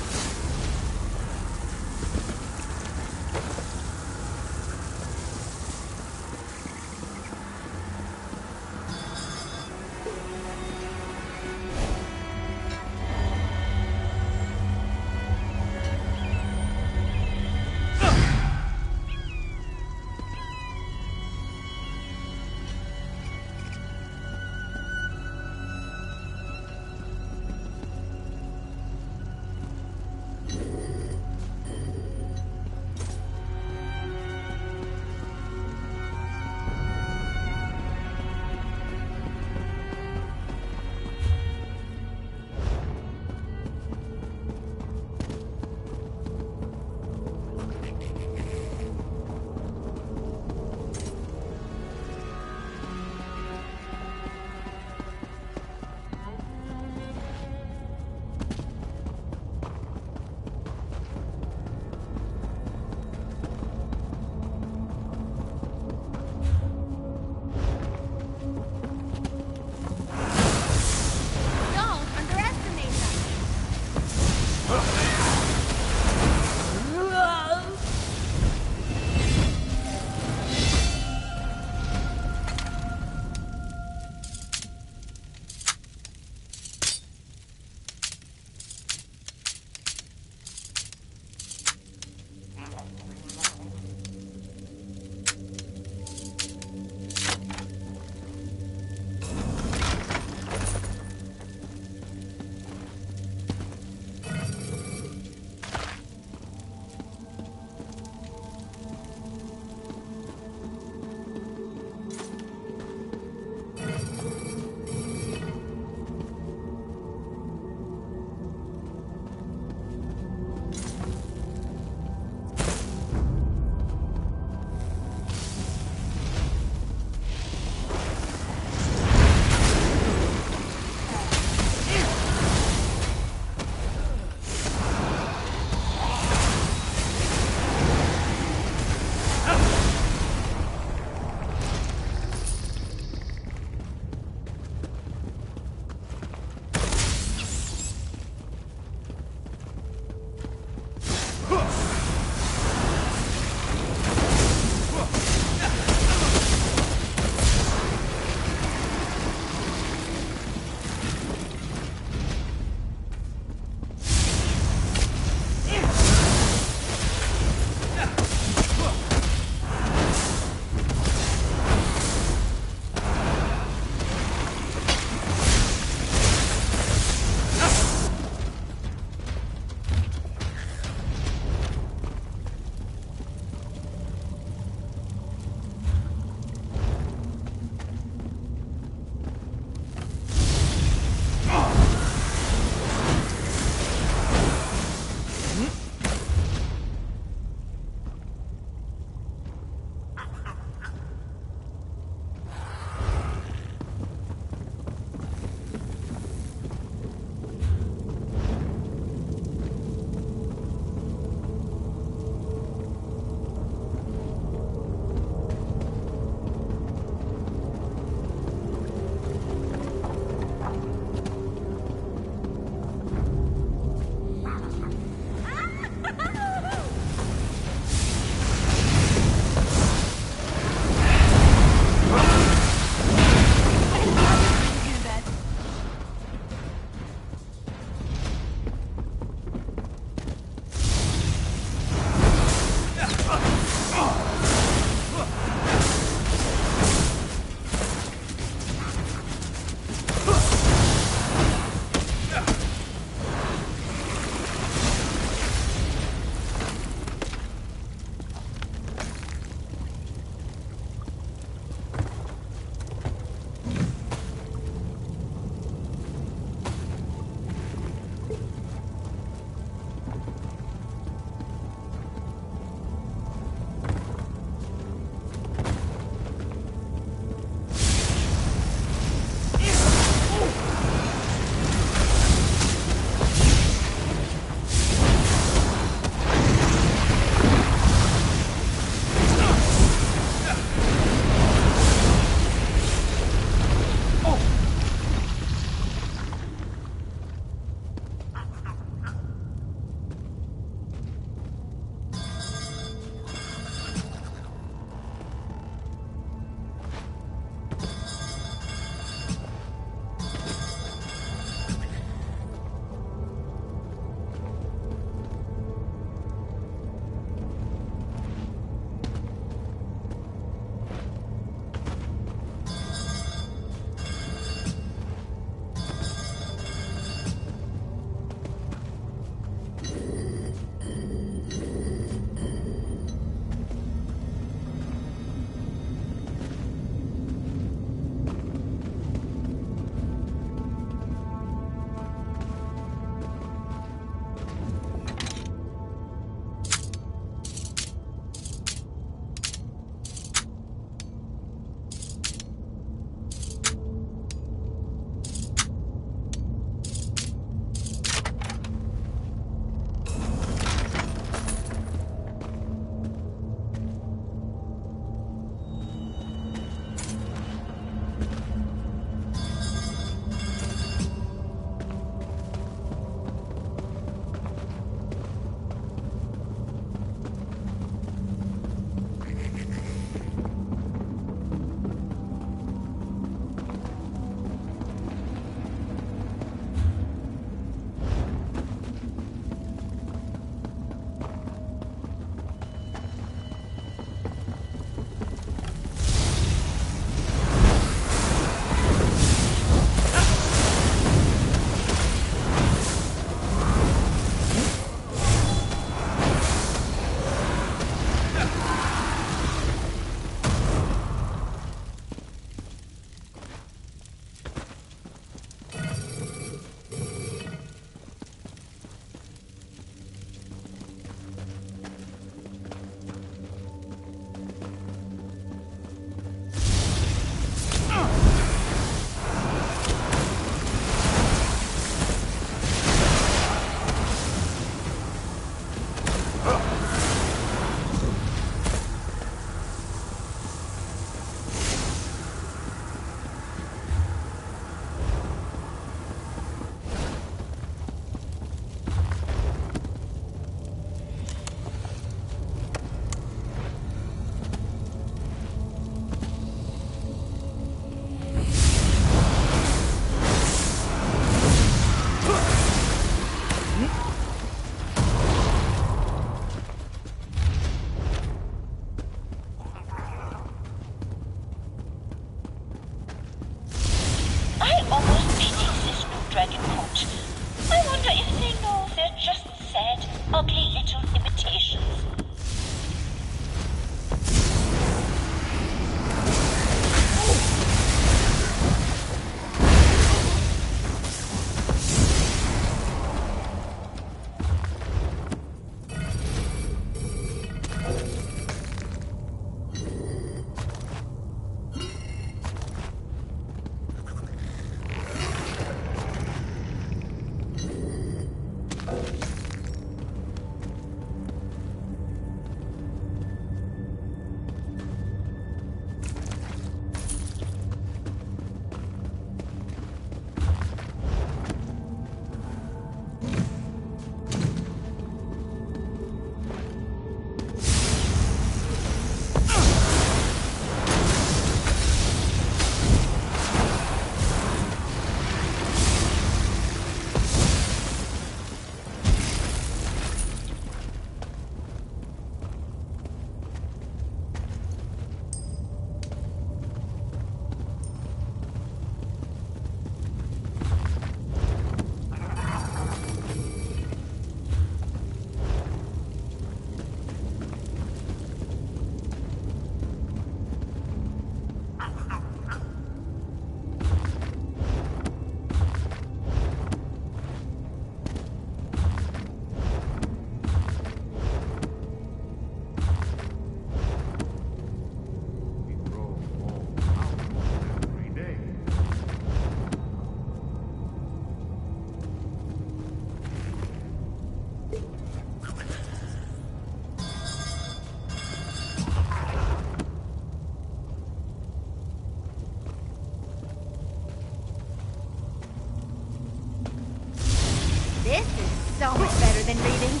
so much better than reading.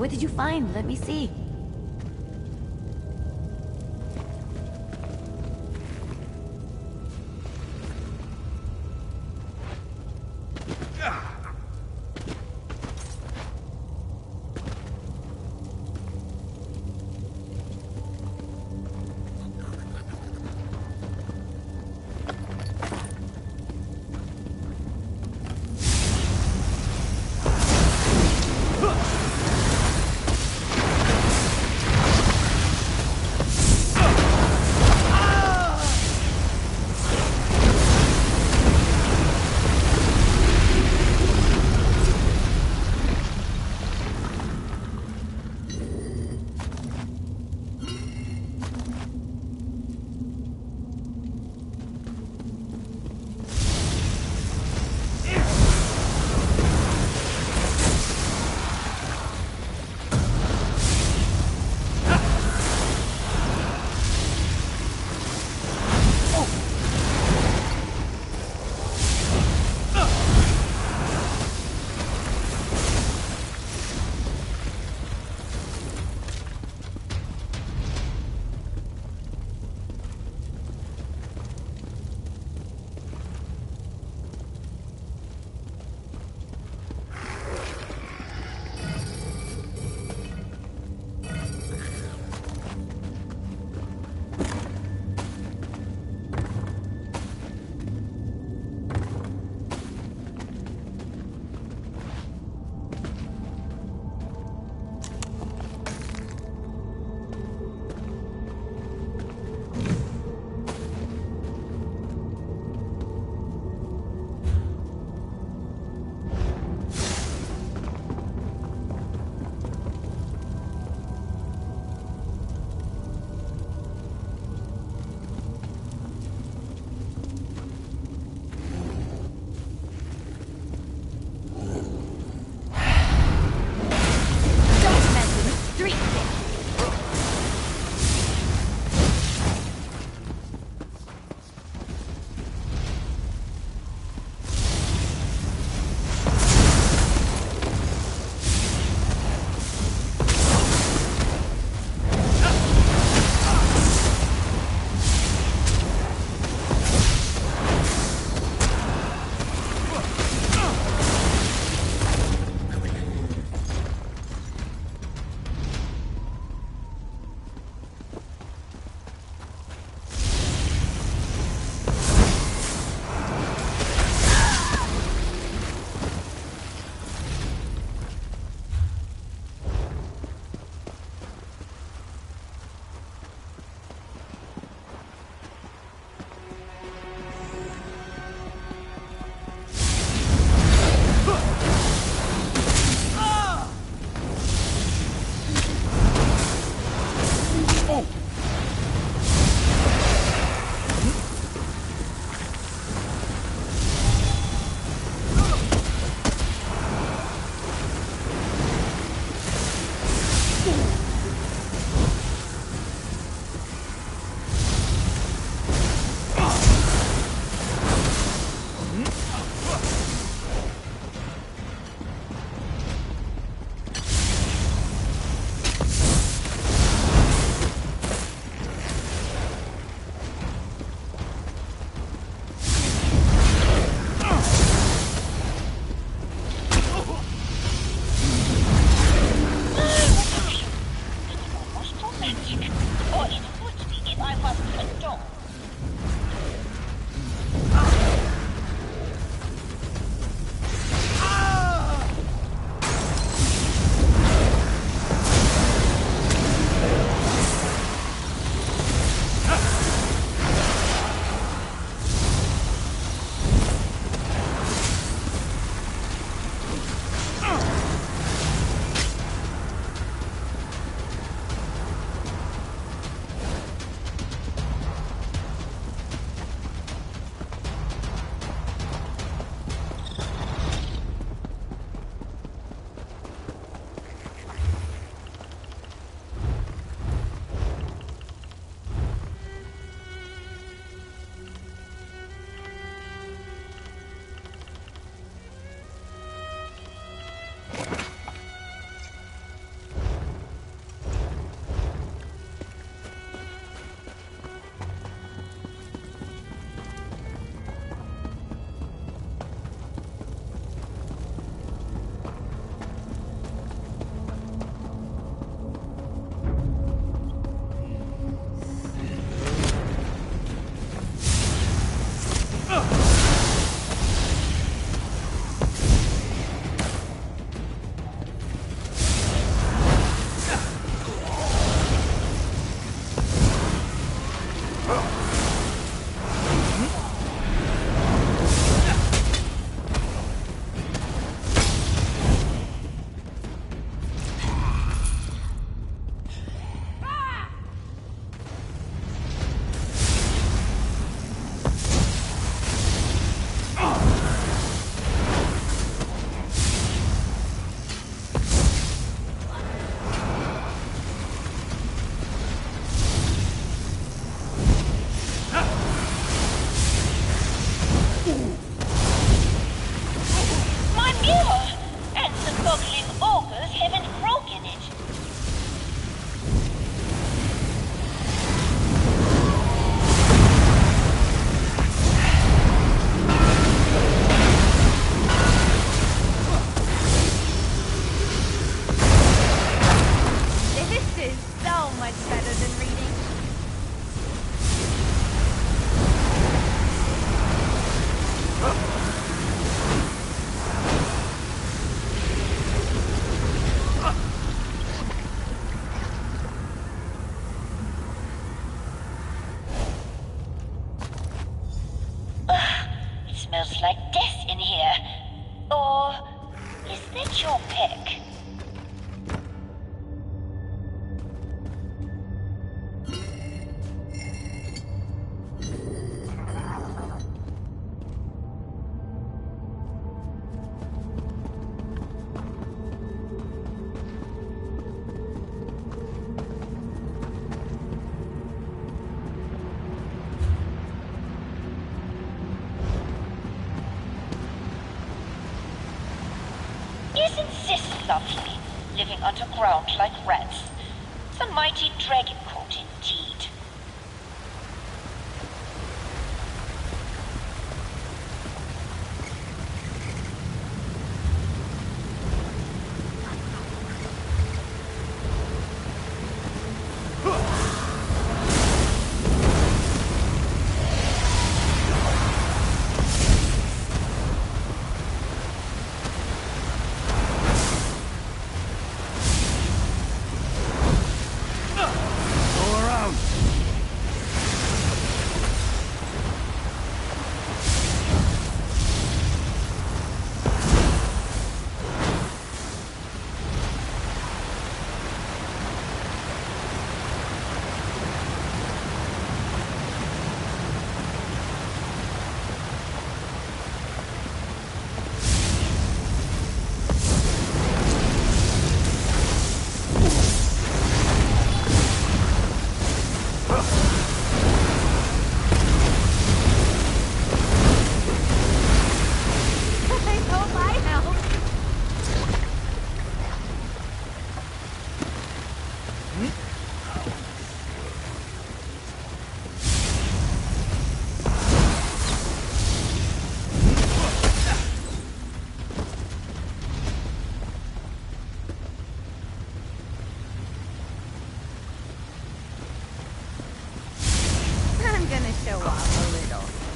What did you find? Let me see. heck. Isn't this lovely, living underground like rats? The mighty dragon coat indeed.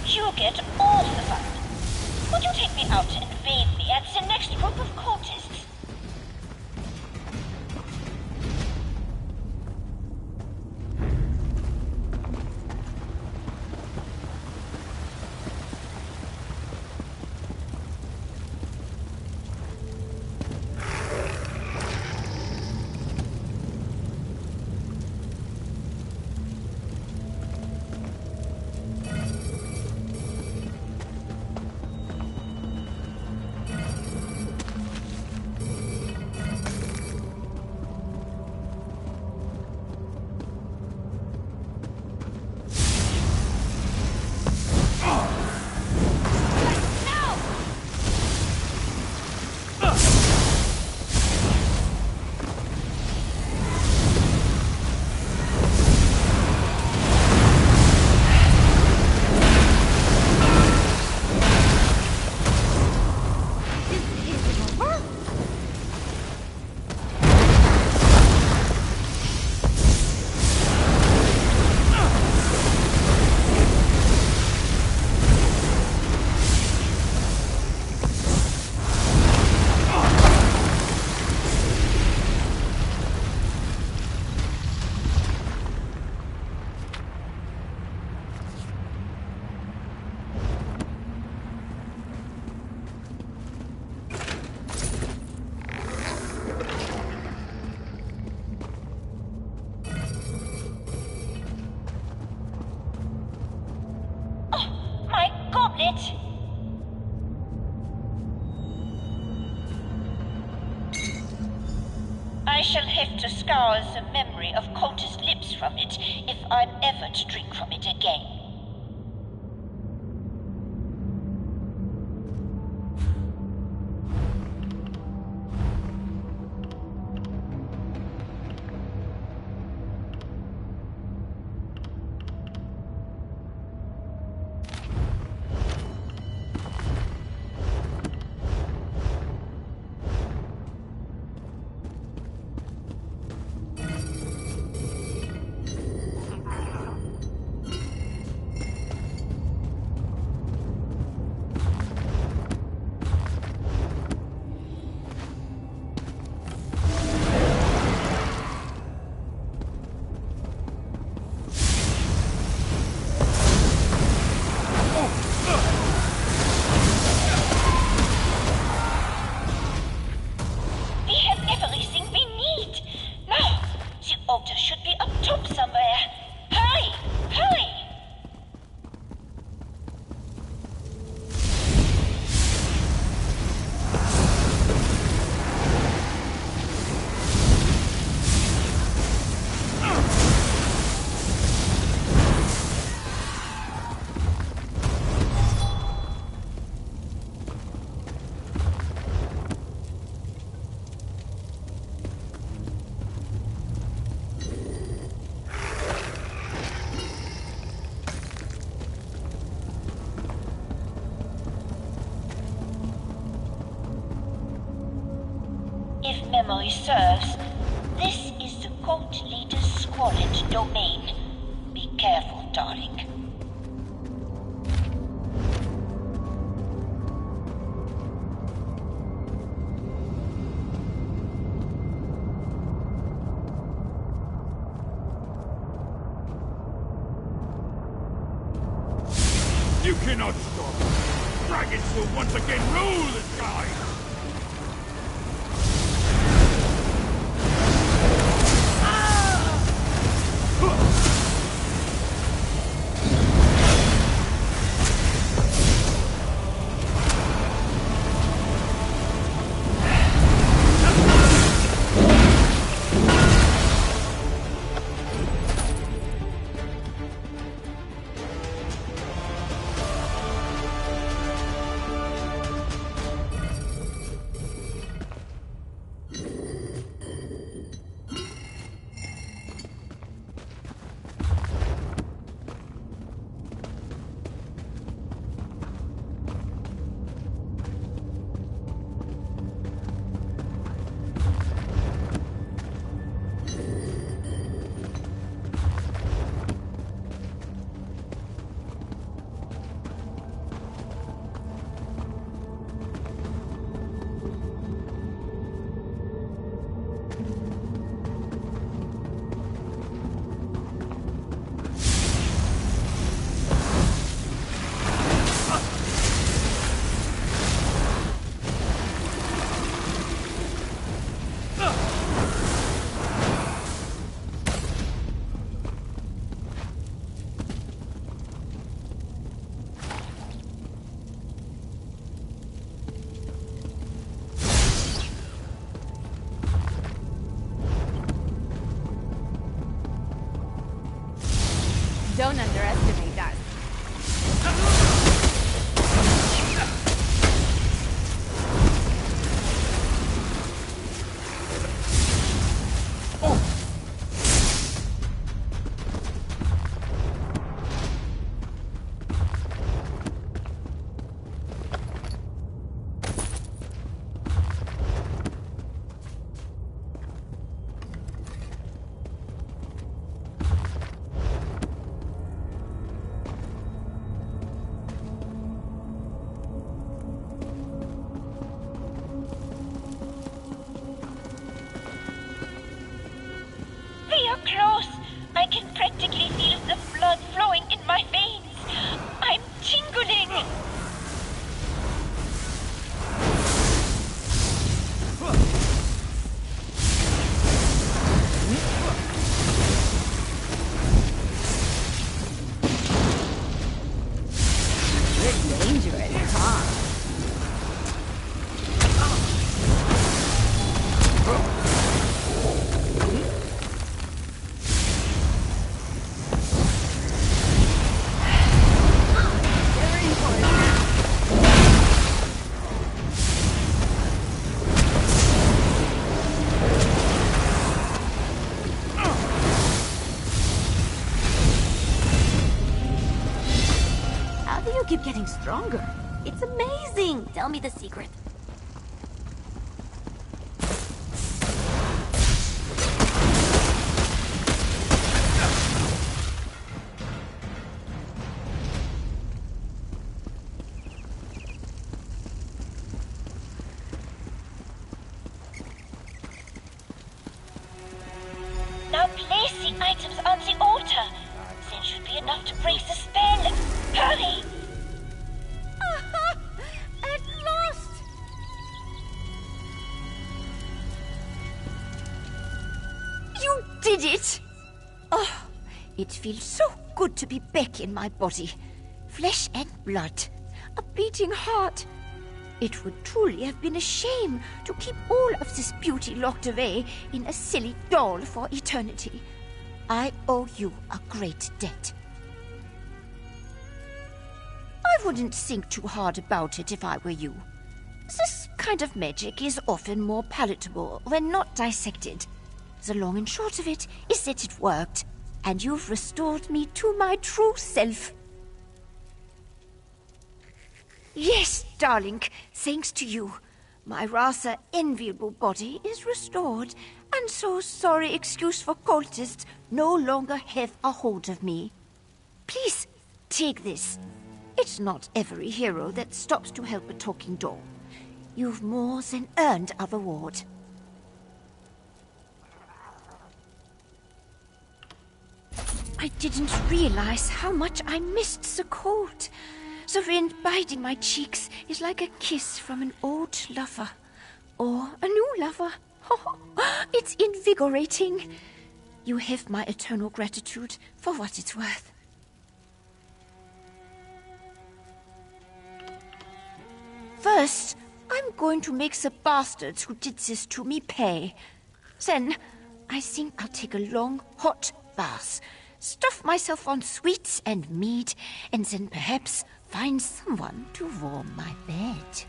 You get all the fun. Would you take me out and bathe me at the next group of cultists? I shall have to scour the memory of cultist lips from it if I'm ever to drink from it again. memory serves, this is the cult leader's squalid domain. Be careful, darling. You cannot stop. Dragons will once again rule the sky. Don't underestimate us. We are close. I can practically feel the blood flowing in my veins. I'm tingling. You're dangerous, huh? How do you keep getting stronger? It's amazing! Tell me the secret. Now place the items on the altar. That should be enough to break the spell. Hurry! At last! You did it! Oh, it feels so good to be back in my body. Flesh and blood. A beating heart. It would truly have been a shame to keep all of this beauty locked away in a silly doll for eternity. I owe you a great debt. I wouldn't think too hard about it if I were you. This kind of magic is often more palatable when not dissected. The long and short of it is that it worked, and you've restored me to my true self. Yes, darling, thanks to you. My rather enviable body is restored, and so sorry excuse for cultists no longer have a hold of me. Please, take this. It's not every hero that stops to help a talking doll. You've more than earned a reward. I didn't realize how much I missed the cold. The wind biting my cheeks is like a kiss from an old lover. Or a new lover. It's invigorating. You have my eternal gratitude for what it's worth. First, I'm going to make the bastards who did this to me pay. Then, I think I'll take a long, hot bath, stuff myself on sweets and mead, and then perhaps find someone to warm my bed.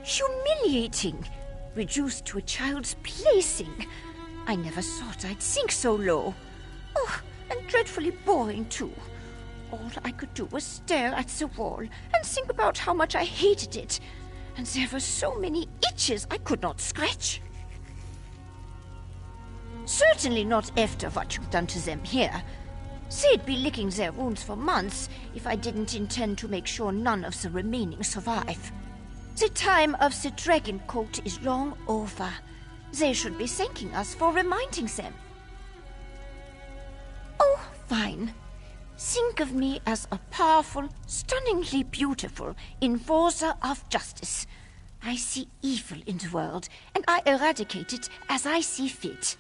Humiliating! Reduced to a child's plaything. I never thought I'd sink so low. Oh, and dreadfully boring, too. All I could do was stare at the wall and think about how much I hated it. And there were so many itches I could not scratch. Certainly not after what you've done to them here. They'd be licking their wounds for months if I didn't intend to make sure none of the remaining survive. The time of the dragon coat is long over. They should be thanking us for reminding them. Oh, fine. Think of me as a powerful, stunningly beautiful enforcer of justice. I see evil in the world, and I eradicate it as I see fit.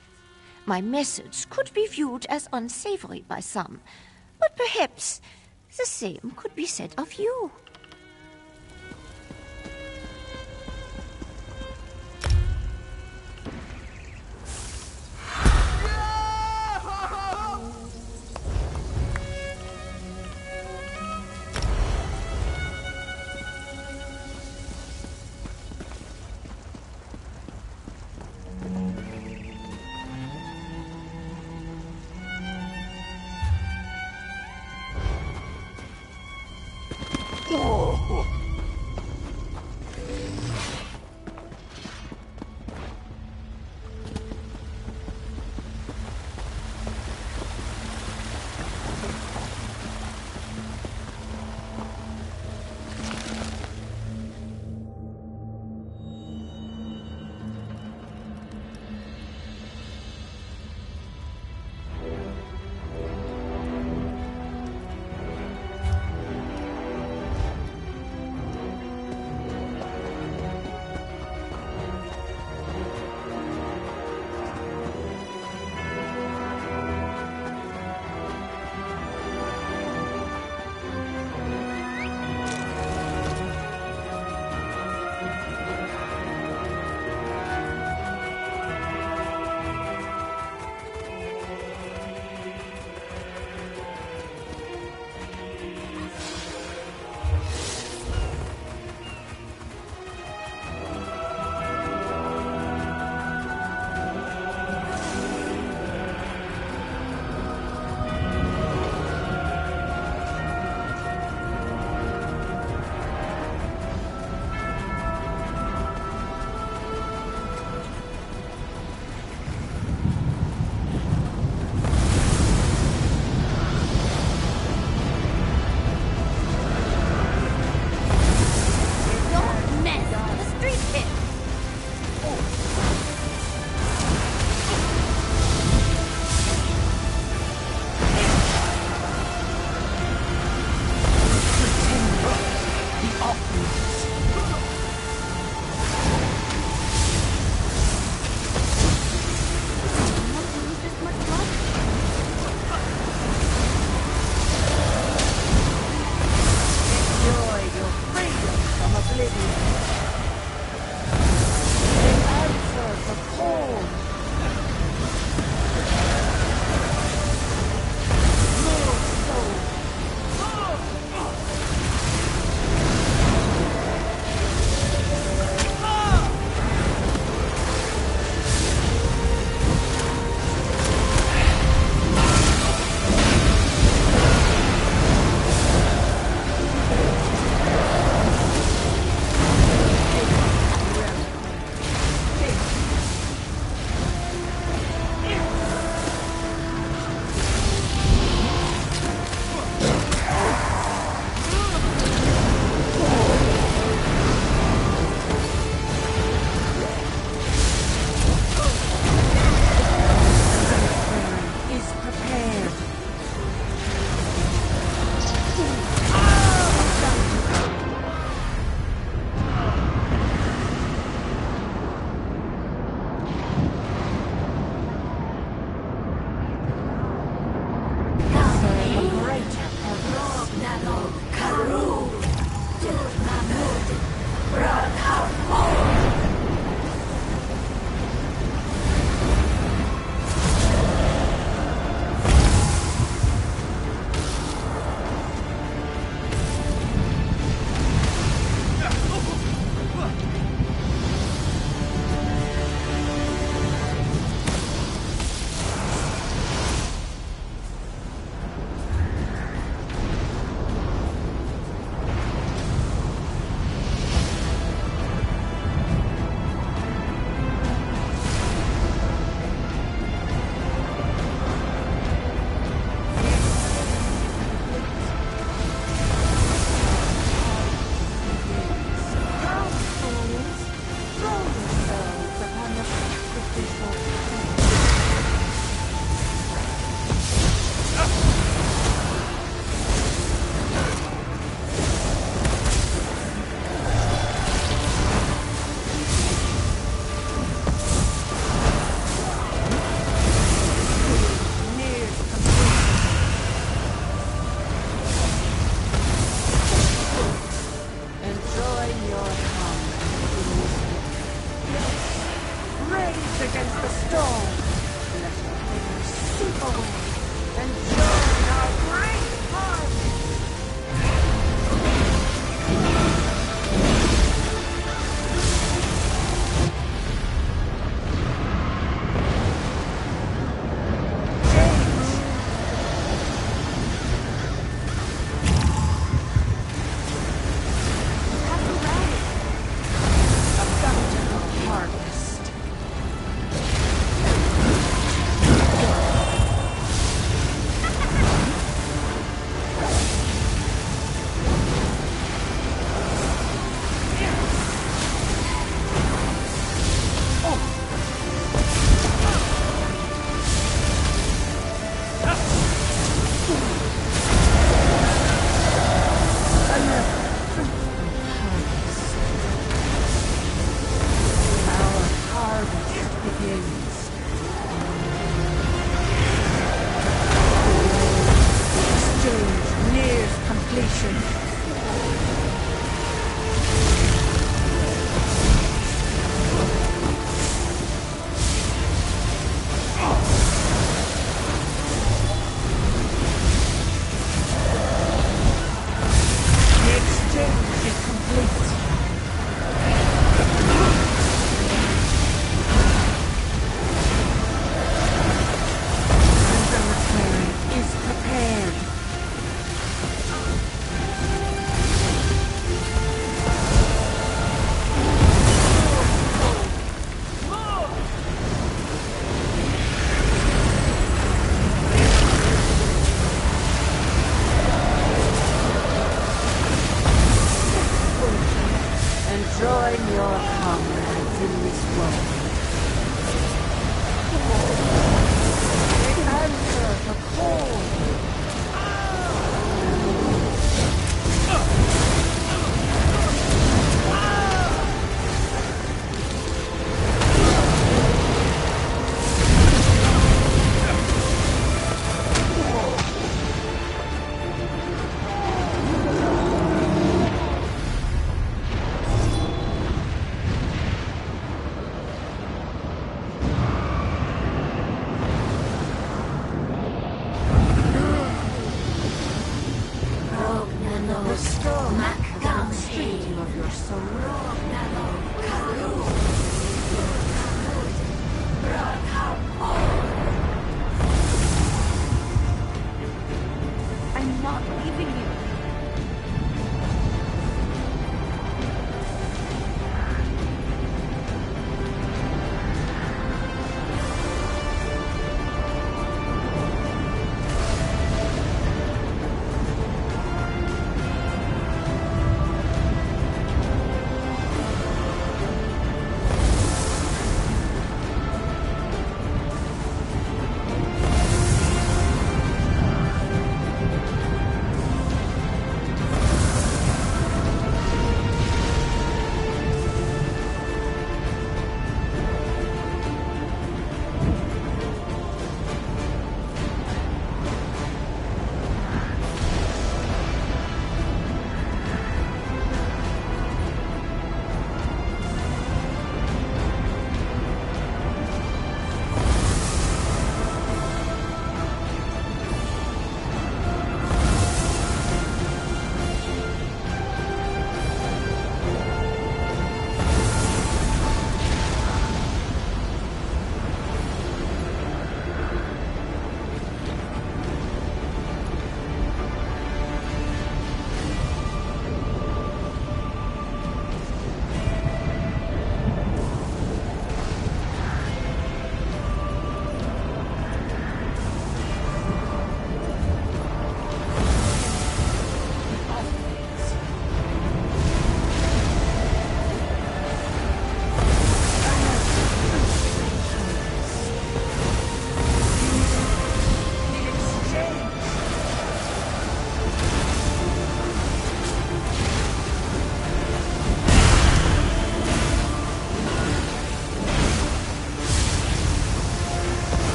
My methods could be viewed as unsavory by some, but perhaps the same could be said of you. Join your comrades in this world. Answer the call. I'm not leaving you.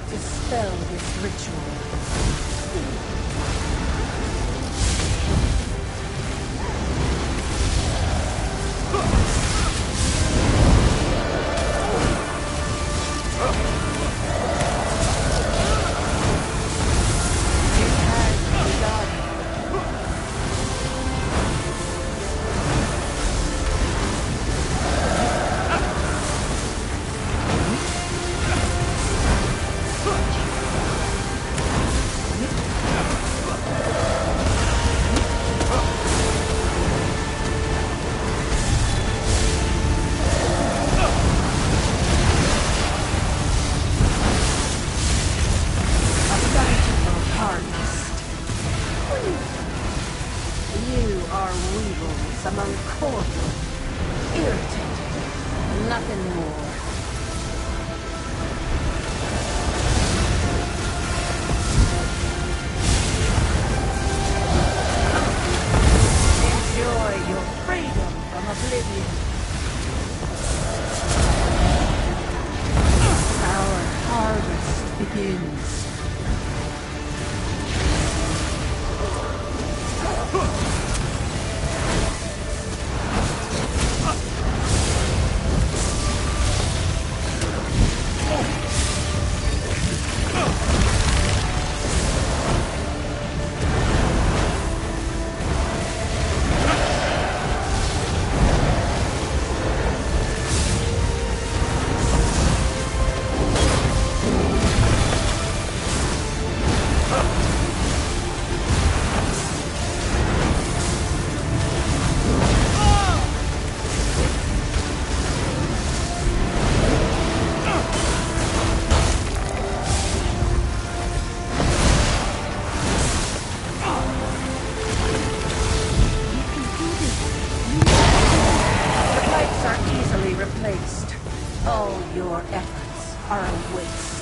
Dispel this ritual. waste. All your efforts are a waste.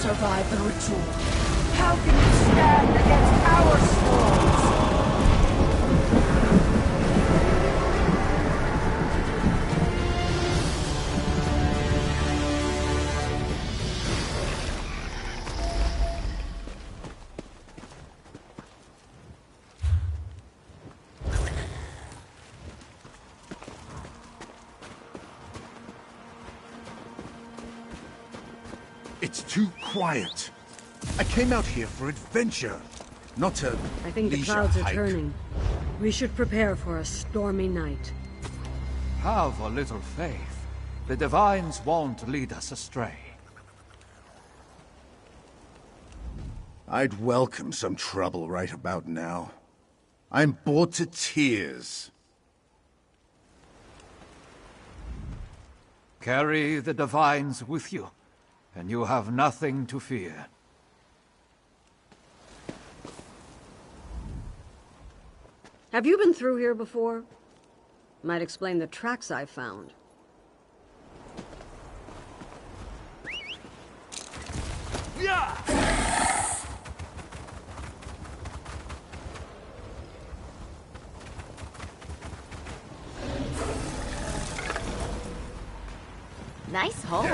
survive the ritual? How can you stand against our swords? It's too quiet. I came out here for adventure, not to I think the leisure clouds are hike. turning. We should prepare for a stormy night. Have a little faith. The Divines won't lead us astray. I'd welcome some trouble right about now. I'm bored to tears. Carry the Divines with you, and you have nothing to fear. Have you been through here before? Might explain the tracks I found. Nice hole.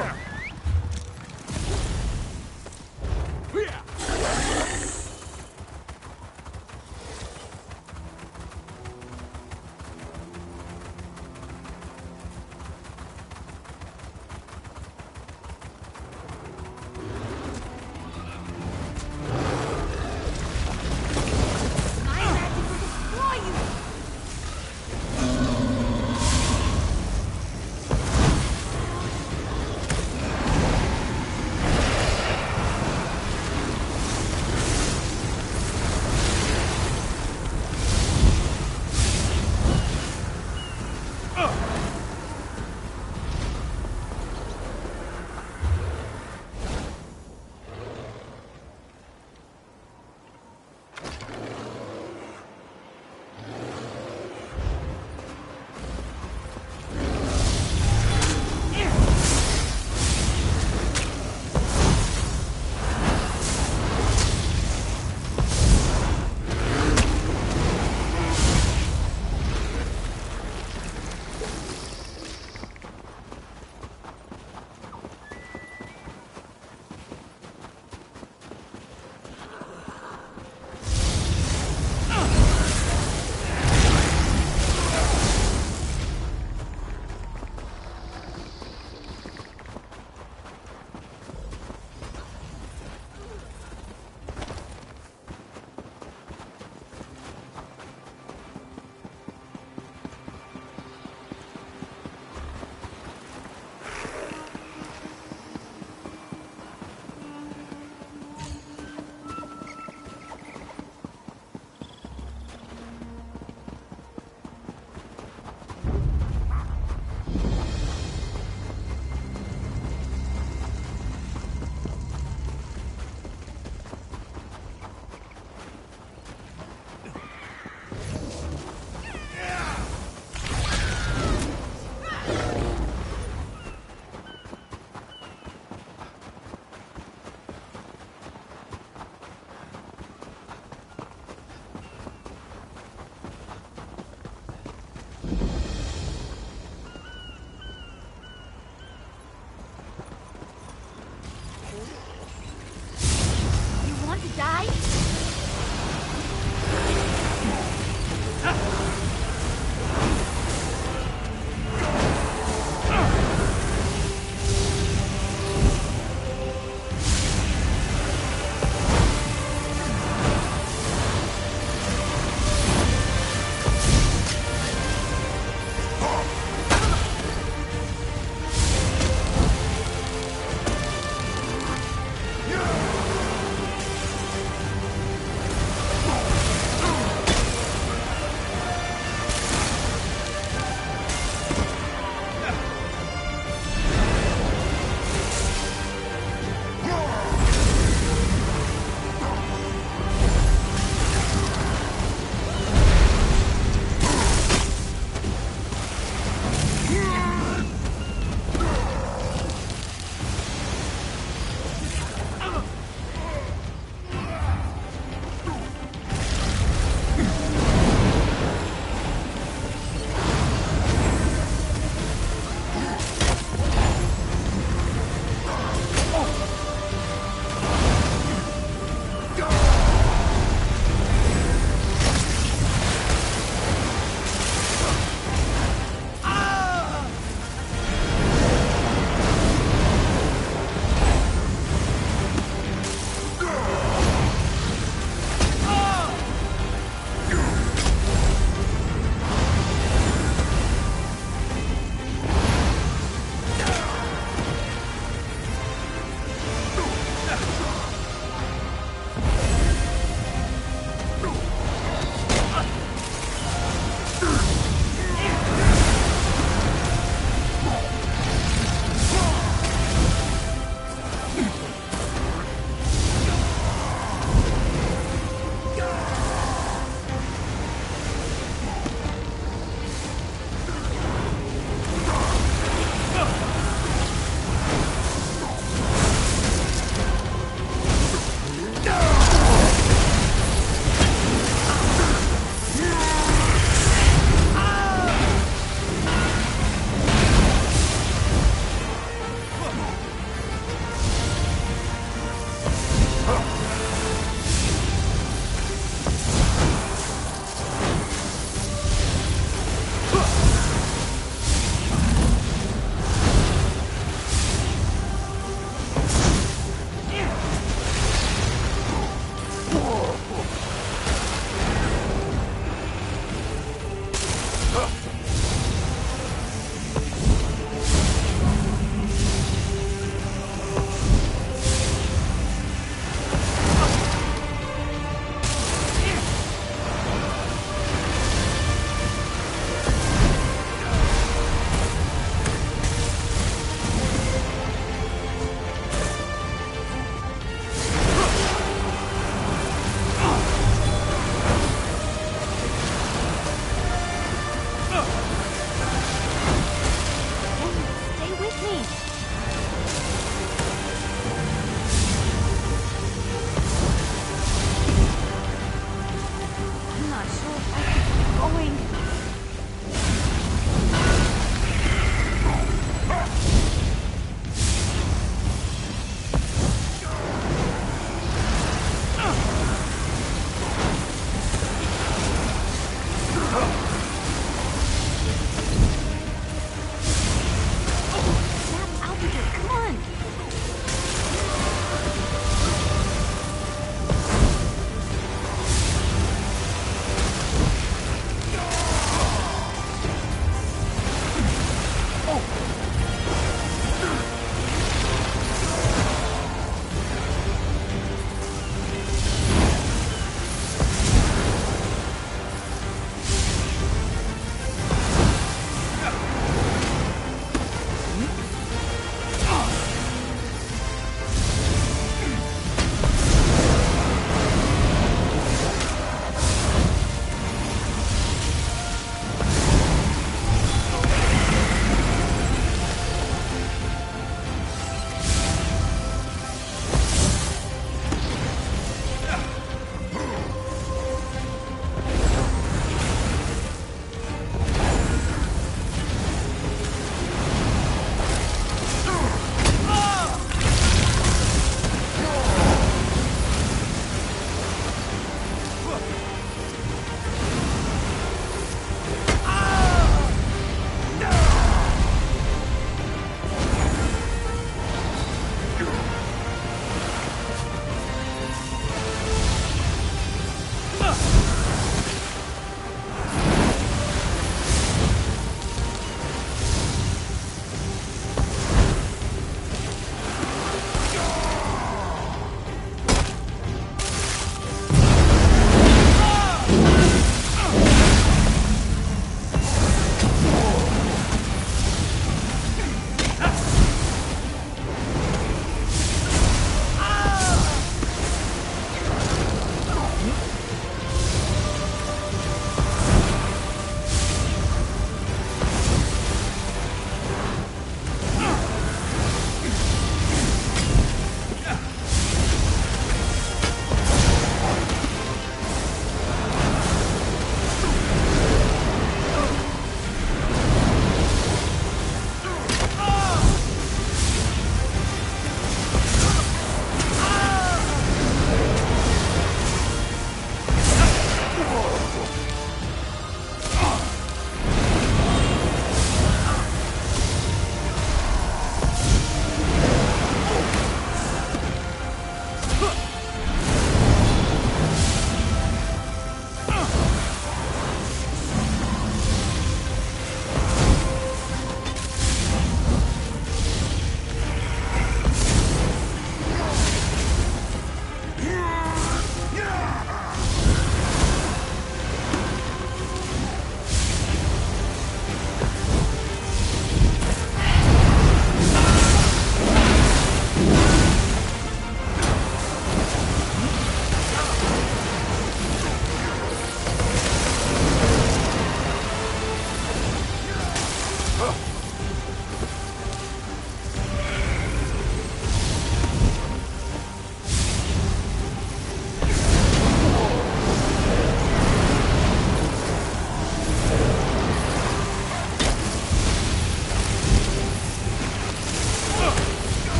die?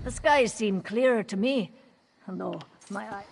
The skies seem clearer to me, though my eye...